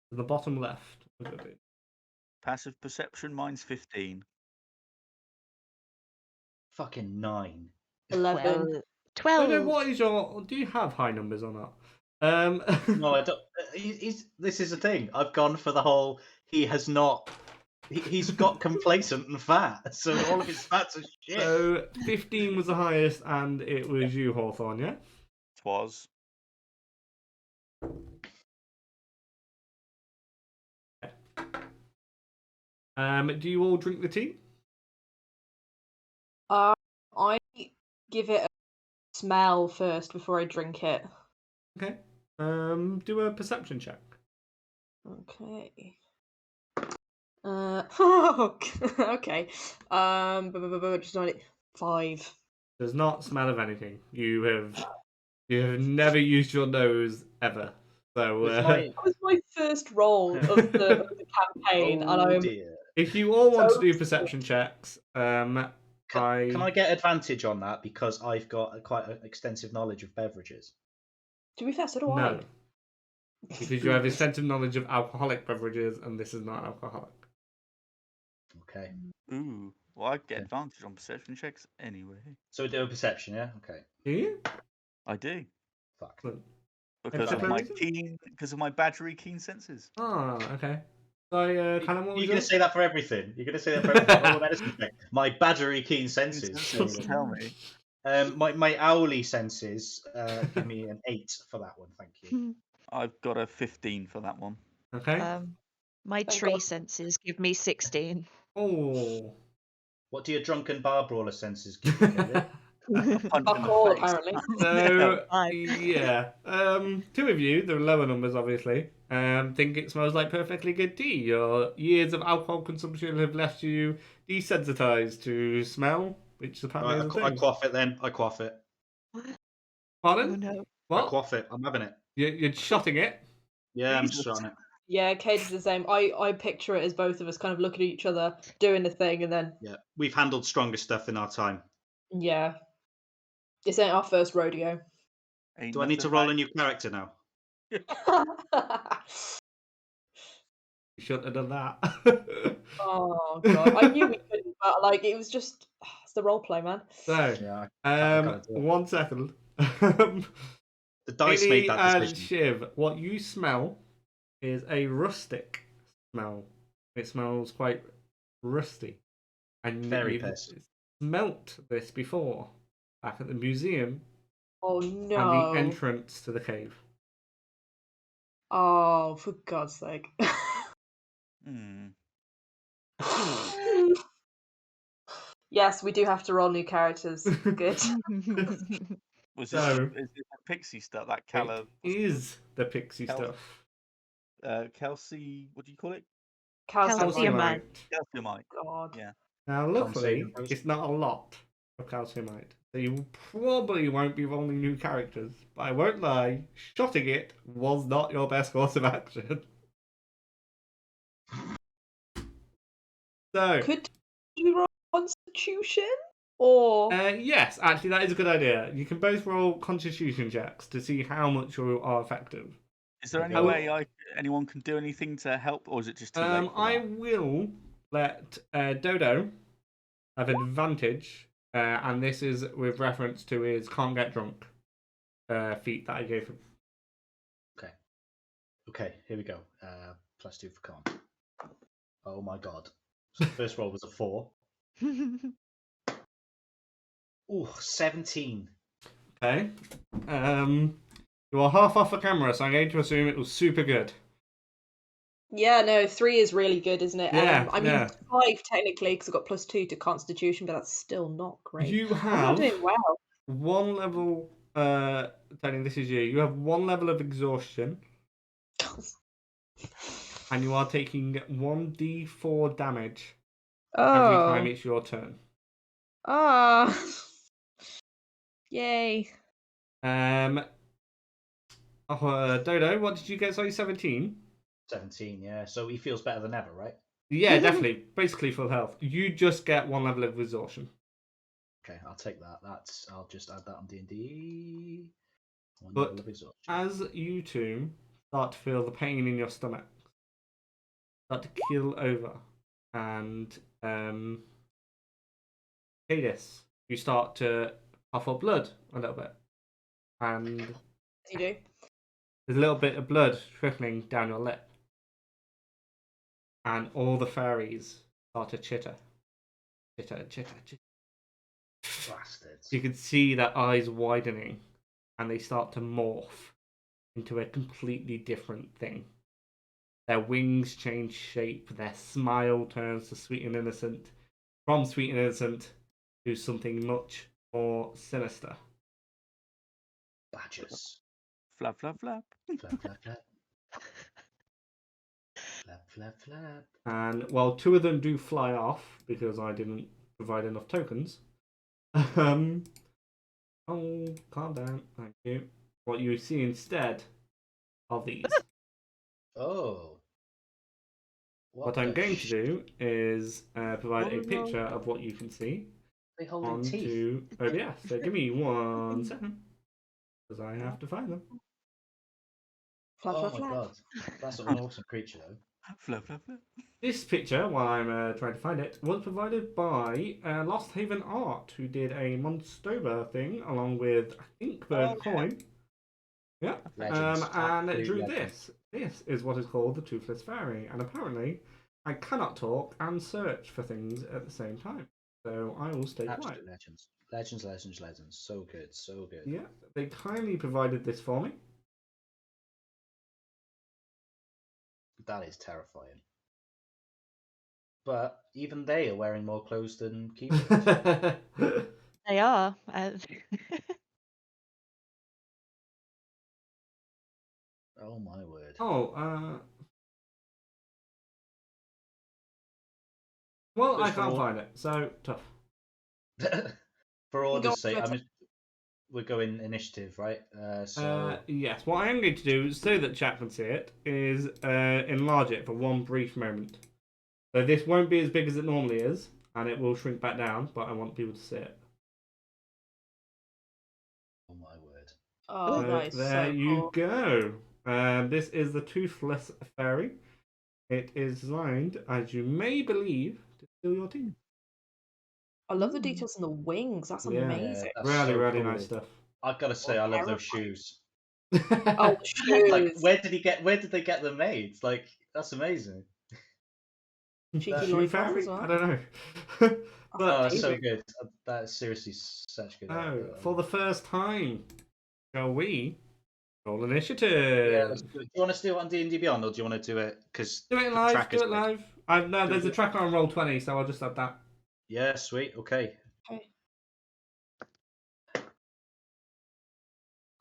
To the bottom left. Passive perception, mine's 15. Fucking 9. 11. Well, 12. No, what is do you have high numbers or not? No, I don't. This is the thing. I've gone for the whole. He has not. He's got complacent and fat, so all of his fats are shit. So 15 was the highest, and it was you, Hawthorne, yeah? Twas. Do you all drink the tea? I give it a smell first before I drink it. Okay. Do a perception check. Okay. Okay. Just on it. 5. Does not smell of anything. You have never used your nose ever. So That was my first roll of the campaign, and I'm. Dear. If you all want to do perception checks, Can I get advantage on that because I've got quite an extensive knowledge of beverages? To be fair, so do no. Because you have extensive knowledge of alcoholic beverages, and this is not alcoholic. Okay. Ooh. Well, I get advantage on perception checks anyway. So we do a perception, yeah? Okay. Do you? I do. Fuck. Because of my badgery keen senses. Ah, okay. So, Callum, what was You're going yours? to say that for everything. You're going to say that for everything. Roll a medicine check. My badgery keen senses. Tell me. My owly senses give me an 8 for that one. Thank you. I've got a 15 for that one. Okay. My Thank tree God. senses give me 16. Oh. What do your drunken bar brawler senses give you, Caleb? Fuck all, apparently. So, Five. yeah. Two of you, the lower numbers obviously, think it smells like perfectly good tea. Your years of alcohol consumption have left you desensitized to smell, which apparently is a thing. I quaff it then. I quaff it. Pardon? Oh no. What? I quaff it. I'm having it. You're shotting it? Yeah, I'm just shotting it. Yeah, Kate is the same. I picture it as both of us kind of looking at each other, doing the thing, and then Yeah, we've handled stronger stuff in our time. yeah, this ain't our first rodeo. Do I need to roll a new character now? You shouldn't have done that. Oh god, I knew we couldn't, but like it was just it's the role play, man. So, Yeah, I gotta do it. 1 second. The dice Aely made that and decision. Shiv, what you smell is a rustic smell. It smells quite rusty. And Very you've pissed. smelt this before, back at the museum Oh and no. the entrance to the cave. Oh, for God's sake. Yes, we do have to roll new characters. Good. Was So, this the pixie stuff? That Callum is the pixie stuff. Kelsey, what do you call it? Calciumite. Calciumite. God. Yeah. Now, luckily, it's not a lot of calciumite. So you probably won't be rolling new characters. But I won't lie, shotting it was not your best course of action. So, Could we roll Constitution? Or yes, actually, that is a good idea. You can both roll Constitution checks to see how much you are effective. Is there any way anyone can do anything to help, or is it just too late? I will let Dodo have an advantage, and this is with reference to his can't get drunk feat that I gave him. Okay, here we go. +2 for con. Oh my god. So the first roll was a 4. Ooh, 17. Okay. You are half off the camera, so I'm going to assume it was super good. yeah, no, 3 is really good, isn't it? Yeah, I mean yeah. 5 technically because I've got +2 to Constitution, but that's still not great. You I'm have not doing well. one level. Tony, this is you. You have one level of exhaustion, and you are taking 1d4 damage every time it's your turn. Ah. Yay. Dodo, what did you get? Sorry, 17? 17, yeah. So he feels better than ever, right? Yeah, definitely. Basically full health. You just get one level of exhaustion. Okay, I'll take that. I'll just add that on D&D. One But level of exhaustion. as you two start to feel the pain in your stomach, start to keel over, and Cadis, you start to puff up blood a little bit. And You do? there's a little bit of blood trickling down your lip. And all the fairies start to chitter. Chitter, chitter, chitter. Bastards. You can see their eyes widening, and they start to morph into a completely different thing. Their wings change shape, their smile turns to sweet and innocent, from sweet and innocent to something much more sinister. Badgers. Flap, flap, flap. Flap, flap, flap. Flap, flap, flap. And while 2 of them do fly off because I didn't provide enough tokens, oh, calm down, thank you. What you see instead are these. Oh. What I'm going to do is provide a picture of what you can see They holding onto teeth. OBS. So give me 1 second, because I have to find them. Flap, Oh flap, my flap. god, that's an awesome creature though. Flip, flip, flip. This picture, while I'm trying to find it, was provided by Lost Haven Art, who did a Monstober thing along with, I think, Bird Oh, Coin. Yeah. Legends. And it Absolute drew legends. this. This is what is called the Toothless Fairy. And apparently, I cannot talk and search for things at the same time. So I will stay quiet. Absolute legends. Legends, legends, legends. So good, so good. Yeah, they kindly provided this for me. That is terrifying. But even they are wearing more clothes than Kiva is. They are. Oh my word. Oh, well, I Just for can't all- find it, so tough. For Go order's on sake, Twitter. we're going initiative, right? So Yes, what I am going to do, so that chat can see it, is enlarge it for one brief moment. So this won't be as big as it normally is, and it will shrink back down, but I want people to see it. oh my word. Oh, So that is there so you cool. go. This is the Toothless Fairy. It is designed, as you may believe, to steal your team. I love the details on the wings. That's Yeah. amazing. That's Really, so really cool. nice stuff. I've got to say, I love those shoes. Oh, the shoes. Like, where did they get them made? Like, that's amazing. Cheeky Shoe Shoe loincloth Fairy? as well. I don't know. Oh, But it's so good. That is seriously such good. for the first time, shall we roll Yeah, initiative? let's do it. Do you want to do it on D&D Beyond, or do you want to do it because Do it the live. track Do is it good? live. No, there's a tracker on Roll20, so I'll just add that. Yeah, sweet. Okay. Okay.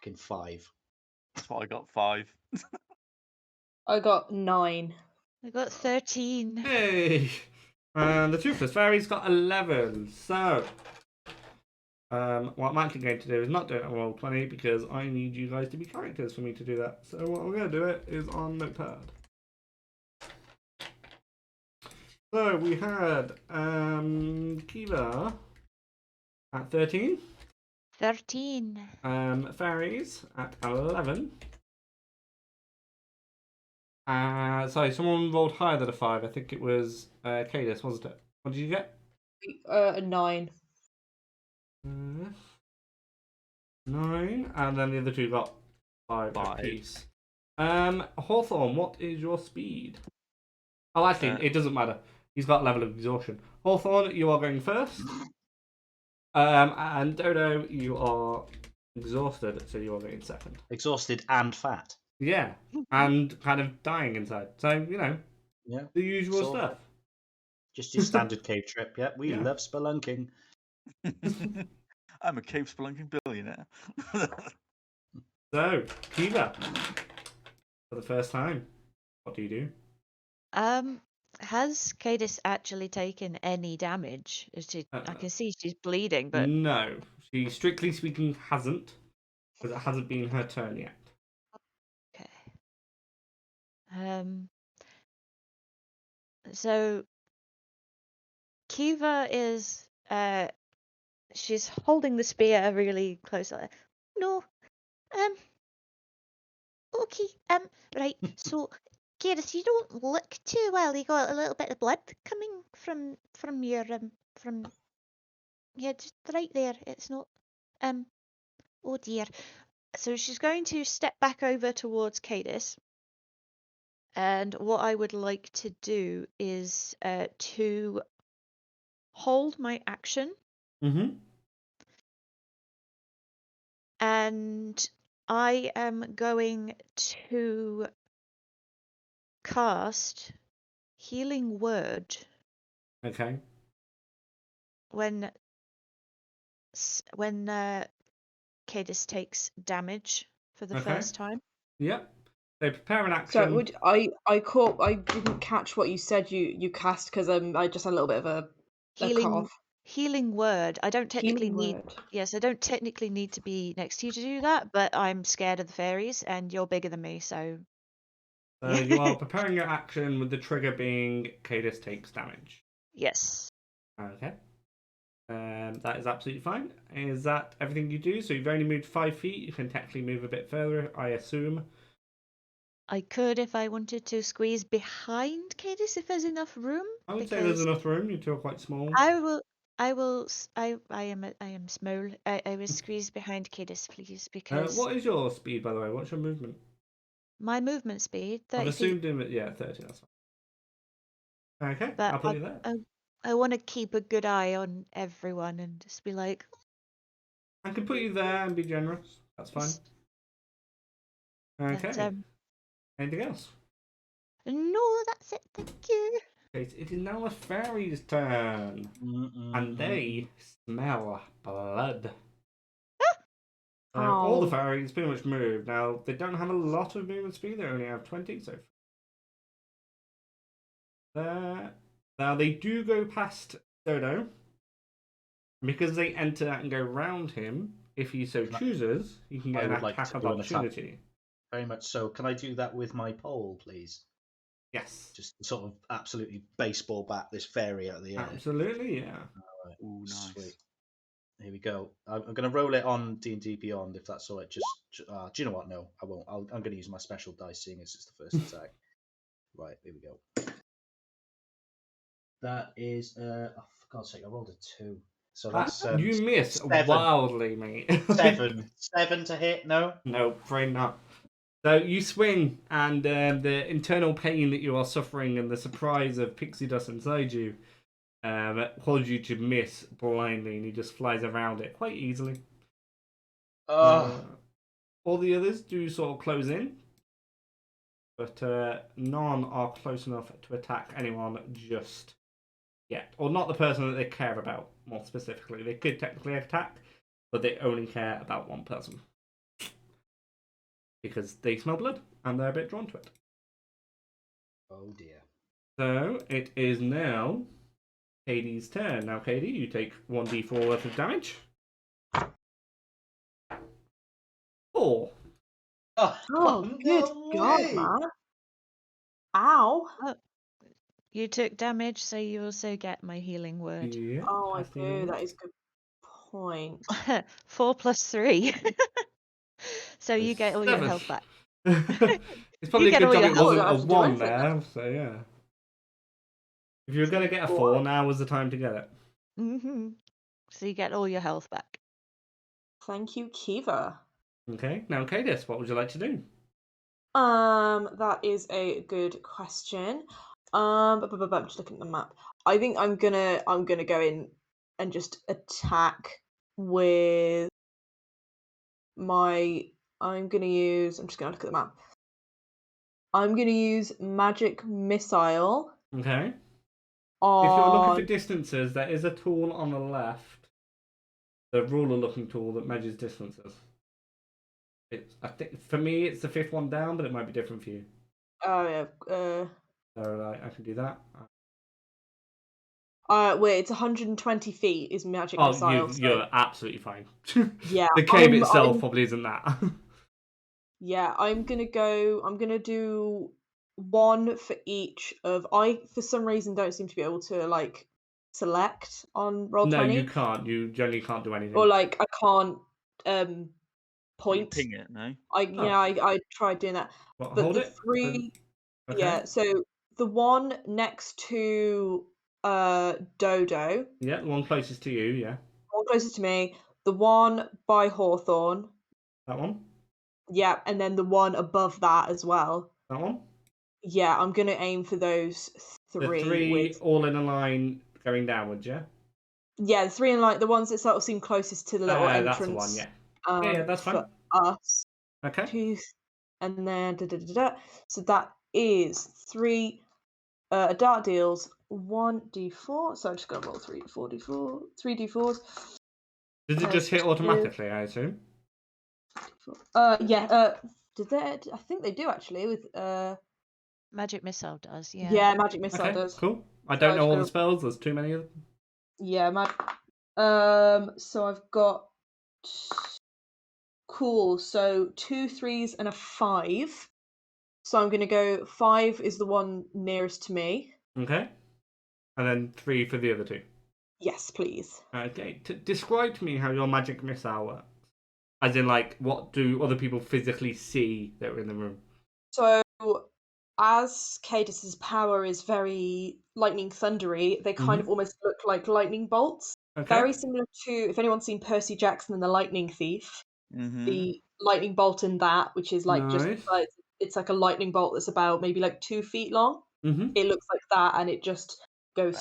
Fucking 5. That's what I got. 5. I got 9. I got 13. Hey! And the Toothless Fairy's got 11. So, what I'm actually going to do is not do it on Roll20 because I need you guys to be characters for me to do that. So what I'm going to do it is on Notepad. So we had Kiva at 13. 13. Fairies at 11. Sorry, someone rolled higher than a 5. I think it was Cadis, wasn't it? What did you get? A 9. 9, and then the other two got 5 apiece. Hawthorne, what is your speed? Oh, actually, it doesn't matter. He's got level of exhaustion. Hawthorne, you are going first. And Dodo, you are exhausted, so you are going second. Exhausted and fat. Yeah, and kind of dying inside. So, Yeah. the usual So- stuff. Just your standard cave trip. Yeah, we Yeah. love spelunking. I'm a cave spelunking billionaire. So, Kiva, for the first time, what do you do? Has Cadis actually taken any damage? I can see she's bleeding, but No, she strictly speaking hasn't, because it hasn't been her turn yet. okay. So Kiva is she's holding the spear really close. No, okay, right. So, Gareth, you don't look too well. You got a little bit of blood coming from your from yeah, just right there. It's not oh dear. So she's going to step back over towards Cadis. And what I would like to do is to hold my action, Mm-hmm. and I am going to cast Healing Word Okay. when Cadis takes damage for the Okay. first time. Yep. So prepare an action. So I didn't catch what you said you cast because I just had a little bit of a cough. Healing Word. I don't technically Healing need. word. Yes, I don't technically need to be next to you to do that, but I'm scared of the fairies, and you're bigger than me, so. So you are preparing your action with the trigger being Cadis takes damage. Yes. Okay. That is absolutely fine. Is that everything you do? So you've only moved 5 feet. You can technically move a bit further, I assume. I could, if I wanted to, squeeze behind Cadis if there's enough room. I would say there's Because enough room. You two are quite small. I am small. I will squeeze behind Cadis, please, because What is your speed, by the way? What's your movement? my movement speed, I've 30 feet. assumed him at 30. That's fine. Okay, But I'll put you there. I want to keep a good eye on everyone and just be like, I can put you there and be generous. That's fine. but, Okay. Anything else? no, that's it. Thank you. Okay, it is now the fairies' turn, and they smell blood. All the fairies pretty much moved. Now, they don't have a lot of movement speed, they only have 20, so... There. Now, they do go past Dodo. Because they enter and go round him, if he so chooses, he can get an attack of opportunity. Very much so. Can I do that with my pole, please? Yes. Just sort of absolutely baseball bat this fairy out of the air. Absolutely, yeah. All right. Ooh, nice. Sweet. Here we go. I'm going to roll it on D&D Beyond, if that's all right. Just, do you know what? No, I won't. I'm going to use my special dice, seeing as it's the first attack. Right, here we go. That is, oh, for God's sake, I rolled a 2. So that's you miss 7. wildly, mate. 7 to hit. No, no, afraid not. So you swing, and the internal pain that you are suffering and the surprise of pixie dust inside you cause you to miss blindly, and he just flies around it quite easily. All the others do sort of close in, but none are close enough to attack anyone just yet, or not the person that they care about. More specifically, they could technically attack, but they only care about one person because they smell blood and they're a bit drawn to it. Oh dear. So it is now Katie's turn. Now, Katie, you take 1d4 worth of damage. 4. Oh, good God, man. Ow. Oh, you took damage, so you also get my healing word. Yeah. Oh, I do. That is a good point. 4 plus 3. So you get all your 7. health back. It's probably a get good all job your it health wasn't a back. 1 there, so yeah. If you were going to get a 4, now was the time to get it. Mm-hmm. So you get all your health back. Thank you, Kiva. Okay, now Cadis, what would you like to do? That is a good question. I'm just looking at the map. I think I'm gonna go in and just attack with my. I'm just gonna look at the map. I'm gonna use magic missile. Okay. On... If you're looking for distances, there is a tool on the left, the ruler-looking tool that measures distances. I think for me it's the 5th one down, but it might be different for you. Oh yeah. So I can do that. Wait, it's 120 feet is magic missile. You're absolutely fine. Yeah. The cave itself probably isn't that. Yeah, I'm gonna do one for each of. I for some reason don't seem to be able to like select on roll 20. No, you can't. You generally can't do anything. Or like I can't point. Ping it, no. I tried doing that. What, but hold the it? 3 Okay. Yeah, so the one next to Dodo. Yeah, the one closest to you, yeah. The one closest to me. The one by Hawthorne. That one? Yeah, and then the one above that as well. That one? Yeah, I'm gonna aim for those 3. The 3 all in a line going downwards, yeah? Yeah, the 3 in line, the ones that sort of seem closest to the little entrance. That's the one, yeah. Yeah, that's fine. For us. Okay. And then so that is 3 dart deals 1d4. So I'm just gonna roll 3d4s. Does it just hit automatically, I assume? Yeah. Did they? I think they do actually with Magic missile does, yeah. Yeah, magic missile does. Cool. I don't know all the spells. There's too many of them. Yeah, so I've got cool. So 2 3s and a 5. So I'm gonna go 5 is the one nearest to me. Okay. And then 3 for the other 2. Yes, please. Okay. Describe to me how your magic missile works. As in, like, what do other people physically see that are in the room? So as Cadus's power is very lightning thundery, they kind of almost look like lightning bolts. Okay. Very similar to, if anyone's seen Percy Jackson and the Lightning Thief, the lightning bolt in that, which is like just like, it's like a lightning bolt that's about maybe like 2 feet long. It looks like that, and it just goes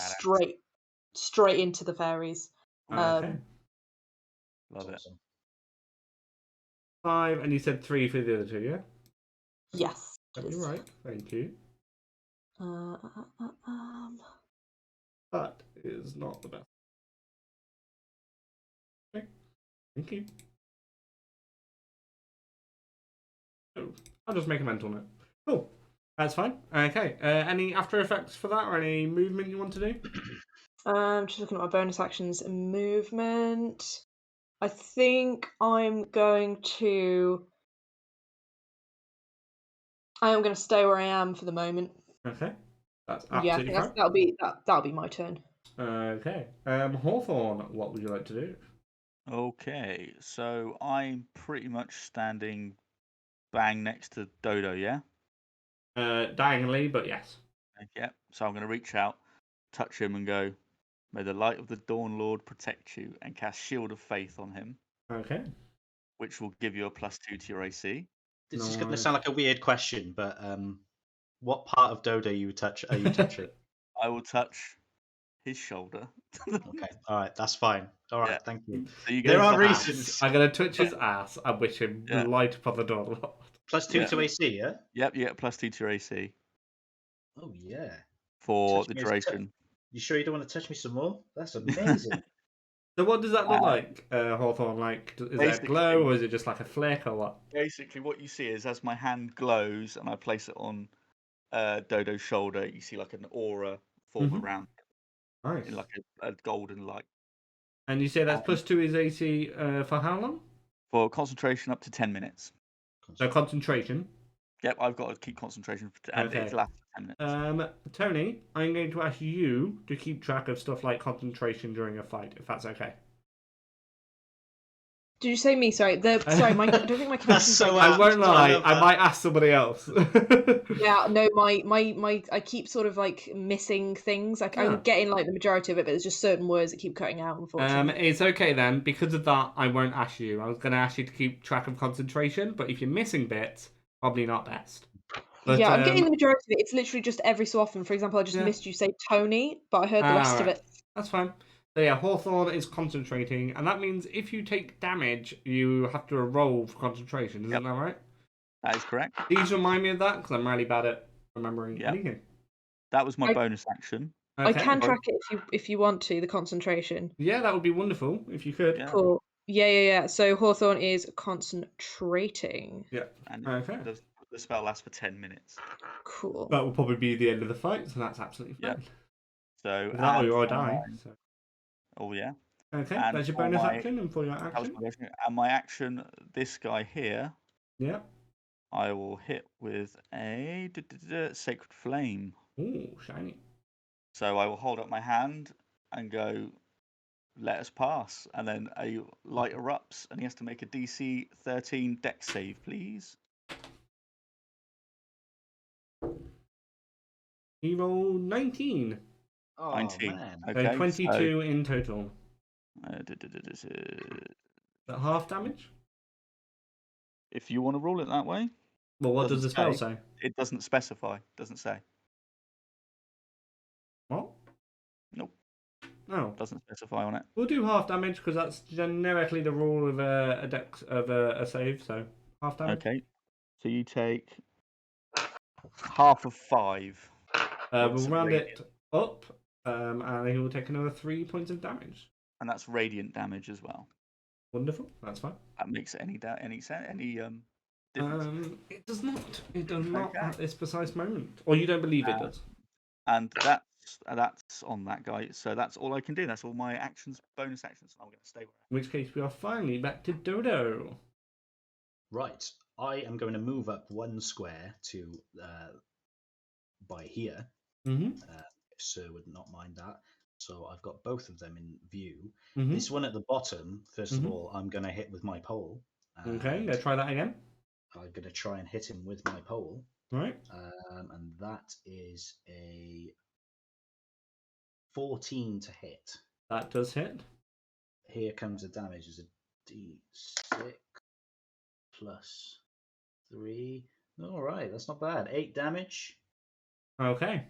straight into the fairies. Okay. Love it. Awesome. 5, and you said 3 for the other 2, yeah? Yes. You're right. Thank you. That is not the best. Okay. Thank you. Oh, I'll just make a mental note. Cool. That's fine. Okay. Any after effects for that, or any movement you want to do? Just looking at my bonus actions and movement. I think I'm going to stay where I am for the moment. Okay. That's Yeah, absolutely fine. that'll be my turn. Okay. Hawthorne, what would you like to do? Okay, so I'm pretty much standing bang next to Dodo, yeah? Diagonally, but yes. Yep. So I'm going to reach out, touch him, and go, "May the light of the Dawn Lord protect you," and cast Shield of Faith on him. Okay. Which will give you a +2 to your AC. This is going to sound like a weird question, but what part of Dodo are you touching? I will touch his shoulder. Okay, all right, that's fine. All right, thank you. So you there are reasons. I'm going to touch his ass and wish him light upon the door. +2 to AC, yeah? Yep, you get +2 to your AC. Oh, yeah. For the duration. You sure you don't want to touch me some more? That's amazing. So what does that look like, Hawthorne? Like, is that glow, or is it just like a flick, or what? Basically, what you see is as my hand glows and I place it on Dodo's shoulder, you see like an aura form around it. Nice. In like a golden light. And you say that's +2 is AC for how long? For concentration up to 10 minutes. So concentration? Yep, I've got to keep concentration and it lasts for 10 minutes. Tony, I'm going to ask you to keep track of stuff like concentration during a fight, if that's okay. Did you say me? Sorry, I don't think my connection's so I won't lie. I might ask somebody else. Yeah, no, my I keep sort of like missing things. Like I'm getting like the majority of it, but there's just certain words that keep cutting out. Unfortunately, it's okay then. Because of that, I won't ask you. I was going to ask you to keep track of concentration, but if you're missing bits, probably not best. But, yeah, I'm getting the majority of it. It's literally just every so often. For example, I just missed you say Tony, but I heard the rest of it. That's fine. So yeah, Hawthorne is concentrating, and that means if you take damage, you have to roll for concentration. Isn't that right? That is correct. Please remind me of that, because I'm really bad at remembering anything. That was my bonus action. Okay. I can track it if you want to, the concentration. Yeah, that would be wonderful, if you could. Yeah. Cool. Yeah. So Hawthorne is concentrating. Yeah. And the spell lasts for 10 minutes. Cool. That will probably be the end of the fight, so that's absolutely fine. Yeah. So that or I die. So. Oh yeah. Okay, that's your bonus action, and for your action. And my action, this guy here. Yeah. I will hit with a Sacred Flame. Ooh, shiny. So I will hold up my hand and go, "Let us pass." And then a light erupts, and he has to make a DC 13 Dex save, please. He rolled 19. Oh, 19. Man. Okay, 22 in total. Is that half damage? If you want to roll it that way. Well, what does the spell say? It doesn't specify. Doesn't say. What? Nope. No. Doesn't specify on it. We'll do half damage because that's generically the rule of a dex of a save. So half damage. Okay. So you take half of 5. We'll round it up, and he will take another 3 points of damage. And that's radiant damage as well. Wonderful. That's fine. That makes any difference? It does not. It does not at this precise moment. Or you don't believe it does. And that's on that guy. So that's all I can do. That's all my actions, bonus actions. I'm going to stay where I am. In which case, we are finally back to Dodo. Right. I am going to move up 1 square to by here. Mm-hmm. If Sir would not mind that. So I've got both of them in view. Mm-hmm. This one at the bottom, first of all, I'm going to hit with my pole. Okay, let's try that again. I'm going to try and hit him with my pole. Right. And that is a 14 to hit. That does hit. Here comes the damage. Is a D6 plus 3. All right, that's not bad. 8 damage. Okay.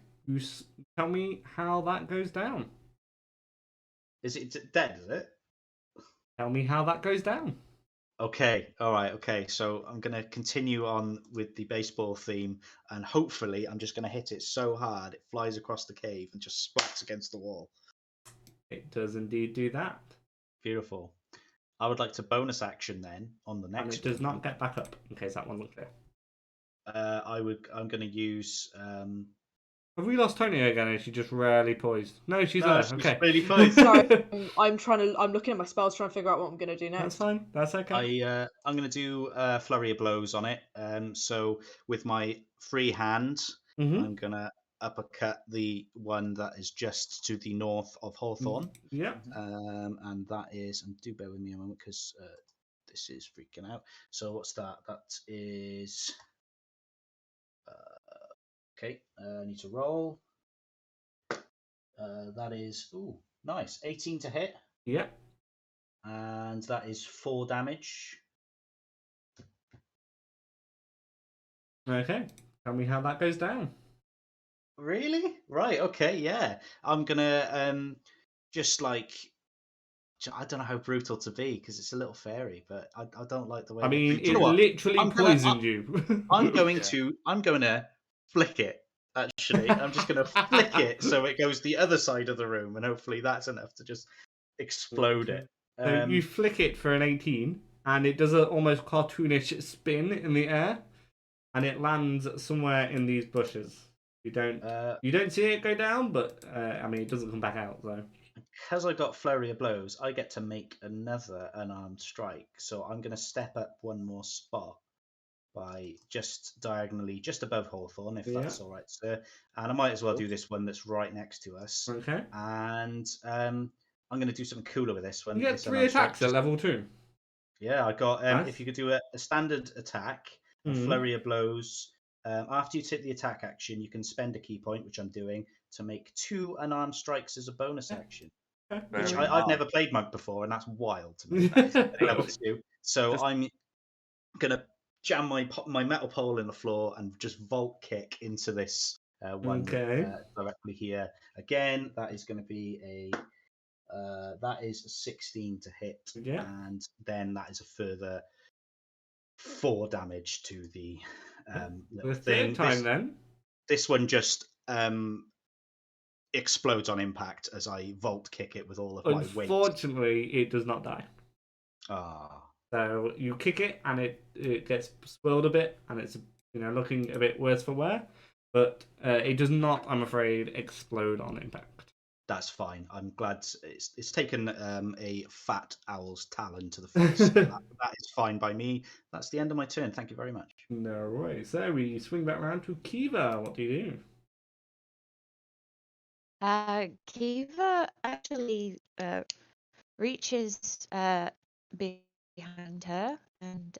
Tell me how that goes down. Is it dead? Is it? Tell me how that goes down. Okay, all right, okay. So I'm going to continue on with the baseball theme, and hopefully I'm just going to hit it so hard it flies across the cave and just splats against the wall. It does indeed do that. Beautiful. I would like to bonus action then on the next And it does one. not get back up, in case that one looked clear. I'm going to use. Have we lost Toni again? Is she just rarely poised? No, she's there. She's Okay. really poised. Sorry, I'm looking at my spells, trying to figure out what I'm going to do next. That's fine. That's okay. I'm going to do flurry of blows on it. So with my free hand, I'm going to uppercut the one that is just to the north of Hawthorne. Yeah. And that is, and do bear with me a moment because this is freaking out. So what's that? That is. Okay, I need to roll. That is, nice. 18 to hit. Yeah. And that is 4 damage. Okay. Tell me how that goes down. Really? Right, okay, yeah. I'm gonna just like, I don't know how brutal to be because it's a little fairy, but I don't like the way. I mean, You it know what? literally poisoned you. I'm going to flick it. Actually, I'm just going to flick it so it goes the other side of the room, and hopefully that's enough to just explode it. So you flick it for an 18, and it does an almost cartoonish spin in the air, and it lands somewhere in these bushes. You don't see it go down, but I mean, it doesn't come back out. So because I got flurry of blows, I get to make another unarmed strike. So I'm going to step up one more spot by just diagonally, just above Hawthorne, if that's all right, sir. And I might as well do this one that's right next to us. Okay. And I'm going to do something cooler with this one. You get 3 attacks at level 2. Yeah, I got. Nice. If you could do a standard attack, a flurry of blows. After you take the attack action, you can spend a key point, which I'm doing, to make 2 unarmed strikes as a bonus action. Which I've never played Monk before, and that's wild to me. Level 2. So I'm gonna jam my metal pole in the floor and just vault kick into this one directly here. Again, that is going to be that is a 16 to hit, and then that is a further 4 damage to the little thing. Then this one just explodes on impact as I vault kick it with all of my weight. Unfortunately, it does not die. Ah. So you kick it, and it gets swirled a bit, and it's looking a bit worse for wear. But it does not, I'm afraid, explode on impact. That's fine. I'm glad it's taken a fat owl's talon to the face. So that is fine by me. That's the end of my turn. Thank you very much. No worries. So we swing back around to Kiva. What do you do? Kiva actually reaches behind her and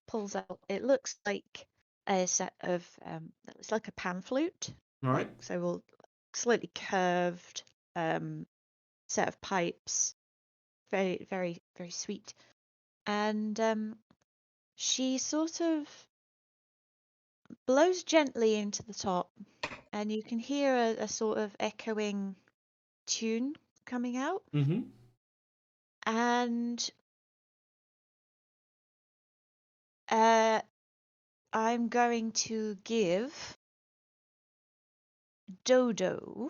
pulls out. It looks like a set of it's like a pan flute, right? So we'll slightly curved set of pipes, very very very sweet, and she sort of blows gently into the top, and you can hear a sort of echoing tune coming out. And I'm going to give Dodo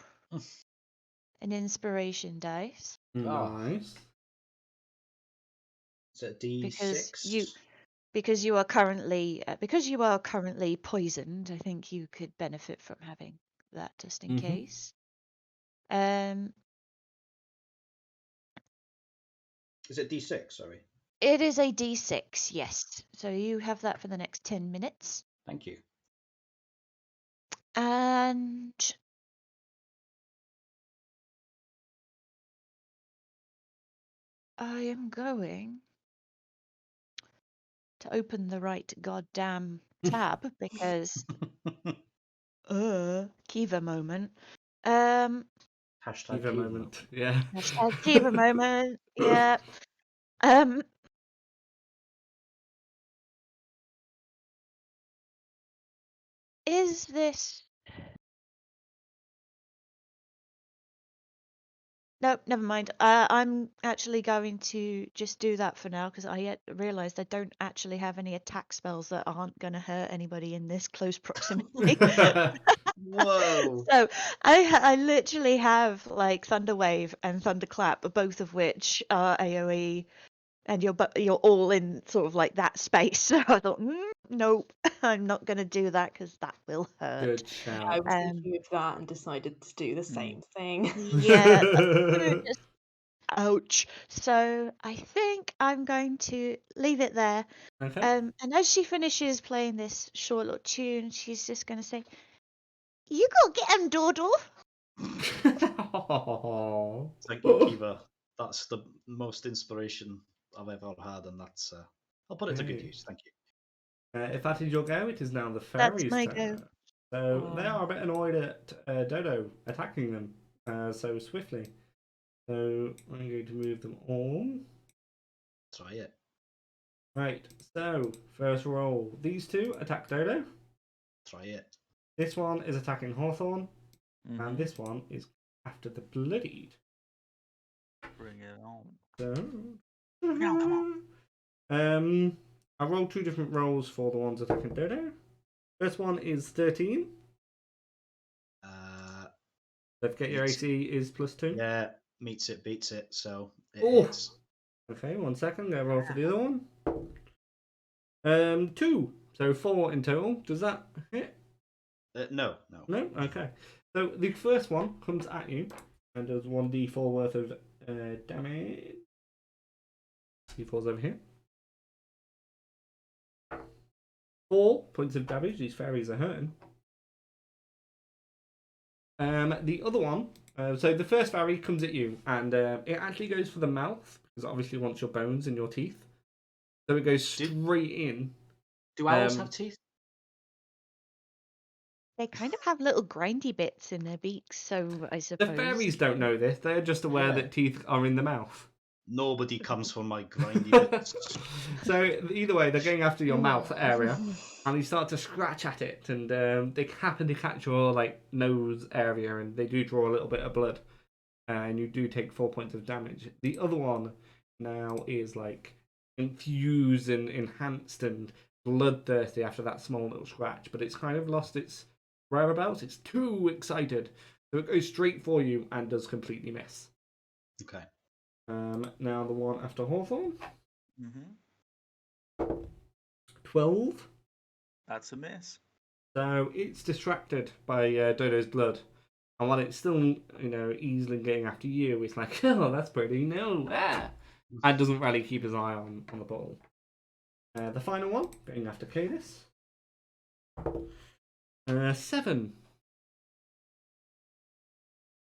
an inspiration dice. Nice. Is it D6? Because you are currently poisoned, I think you could benefit from having that just in case. Is it D6? Sorry. It is a D6, yes. So you have that for the next 10 minutes. Thank you. And I am going to open the right goddamn tab because Kiva moment. Hashtag Kiva Kiva. moment. Yeah. Hashtag Kiva moment. Yeah. Um. Is this? Nope, never mind. I'm actually going to just do that for now because I realized I don't actually have any attack spells that aren't going to hurt anybody in this close proximity. Whoa. So I literally have like Thunder Wave and Thunderclap, both of which are AoE, and you're all in sort of like that space. So I thought, nope, I'm not going to do that because that will hurt. Good I shout. was thinking of that and decided to do the same thing. Yeah, that's gonna just ouch. So I think I'm going to leave it there. Okay. And as she finishes playing this short little tune, she's just gonna say, "You go get him, Dodo." Thank you, Kiva. That's the most inspiration I've ever had, and that's I'll put it to good Hey. use. Thank you. If that is your go, it is now the That's fairies' my turn. go. So they are a bit annoyed at Dodo attacking them so swiftly. So I'm going to move them on. Try it. Right, so first roll. These two attack Dodo. Try it. This one is attacking Hawthorne. Mhm. And this one is after the Bloodied. Bring it on. So... Come on. I rolled two different rolls for the ones attacking Dodo. First one is 13. Don't forget your AC is +2. Yeah, meets it, beats it, so it Oh. hits. Okay, 1 second. Go roll for the other one. 2. So 4 in total. Does that hit? No. No? Okay. So the first one comes at you and does 1d4 worth of damage. D4's over here. 4 points of damage. These fairies are hurting. The other one, so the first fairy comes at you and it actually goes for the mouth because it obviously wants your bones and your teeth. So it goes straight in. Do owls have teeth? They kind of have little grindy bits in their beaks, so I The suppose. fairies don't know this. They're just aware that teeth are in the mouth. Nobody comes for my grindy bits. So either way, they're going after your mouth area, and you start to scratch at it, and they happen to catch your like nose area, and they do draw a little bit of blood, and you do take 4 points of damage. The other one now is like infused and enhanced and bloodthirsty after that small little scratch, but it's kind of lost its whereabouts. It's too excited, so it goes straight for you and does completely miss. Okay. Now the one after Hawthorne. Mm-hmm. 12. That's a miss. So it's distracted by Dodo's blood. And while it's still, easily getting after you, it's like, oh, that's pretty. No. And doesn't really keep his eye on the ball. The final one, going after Cadis. 7.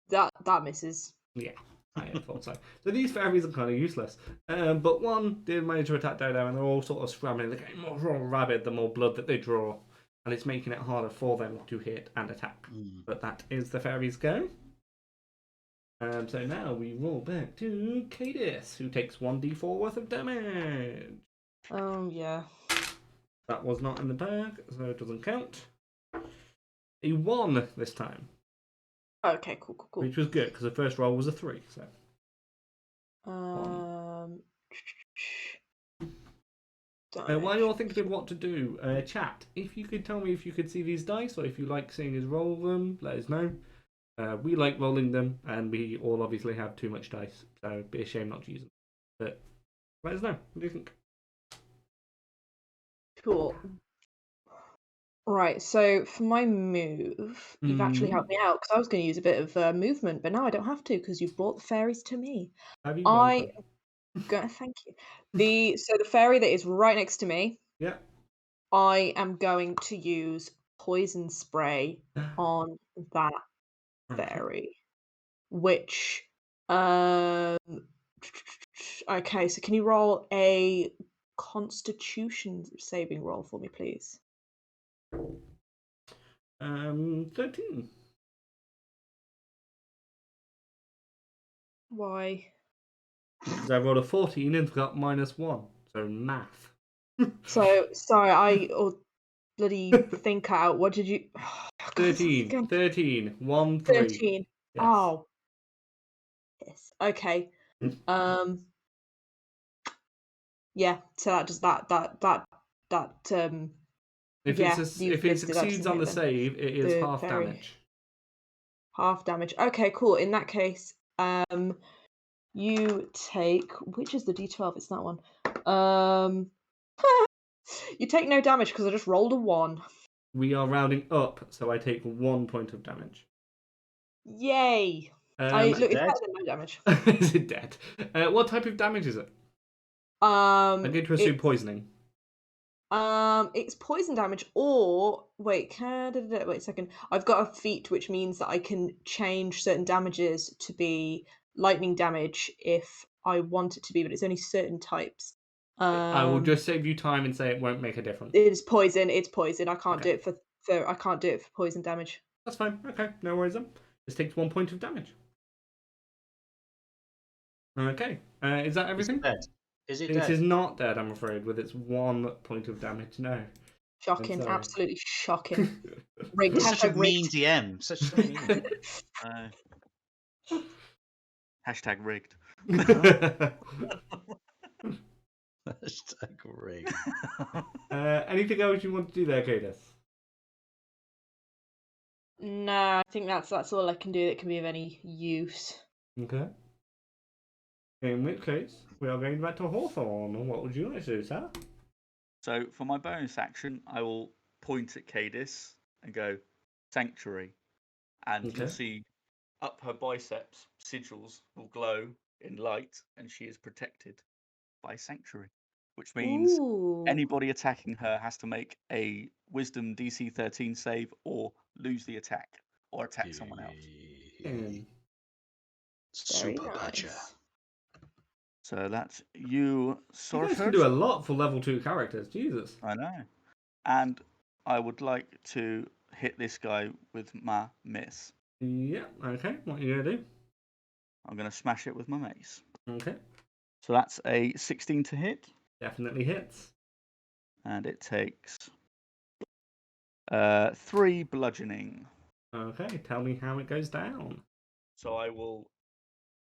That misses. Yeah. I thought so. So these fairies are kind of useless. But one did manage to attack Dodo, and they're all sort of scrambling. They're getting more rabid the more blood that they draw. And it's making it harder for them to hit and attack. But that is the fairies' go. So now we roll back to Cadis, who takes 1d4 worth of damage. Yeah. That was not in the bag, so it doesn't count. A 1 this time. Okay, cool. Which was good, because the first roll was a 3. So. While you're thinking of what to do, chat, if you could tell me if you could see these dice, or if you like seeing us roll them, let us know. We like rolling them, and we all obviously have too much dice, so it'd be a shame not to use them. But let us know. What do you think? Cool. Right, so for my move, you've actually helped me out because I was going to use a bit of movement, but now I don't have to because you've brought the fairies to me. Thank you. The fairy that is right next to me. Yeah. I am going to use poison spray on that fairy, which okay, so can you roll a Constitution saving roll for me, please? 13. Why? Because I rolled a 14 and got -1. So math. So sorry, I bloody think out. What did you? 13. 13. 1, 3. 13. Yes. Oh. Yes. Okay. Yeah. So that does that. If yeah, if it succeeds on the save, it is half damage. Half damage. Okay, cool. In that case, you take, which is the D12? It's that one. You take no damage because I just rolled a 1. We are rounding up, so I take 1 point of damage. Yay! Look, it's better than no damage. Is it dead? What type of damage is it? I'm going to assume poisoning. It's poison damage, or wait a second. I've got a feat which means that I can change certain damages to be lightning damage if I want it to be, but it's only certain types. I will just save you time and say it won't make a difference. It is poison. It's poison. I can't do it for I can't do it for poison damage. That's fine. Okay, no worries then. This takes 1 point of damage. Okay, is that everything? Is it It dead? is not dead, I'm afraid, with its 1 point of damage. No. Shocking, absolutely shocking. Rigged. Such a Hashtag mean rigged. DM. Such so mean. Hashtag rigged. Hashtag rigged. Anything else you want to do there, Cadis? No, I think that's all I can do that can be of any use. Okay. In which case, we are going back to Hawthorne. What would you like to do, sir? So for my bonus action, I will point at Cadis and go, Sanctuary. And you'll see up her biceps, sigils will glow in light, and she is protected by Sanctuary. Which means anybody attacking her has to make a Wisdom DC 13 save or lose the attack or attack someone else. Super badger. So that's you, You guys can do a lot for level 2 characters. Jesus. I know. And I would like to hit this guy with my miss. Yeah, okay. What are you going to do? I'm going to smash it with my mace. Okay. So that's a 16 to hit. Definitely hits. And it takes 3 bludgeoning. Okay, tell me how it goes down. So I will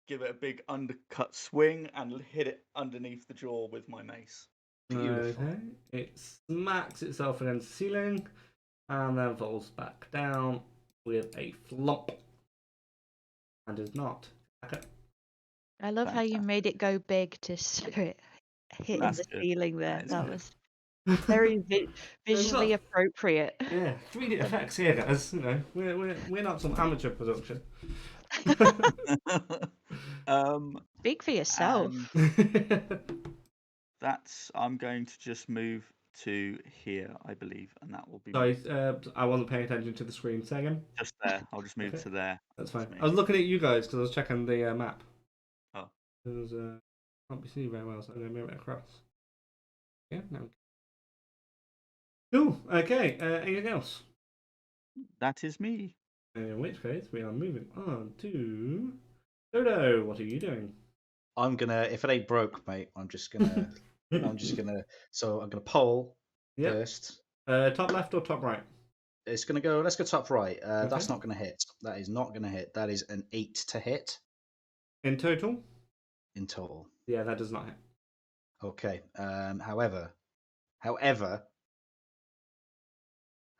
give it a big undercut swing and hit it underneath the jaw with my mace. Beautiful. Okay, it smacks itself against the ceiling and then falls back down with a flop and does not. Okay. I love how you made it go big to hit in the ceiling there. That was very visually appropriate. Yeah, 3D effects here, guys. You know, we're not some amateur production. Speak for yourself. I'm going to just move to here, I believe, and that will be. Sorry, I wasn't paying attention to the screen. Say again. Just there. I'll just move to there. That's fine. I was looking at you guys because I was checking the map. Oh. Because can't be seen very well, so I'm going to move it across. Yeah. No. Cool. Okay. Anything else? That is me. In which case, we are moving on to Dodo. What are you doing? I'm gonna, if it ain't broke, mate, I'm just gonna so I'm gonna poll first. Top left or top right? Let's go top right. That's not gonna hit. That is not gonna hit. That is an 8 to hit. In total? In total. Yeah, that does not hit. Okay. However,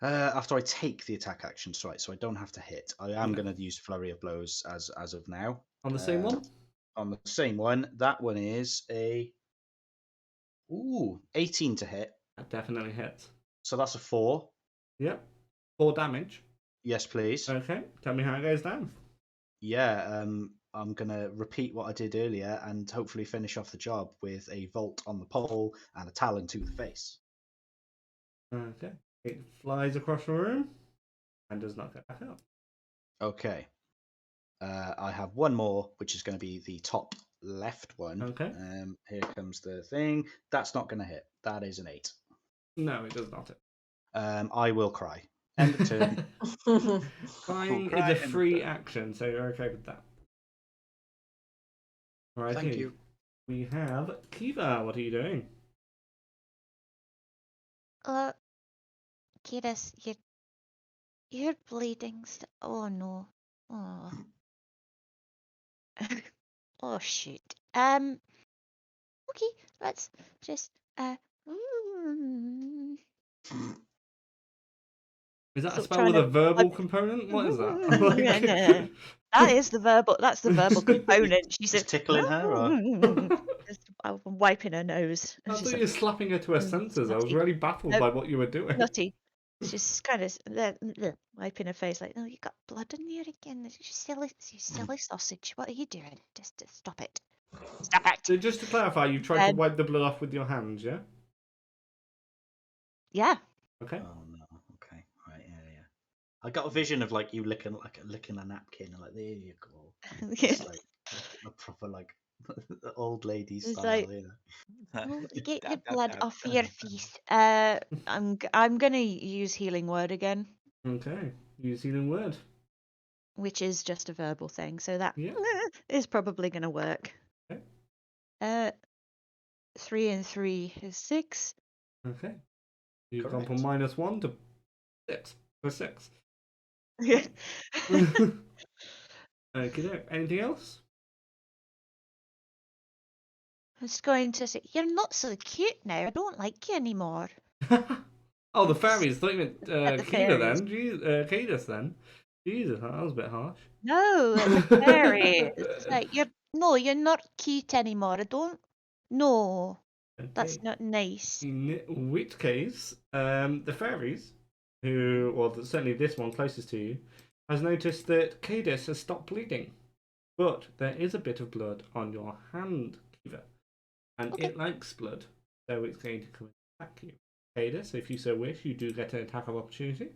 after I take the attack action, so I don't have to hit. I am going to use Flurry of Blows as of now. On the same one? On the same one. That one is a 18 to hit. That definitely hits. So that's a 4. Yep. 4 damage. Yes, please. Okay. Tell me how it goes down. Yeah. I'm going to repeat what I did earlier and hopefully finish off the job with a Volt on the pole and a Talon to the face. Okay. It flies across the room and does not get back up. Okay. I have one more, which is going to be the top left one. Okay. Here comes the thing. That's not going to hit. That is an 8. No, it does not hit. I will cry. End of turn. Crying cry is a and free turn. action, so you're okay with that. Alrighty. Thank you. We have Kiva. What are you doing? Kiris, you're bleeding. Oh no. Oh. Oh shoot. Okay, let's just mm, Is that a So spell trying with a to verbal component? What is that? That is the verbal. That's the verbal component. She Just said, tickling her, or Just I'm wiping her nose. I She's thought like, you were slapping her to her senses. I was snotty. really baffled by what you were doing. Nutty. She's kind of wiping her face like, oh, you got blood in there again. You silly sausage. What are you doing? Just stop it. Stop it. So just to clarify, you tried to wipe the blood off with your hands, yeah? Yeah. Okay. oh no. Okay. Right. Yeah. I got a vision of like you licking a napkin, and like there you go. It's like a proper like old lady It's style, like, you know. oh, get the Dab, dab, blood dab, off dab, your dab, dab. face. I'm gonna use healing word again, Okay. Use healing word. which is just a verbal thing, so that Yeah. is probably gonna work. Okay. 3 and 3 is 6. Okay. You've gone Correct. from -1 to 6. For 6. Yeah. Okay. Anything else? I was going to say, you're not so cute now. I don't like you anymore. Oh, the fairies. Thought you meant the Kiva fairies. then. Cadus then. Jesus, that was a bit harsh. No, the fairies. It's like, you're not cute anymore. I don't. No, that's Okay. not nice. In which case, the fairies, certainly this one closest to you, has noticed that Cadus has stopped bleeding. But there is a bit of blood on your hand, Kiva. And Okay. it likes blood, so it's going to come and attack you. Cadus, if you so wish, you do get an attack of opportunity.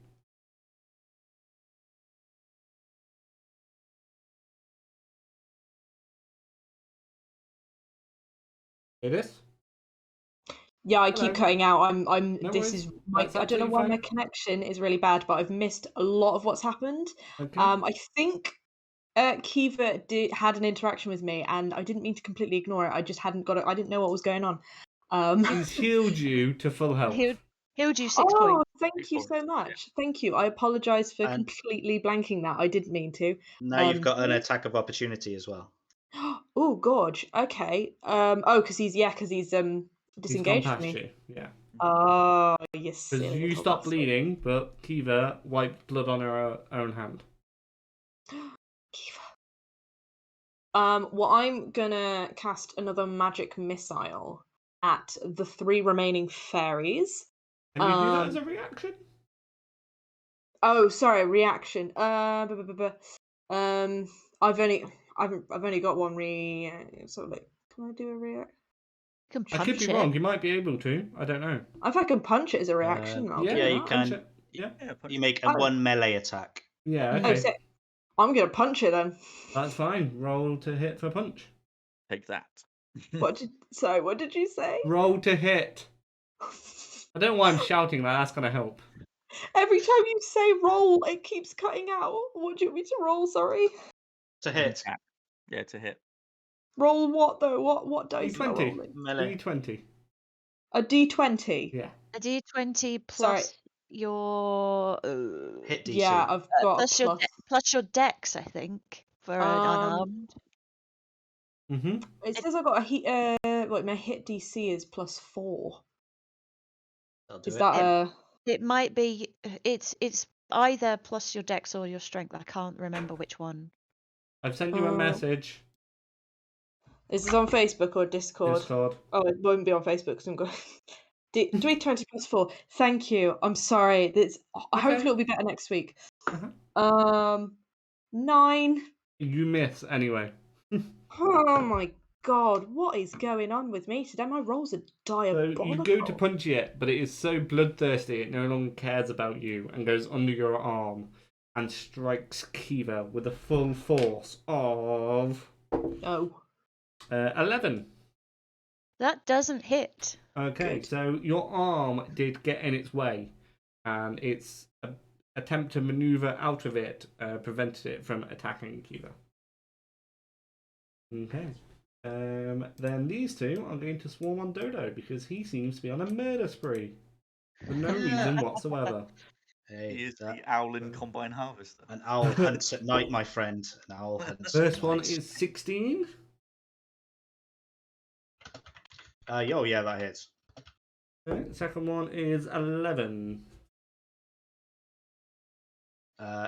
Cadus? Yeah, I Hello. keep cutting out. I'm. No This worries. is my. That's I don't know absolutely why fine. my connection is really bad, but I've missed a lot of what's happened. Okay. I think Kiva had an interaction with me, and I didn't mean to completely ignore it. I just hadn't got it. I didn't know what was going on. He's healed you to full health. Healed you 6 Oh, points. thank you so Yeah. much. Thank you. I apologise for And- completely blanking that. I didn't mean to. Now you've got an attack of opportunity as well. Oh, gorge. Okay. Oh, because he's He's gone disengaged from past me. you, yeah. Oh, you Because silly you little stopped bastard. bleeding, but Kiva wiped blood on her own hand. Kiva. Well, I'm gonna cast another magic missile at the 3 remaining fairies. Can you do that as a reaction? Oh, sorry, reaction. I've only got one so like, can I do a react? You can I could punch be it. wrong. You might be able to. I don't know. If I can punch it as a reaction, I'll do yeah, you that. can. punch it. Yeah. You make a Oh. 1 melee attack. Yeah. Mm. Okay. Oh, sick. I'm gonna punch it then. That's fine. Roll to hit for punch. Take that. What did you say? Roll to hit. I don't know why I'm shouting that. That's gonna help. Every time you say roll, it keeps cutting out. What do you want me to roll? Sorry. To hit. Yeah, to hit. Roll what though? What dice am I D20. rolling? Melee. D20. A D20. Yeah. A D20 Sorry. plus your Hit DC. Yeah, I've got a plus. plus your dex, I think, for an unarmed. Mhm. It says I got a hit. My hit DC is +4. That'll do Is it. that a? It might be. It's either plus your dex or your strength. I can't remember which one. I've sent you a message. Is this on Facebook or Discord? Discord. Oh, it won't be on Facebook because I'm going. D20 +4. Thank you. I'm sorry. Hopefully it'll be better next week. 9. You miss anyway. Oh my god, what is going on with me today? My rolls are So diabolical. you go to punch it, but it is so bloodthirsty it no longer cares about you and goes under your arm and strikes Kiva with the full force of 11. That doesn't hit. Okay, Good. so your arm did get in its way, and its attempt to maneuver out of it prevented it from attacking Kiva. Okay. Then these two are going to swarm on Dodo because he seems to be on a murder spree for no reason whatsoever. He Hey, is the Owlin Combine Harvester. an owl hunts at night, my friend. An owl hunts First at one night. is 16. Yeah, that hits. Okay, second one is 11.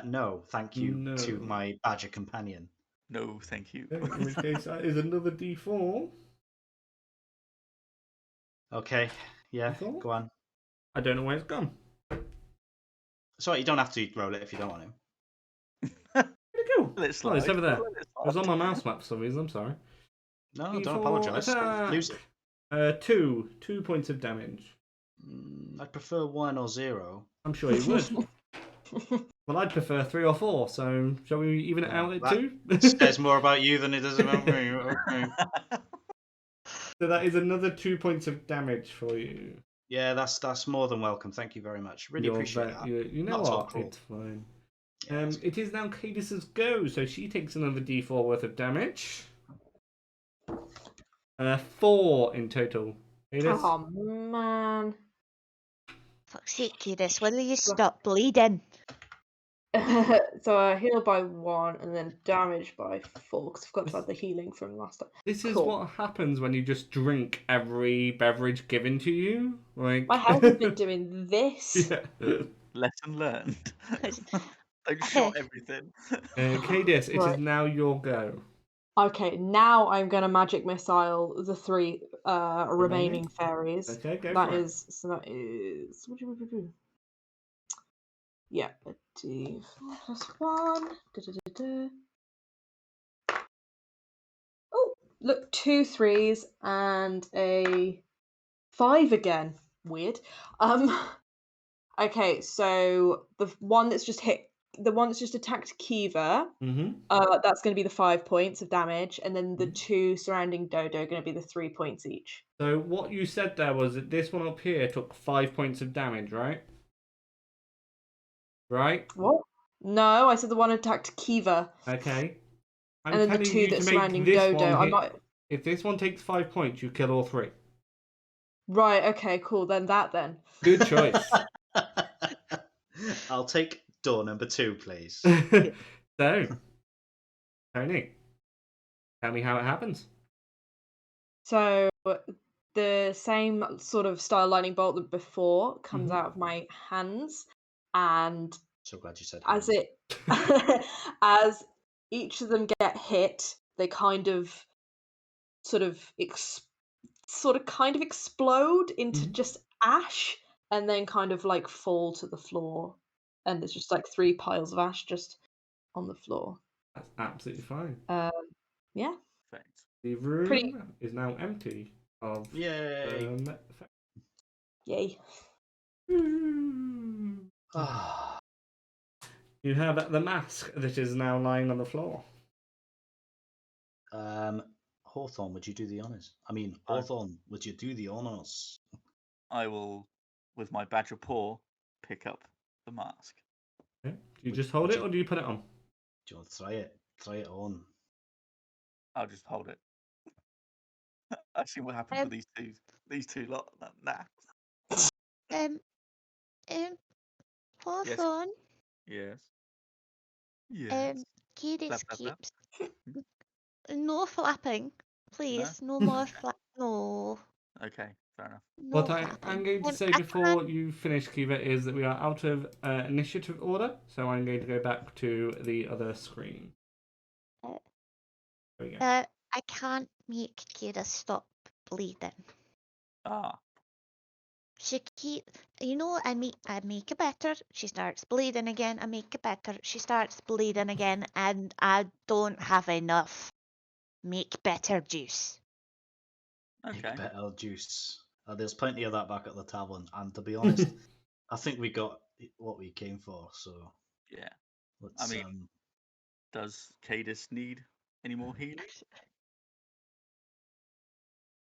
No, thank you No. to my badger companion. No, thank you. Okay, in which case that is another D4. Okay, yeah, D4? go on. I don't know where it's gone. Sorry, you don't have to roll it if you don't want to. Where'd it go? Let it Oh, it's slide. over there. Let it It was on slide. my mouse map for some reason, I'm sorry. No, D4 don't apologise. attack. Lose it. 2 points of damage. I'd prefer 1 or 0. I'm sure you would. Well, I'd prefer 3 or 4, so shall we even it out at that 2? says more about you than it does about me. Okay. So that is another 2 points of damage for you. Yeah, that's more than welcome. Thank you very much. Really appreciate that. You know Not at all what? cruel. It's fine. Yeah, It is now Cadis's go, so she takes another D4 worth of damage. 4 in total. Cadis? Oh man. Fuck's sake, Cadis, will you stop bleeding? So I heal by 1 and then damage by 4 because I've got to add the healing from last time. This is Cool. what happens when you just drink every beverage given to you. Like My health has been doing this. Yeah. Lesson learned. Don't shot everything. Cadis, it is Right. now your go. Okay, now I'm gonna magic missile the 3 remaining fairies. Okay, go That for it. is so that is yeah, a D4 plus 1. Da-da-da-da. Oh, look, 2 3s and a 5 again. Weird. Okay, so the one that's just attacked Kiva, Mm-hmm. that's going to be the 5 points of damage, and then the 2 surrounding Dodo are going to be the 3 points each. So what you said there was that this one up here took 5 points of damage, right? Right? What? No, I said the one attacked Kiva, Okay. I'm and then the telling 2 you that's to make surrounding this Dodo. one I'm hit. not. If this one takes 5 points, you kill all 3. Right. Okay. Cool. Then. Good choice. I'll take door number 2, please. So, Tony, tell me how it happens. So the same sort of style lightning bolt that before comes Mhm. out of my hands, and So glad you said as hands. it as each of them get hit, they kind of sort of kind of explode into Mhm. just ash, and then kind of like fall to the floor, and there's just like 3 piles of ash just on the floor. That's absolutely fine. Yeah, Thanks. The room Pretty- is now empty of Yay. yay. Ah. You have the mask that is now lying on the floor. Hawthorne, would you do the honours? I- Hawthorne, would you do the honours? I will, with my badger paw, pick up the mask. Okay. Do you just hold it or do you put it on? Do you want to try it? Try it on. I'll just hold it. I see what happens with these two lot. Nah. Hawthorne, Yes. Yes. Cadis Flap, flap, keeps no flapping, please. No more flap. No, Okay, fair enough. no What flapping. I'm going to say I before you finish, Kiva, is that we are out of initiative order, so I'm going to go back to the other screen. Uh, There we go. I can't make Cadis stop bleeding. Ah, She I make it better. She starts bleeding again. I make it better. She starts bleeding again, and I don't have enough. Make better juice. okay. Better juice. There's plenty of that back at the tavern, and to be honest, I think we got what we came for. So Yeah. let's. Does Cadis need any more healing?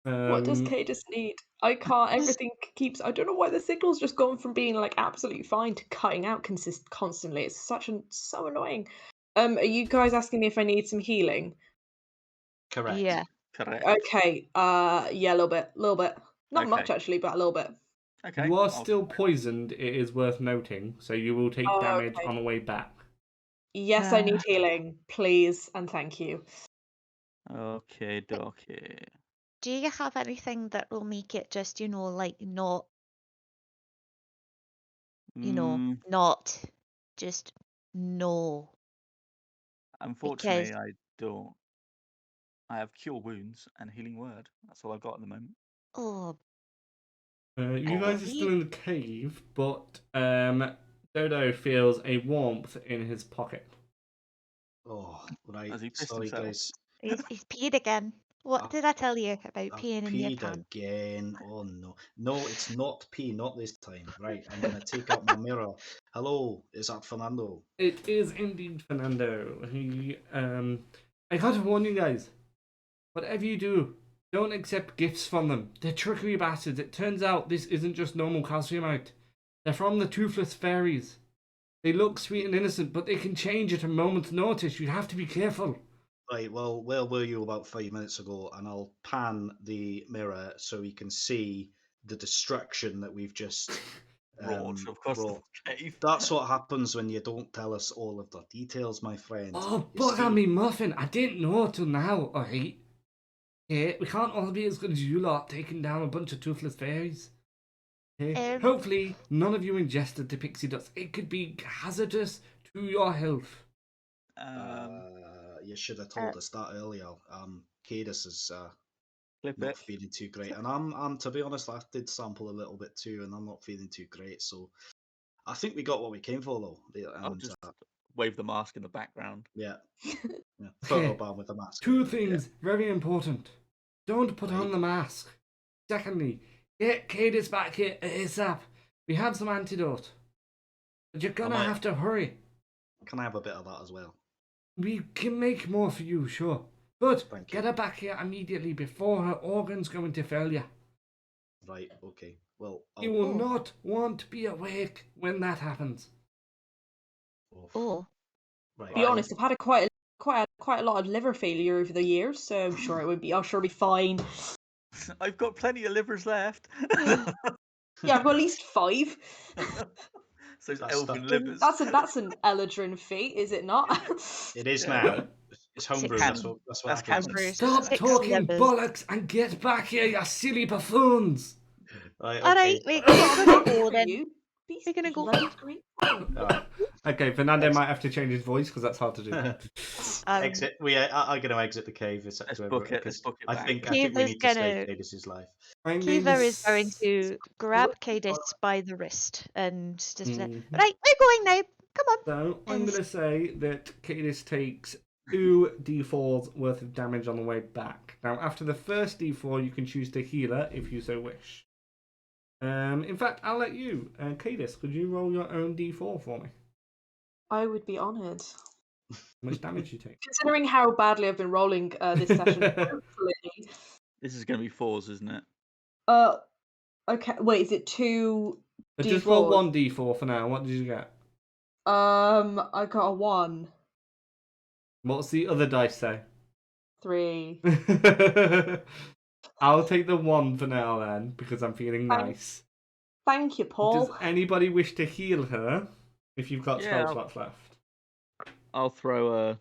What does Cadis need? I can't. Everything keeps. I don't know why the signal's just gone from being like absolutely fine to cutting out constantly. It's so annoying. Are you guys asking me if I need some healing? Correct. Yeah. Correct. Okay. Yeah, a little bit. Not much Okay. actually, but a little bit. Okay. You are still poisoned, it is worth noting, so you will take Oh, damage okay. on the way back. Yes, I need healing, please, and thank you. Okay, dokie. Do you have anything that will make it just, like not, not just no? Unfortunately, Because I don't. I have cure wounds and healing word. That's all I've got at the moment. oh, You guys are still in the cave, but Dodo feels a warmth in his pocket. Oh, right. Has he pissed Sorry, himself? guys. he's peed again. What did I tell you about I've peeing in your peed pants? again. Oh no. No, it's not pee, not this time. Right, I'm gonna take out my mirror. Hello, is that Fernando? It is indeed Fernando. I gotta warn you guys. Whatever you do, don't accept gifts from them. They're trickery bastards. It turns out this isn't just normal calciumite. They're from the toothless fairies. They look sweet and innocent, but they can change at a moment's notice. You have to be careful. Right, well, where were you about 5 minutes ago? And I'll pan the mirror so we can see the destruction that we've just Wrought across the wrought. cave. That's what happens when you don't tell us all of the details, my friend. Oh, You bug see- on me muffin. I didn't know till now, alright? Yeah, we can't all be as good as you lot taking down a bunch of toothless fairies. Hopefully, none of you ingested the pixie dust. It could be hazardous to your health. You should have told us that earlier. Cadis is Clip not it. feeling too great, and I'm to be honest, I did sample a little bit too, and I'm not feeling too great. So I think we got what we came for, though. I'll And just wave the mask in the background. yeah, photo bomb with a mask. Two things very important. Don't put on the mask. Secondly, get Cadis back here ASAP. We have some antidote. But you're gonna have to hurry. Can I have a bit of that as well? We can make more for you, sure. But Thank get you. her back here immediately before her organs go into failure. Right. Okay. Well, You will not want to be awake when that happens. Oh. Right. To be honest, I've had quite a lot of liver failure over the years, so I'm sure I'll sure be fine. I've got plenty of livers left. Yeah, I've got at least 5. So it's elven livers. That's an Eladrin feat, is it not? It is now. It's homebrew. That's what happens. Stop talking bollocks and get back here, you silly buffoons! Right, All right, we're gonna go then. We're gonna go. Okay, Fernando might have to change his voice because that's hard to do. Exit. We are going to exit the cave. Let's book it. Let's book it. I think we need to save Cadis's life. Kiva is going to grab Cadis by the wrist and just say, right, we're going now. Come on. So I'm going to say that Cadis takes 2 d4s worth of damage on the way back. Now, after the first d4, you can choose to heal her if you so wish. In fact, I'll let you, Cadis. Could you roll your own d4 for me? I would be honoured. How much damage you take? Considering how badly I've been rolling this session, hopefully. This is going to be 4s, isn't it? Okay. Wait, is it 2 d4s? Just roll 1 d4 for now. What did you get? I got a 1. What's the other dice say? 3. I'll take the 1 for now then, because I'm feeling nice. Thank you, Paul. Does anybody wish to heal her if you've got spell slots left? I'll throw a.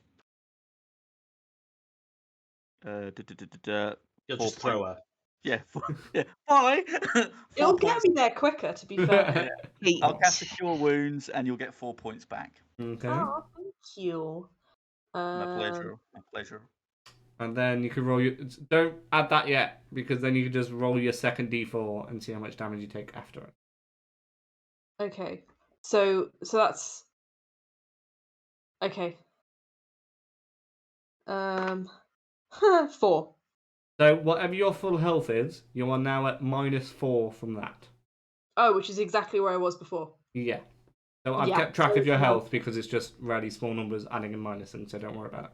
You'll just throw her. Yeah, bye. It'll get me there quicker, to be fair. I'll cast a Cure Wounds, and you'll get 4 points back. Okay. Oh, thank you. My pleasure. My pleasure. And then you can roll your. Don't add that yet, because then you can just roll your second d4 and see how much damage you take after it. Okay. So that's. Okay. 4. So whatever your full health is, you are now at -4 from that. Oh, which is exactly where I was before. Yeah. So I've kept track of your health because it's just really small numbers adding and minusing, so don't worry about it.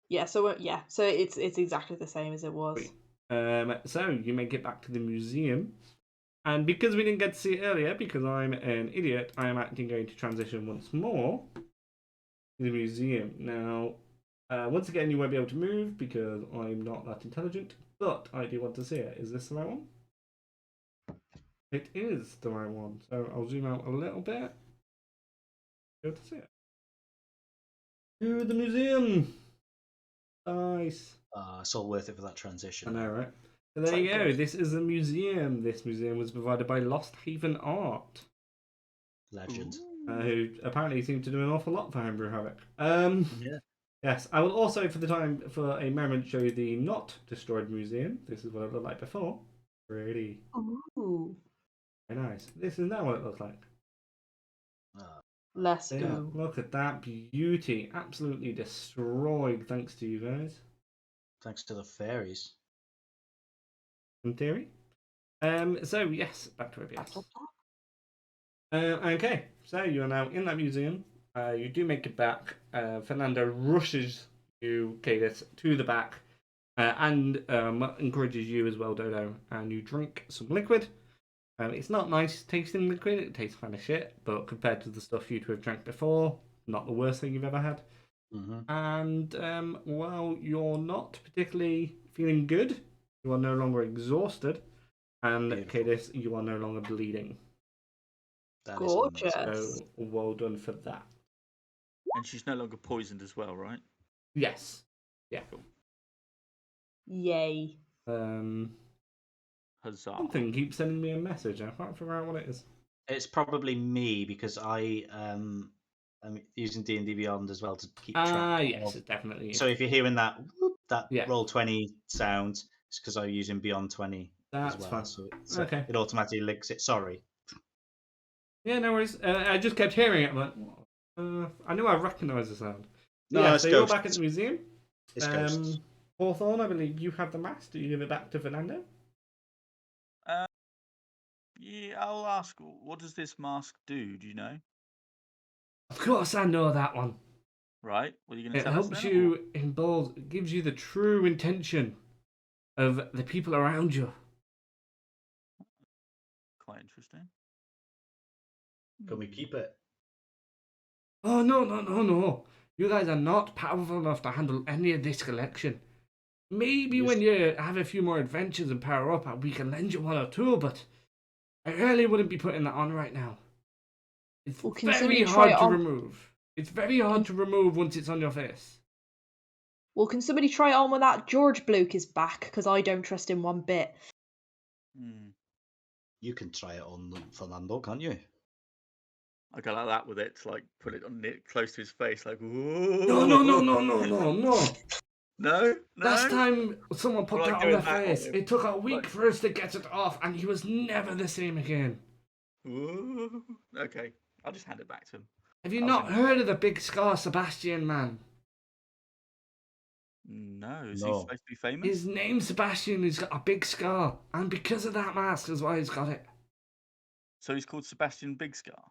Yeah. So it's exactly the same as it was. So you make it back to the museum. And because we didn't get to see it earlier, because I'm an idiot, I am actually going to transition once more to the museum. Now, once again, you won't be able to move because I'm not that intelligent, but I do want to see it. Is this the right one? It is the right one. So I'll zoom out a little bit. Be able to see it. To the museum. Nice. It's all worth it for that transition. I know, right? So there you go. This is a museum. This museum was provided by Lost Haven Art. Legend. Who apparently seem to do an awful lot for Homebrew Havoc. Yeah. Yes, I will also, for a moment, show you the not destroyed museum. This is what it looked like before. Pretty. Ooh. Very nice. This is now what it looks like. Let's Yeah, go. look at that beauty. Absolutely destroyed, thanks to you guys. Thanks to the fairies. In theory. So yes, back to OBS. Okay, so you are now in that museum. You do make it back. Fernando rushes you, Cadis, to the back and encourages you as well, Dodo. And you drink some liquid. It's not nice tasting liquid. It tastes kind of shit, but compared to the stuff you two have drank before, not the worst thing you've ever had. Mm-hmm. And while you're not particularly feeling good, you are no longer exhausted. And Cadis, you are no longer bleeding. That Gorgeous. So well done for that. And she's no longer poisoned as well, right? Yes. Yeah. Yay. Huzzah. Something keeps sending me a message. I can't figure out what it is. It's probably me because I'm using D&D Beyond as well to keep track. Yes, it definitely is. So if you're hearing that Yeah. Roll20 sound, it's because I'm using Beyond 20 That's as well. fine. So Okay. it automatically links it. Sorry. Yeah, no worries. I just kept hearing it. I'm like, I knew I recognised the sound. No, yeah, it's so you're ghosts. back at the museum. It's ghosts. Hawthorne, I believe you have the mask. Do you give it back to Fernando? Yeah, I'll ask. What does this mask do? Do you know? Of course, I know that one. Right. What are you going to It tell us helps then, you in bold. It gives you the true intention of the people around you. Quite interesting. Can we keep it? Oh, no. You guys are not powerful enough to handle any of this collection. Maybe when you have a few more adventures and power up, we can lend you one or two, but I really wouldn't be putting that on right now. It's very hard to remove. It's very hard to remove once it's on your face. Well, can somebody try it on when that George bloke is back? Because I don't trust him one bit. You can try it on Fernando, can't you? I go like that with it to like put it on close to his face, like whoa. No. No. Last time someone put that on their face, it took a week for us to get it off, and he was never the same again. Whoa. Okay, I'll just hand it back to him. Have you not heard of the Big Scar Sebastian man? No, is he supposed to be famous? His name's Sebastian. He's got a big scar, and because of that mask is why he's got it. So he's called Sebastian Big Scar?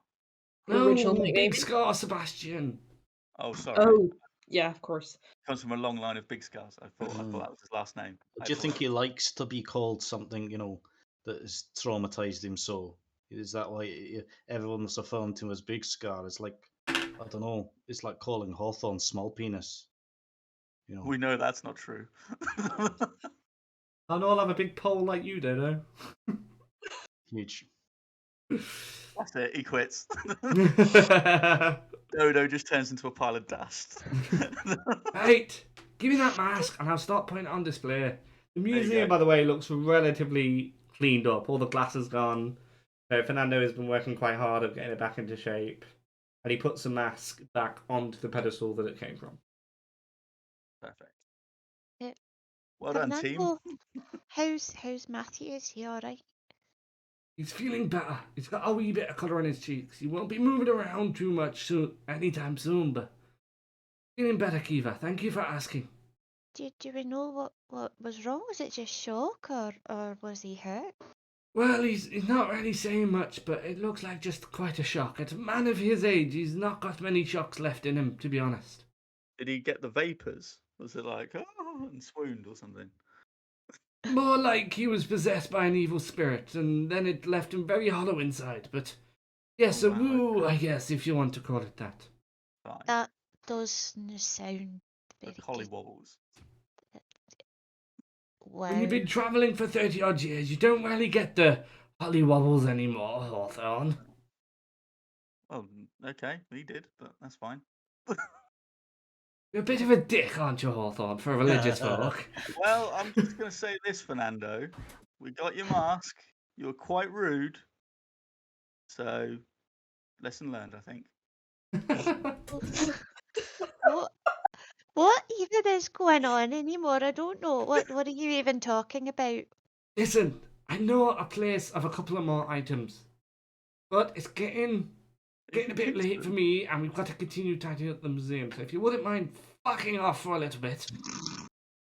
No, Big Scar Sebastian. Oh, sorry. Oh, yeah, of course. Comes from a long line of big scars. I thought that was his last name. Do you think he likes to be called something, that has traumatized him so? Is that why everyone's referring to him as Big Scar? It's like, I don't know, it's like calling Hawthorne small penis. We know that's not true. I know I'll have a big pole like you, Dodo. Huge. That's it, he quits. Dodo just turns into a pile of dust. Right, give me that mask and I'll start putting it on display. The museum, by the way, looks relatively cleaned up. All the glass is gone. Fernando has been working quite hard at getting it back into shape. And he puts the mask back onto the pedestal that it came from. Perfect. Yeah. Well done, team. How's Matthew? Is he alright? He's feeling better. He's got a wee bit of colour on his cheeks. He won't be moving around too much anytime soon, but feeling better, Kiva. Thank you for asking. Do we know what was wrong? Was it just shock or was he hurt? Well, he's not really saying much, but it looks like just quite a shock. At a man of his age, he's not got many shocks left in him, to be honest. Did he get the vapours? Was it like, and swooned or something? More like he was possessed by an evil spirit, and then it left him very hollow inside. But yes, a woo, I guess, if you want to call it that. Fine. That doesn't sound very Like Holly good. Wobbles. When you've Wow. been travelling for 30 odd years, you don't really get the holly wobbles anymore, Hawthorne. Oh, okay, he did, but that's fine. You're a bit of a dick, aren't you, Hawthorne, for religious folk? Well, I'm just going to say this, Fernando. We got your mask. You were quite rude. So, lesson learned, I think. What even is going on anymore? I don't know. What are you even talking about? Listen, I know a place of a couple of more items, but it's getting a bit late for me, and we've got to continue tidying up the museum. So if you wouldn't mind fucking off for a little bit,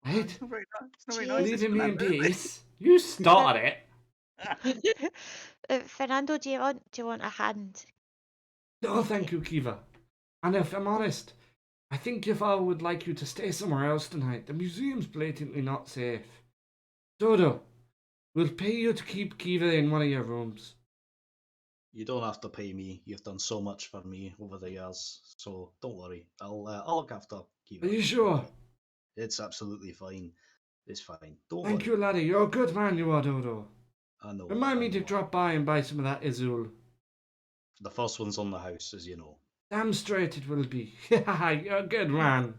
right? It's not very nice. It's not very nice. Leaving me in Fernando, is it? peace. You started it. Fernando, do you want a hand? No, thank you, Kiva. And if I'm honest, I think your father would like you to stay somewhere else tonight. The museum's blatantly not safe. Dodo, we'll pay you to keep Kiva in one of your rooms. You don't have to pay me. You've done so much for me over the years, so don't worry. I'll look after Kiva. Are you sure? It's absolutely fine. It's fine. Don't Thank worry. you, laddie. You're a good man, you are, Dodo. I know. Remind I me to know. drop by and buy some of that Izul. The first one's on the house, as you know. Damn straight it will be. You're a good man.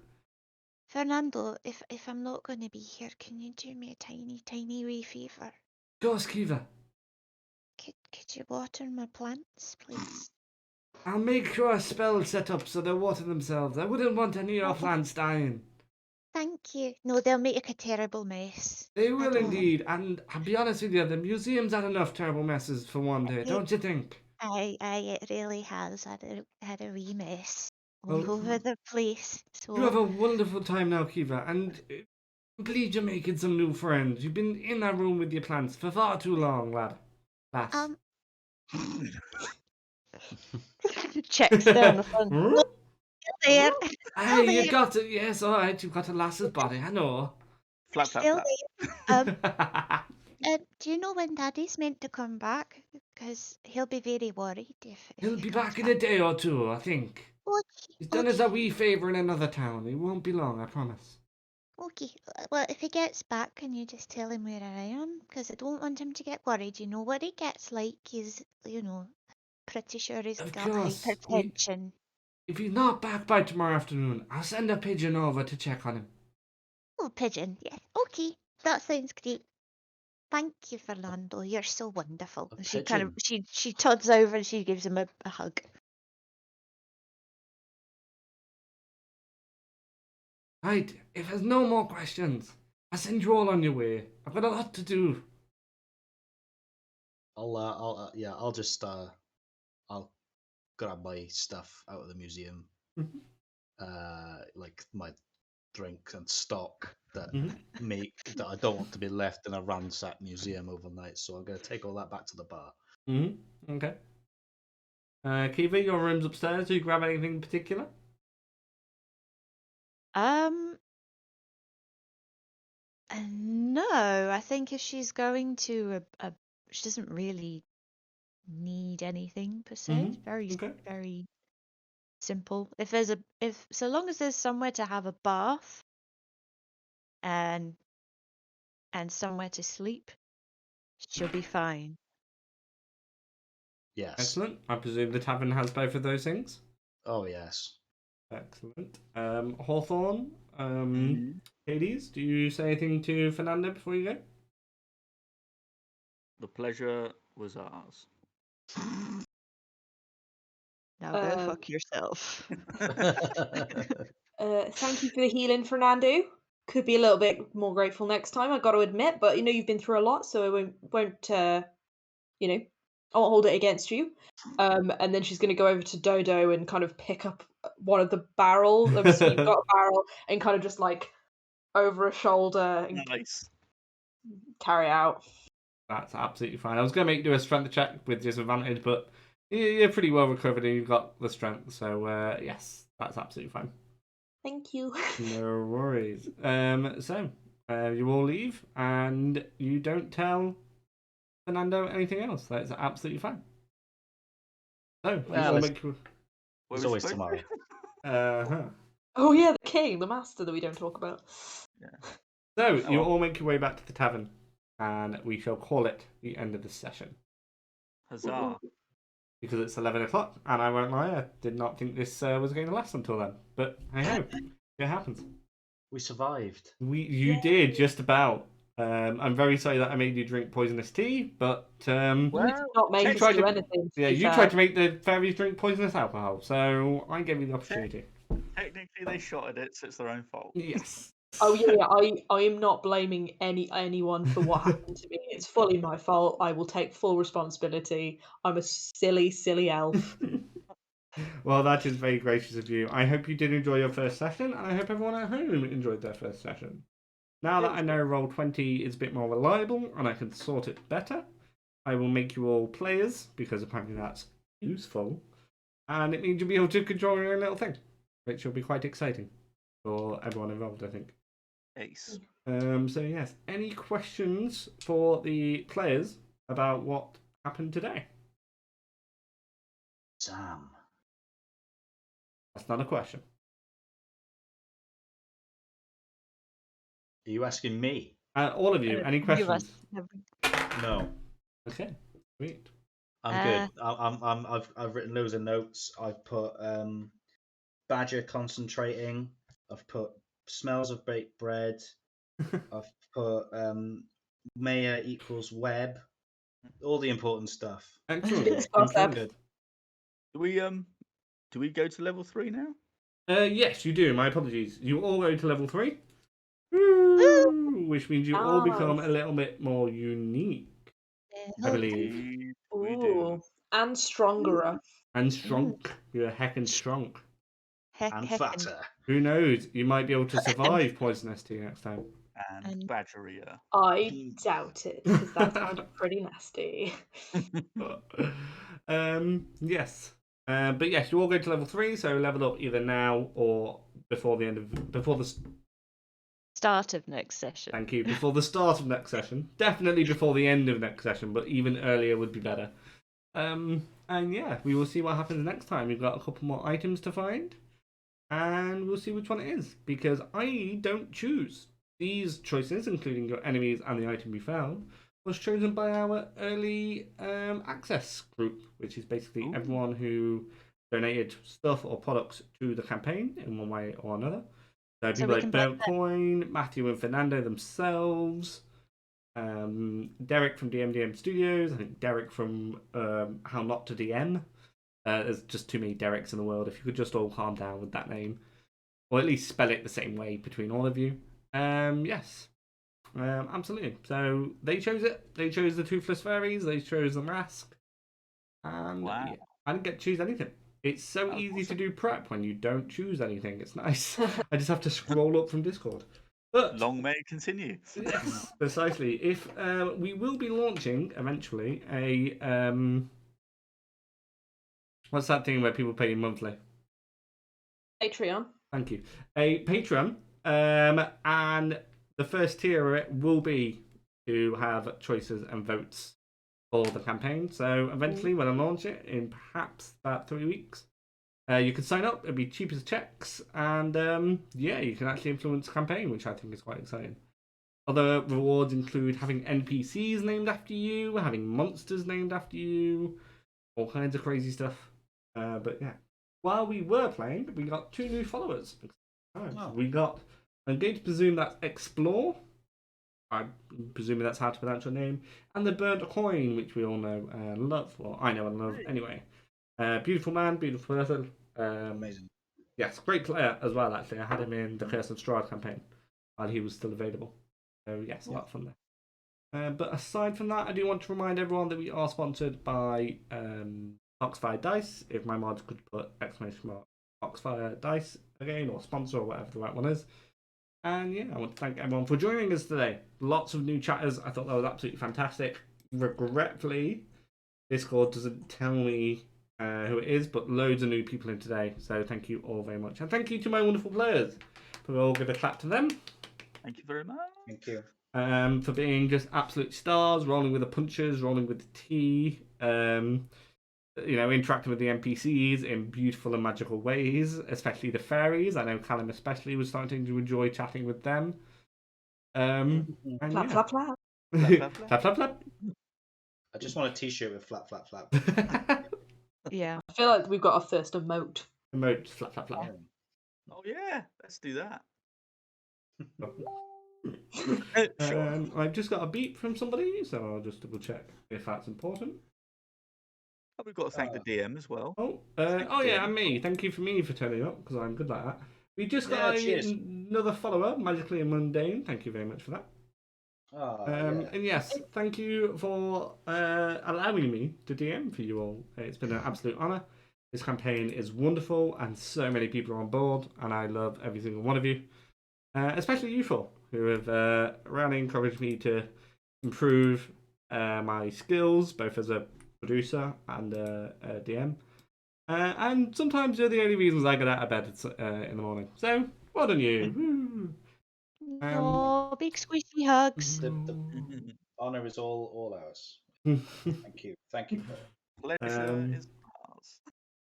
Fernando, if I'm not going to be here, can you do me a tiny wee favour? Of course, Kiva. Could you water my plants, please? I'll make sure a spell set up so they water themselves. I wouldn't want any of your plants dying. Thank you. No, they'll make a terrible mess. They I will don't- indeed, and I'll be honest with you, the museum's had enough terrible messes for one day, don't you think? It really has had a wee mess all Well, over the place. So you have a wonderful time now, Kiva, and I'm pleased you're making some new friends. You've been in that room with your plants for far too long, lad. Lass. Checks down the front. Hmm? there. Hey, you there. got it. Yes, all right. You've got a lass's body. I know. Flap, flap, Still flap. there. Do you know when Daddy's meant to come back? Because he'll be very worried if He'll he be comes back in a day or two, I think. He's done us a wee favour in another town. He won't be long, I promise. Okay. Well, if he gets back, can you just tell him where I am? Because I don't want him to get worried. You know what he gets like. He's, pretty sure he's Of got course. hypertension. If he's not back by tomorrow afternoon, I'll send a pigeon over to check on him. Oh, pigeon. Yes. Okay. That sounds great. Thank you, Fernando. You're so wonderful. A And she kind of pigeon? she tods over and she gives him a hug. Right, if there's no more questions, I'll send you all on your way. I've got a lot to do. I'll just I'll grab my stuff out of the museum, like my drink and stock that that I don't want to be left in a ransacked museum overnight. So I'm gonna take all that back to the bar. Okay. Kiva, your room's upstairs. Do you grab anything in particular? No, I think if she's going to she doesn't really need anything per se. It's very, Okay. very simple. If so long as there's somewhere to have a bath and somewhere to sleep, she'll be fine. Yes. Excellent. I presume the tavern has both of those things. Oh yes. Excellent. Hawthorne, Hades, do you say anything to Fernando before you go? The pleasure was ours. Now go fuck yourself. Thank you for the healing, Fernando. Could be a little bit more grateful next time, I got to admit, but you've been through a lot, so I won't I won't hold it against you. And then she's going to go over to Dodo and kind of pick up one of the barrels. Obviously, you've got a barrel, and kind of just like over her shoulder and Nice. carry it out. That's absolutely fine. I was going to make you do a strength check with disadvantage, but you're pretty well recovered and you've got the strength. So, yes, that's absolutely fine. Thank you. No worries. So, you all leave, and you don't tell Fernando anything else. That's absolutely fine. So, you all make... There's always tomorrow. Oh yeah, the king, the master that we don't talk about. Yeah. So, you all make your way back to the tavern, and we shall call it the end of this session. Huzzah. Because it's 11 o'clock, and I won't lie, I did not think this was going to last until then. But hey ho, it happens. We survived. You did, just about. I'm very sorry that I made you drink poisonous tea, but not make us do anything. Yeah, you tried to make the fairies drink poisonous alcohol, so I gave you the opportunity. Technically, they shot at it, so it's their own fault. Yes. Oh yeah, I am not blaming anyone for what happened to me. It's fully my fault. I will take full responsibility. I'm a silly elf. Well, that is very gracious of you. I hope you did enjoy your first session, and I hope everyone at home enjoyed their first session. Now that I know Roll20 is a bit more reliable and I can sort it better, I will make you all players, because apparently that's useful, and it means you'll be able to control your own little thing, which will be quite exciting for everyone involved, I think. Ace. So yes, any questions for the players about what happened today? Sam. That's not a question. Are you asking me? All of you, any questions? No. Okay, sweet. I'm good. I've written loads of notes. I've put badger concentrating. I've put smells of baked bread. I've put Maya equals web. All the important stuff. Excellent. Good. Do we go to level 3 now? Yes, you do. My apologies. You all go to level 3, which means you all become a little bit more unique. I believe. We do. And stronger. And strong. You're heckin' strong. And fatter. Who knows? You might be able to survive poisonous tea next time. And badgeria. I doubt it, because that sounded pretty nasty. Yes. But yes, you all go to level 3, so level up either now or before the start of next session. Thank you. Before the start of next session. Definitely before the end of next session, but even earlier would be better. And yeah, we will see what happens next time. We've got a couple more items to find, and we'll see which one it is, because I don't choose. These choices, including your enemies and the item we found, was chosen by our early access group, which is basically everyone who donated stuff or products to the campaign in one way or another. So people like Burnt Coin, Matthew and Fernando themselves, Derek from DMDM Studios, I think Derek from How Not to DM. There's just too many Dereks in the world. If you could just all calm down with that name, or at least spell it the same way between all of you. Yes. Absolutely. So they chose it. They chose the Toothless Fairies. They chose the mask. And yeah, I didn't get to choose anything. It's so easy to do prep when you don't choose anything. It's nice. I just have to scroll up from Discord. But long may it continue. Yes, precisely. If we will be launching eventually a what's that thing where people pay you monthly? Patreon. Thank you. A Patreon. And the first tier of it will be to have choices and votes for the campaign. So eventually, when I launch it in perhaps about 3 weeks, you can sign up. It'll be cheap as checks, and yeah, you can actually influence the campaign, which I think is quite exciting. Other rewards include having NPCs named after you, having monsters named after you, all kinds of crazy stuff. But yeah, while we were playing, we got 2 new followers. We got, I'm going to presume that's Explore. I'm presuming that's how to pronounce your name. And the Burnt Coin, which we all know and love. Well, I know and love anyway. Beautiful man, beautiful person. Amazing. Yes, great player as well, actually. I had him in the Curse and Strahd campaign while he was still available. So yes, a lot of fun there. But aside from that, I do want to remind everyone that we are sponsored by Foxfire Dice. If my mods could put exclamation mark Foxfire Dice again, or sponsor, or whatever the right one is. And yeah, I want to thank everyone for joining us today. Lots of new chatters. I thought that was absolutely fantastic. Regretfully, Discord doesn't tell me who it is, but loads of new people in today. So thank you all very much. And thank you to my wonderful players. We'll all give a clap to them. Thank you very much. Thank you. For being just absolute stars, rolling with the punches, rolling with the tea, interacting with the NPCs in beautiful and magical ways, especially the fairies. I know Callum especially was starting to enjoy chatting with them. And Flap, flap, flap. Flap, flap, flap, flap, flap. I just want a t-shirt with flap, flap, flap. Yeah. I feel like we've got our first emote. Emote, flap, flap, flap. Oh yeah, let's do that. Sure. I've just got a beep from somebody, so I'll just double check if that's important. Oh, we've got to thank the DM as well. Yeah, and me. Thank you for me for turning up, because I'm good like that. We just got another follower, Magically and Mundane. Thank you very much for that. And yes, thank you for allowing me to DM for you all. It's been an absolute honour. This campaign is wonderful, and so many people are on board, and I love every single one of you. Especially you four, who have really encouraged me to improve my skills, both as a producer and a DM. And sometimes you're the only reasons I get out of bed in the morning. So, well done you. Oh, big squishy hugs. The honour is all ours. Thank you. Thank you, Paul. Pleasure is ours.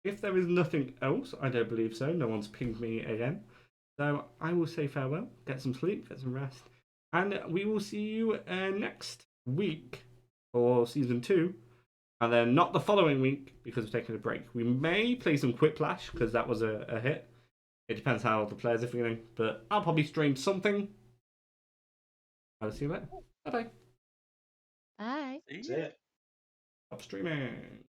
If there is nothing else, I don't believe so. No one's pinged me again. So I will say farewell, get some sleep, get some rest, and we will see you next week for season 2, and then not the following week because we're taking a break. We may play some Quiplash because that was a hit. It depends how the players are feeling, but I'll probably stream something. I'll see you later. Bye bye. Bye. See That's it. Stop streaming.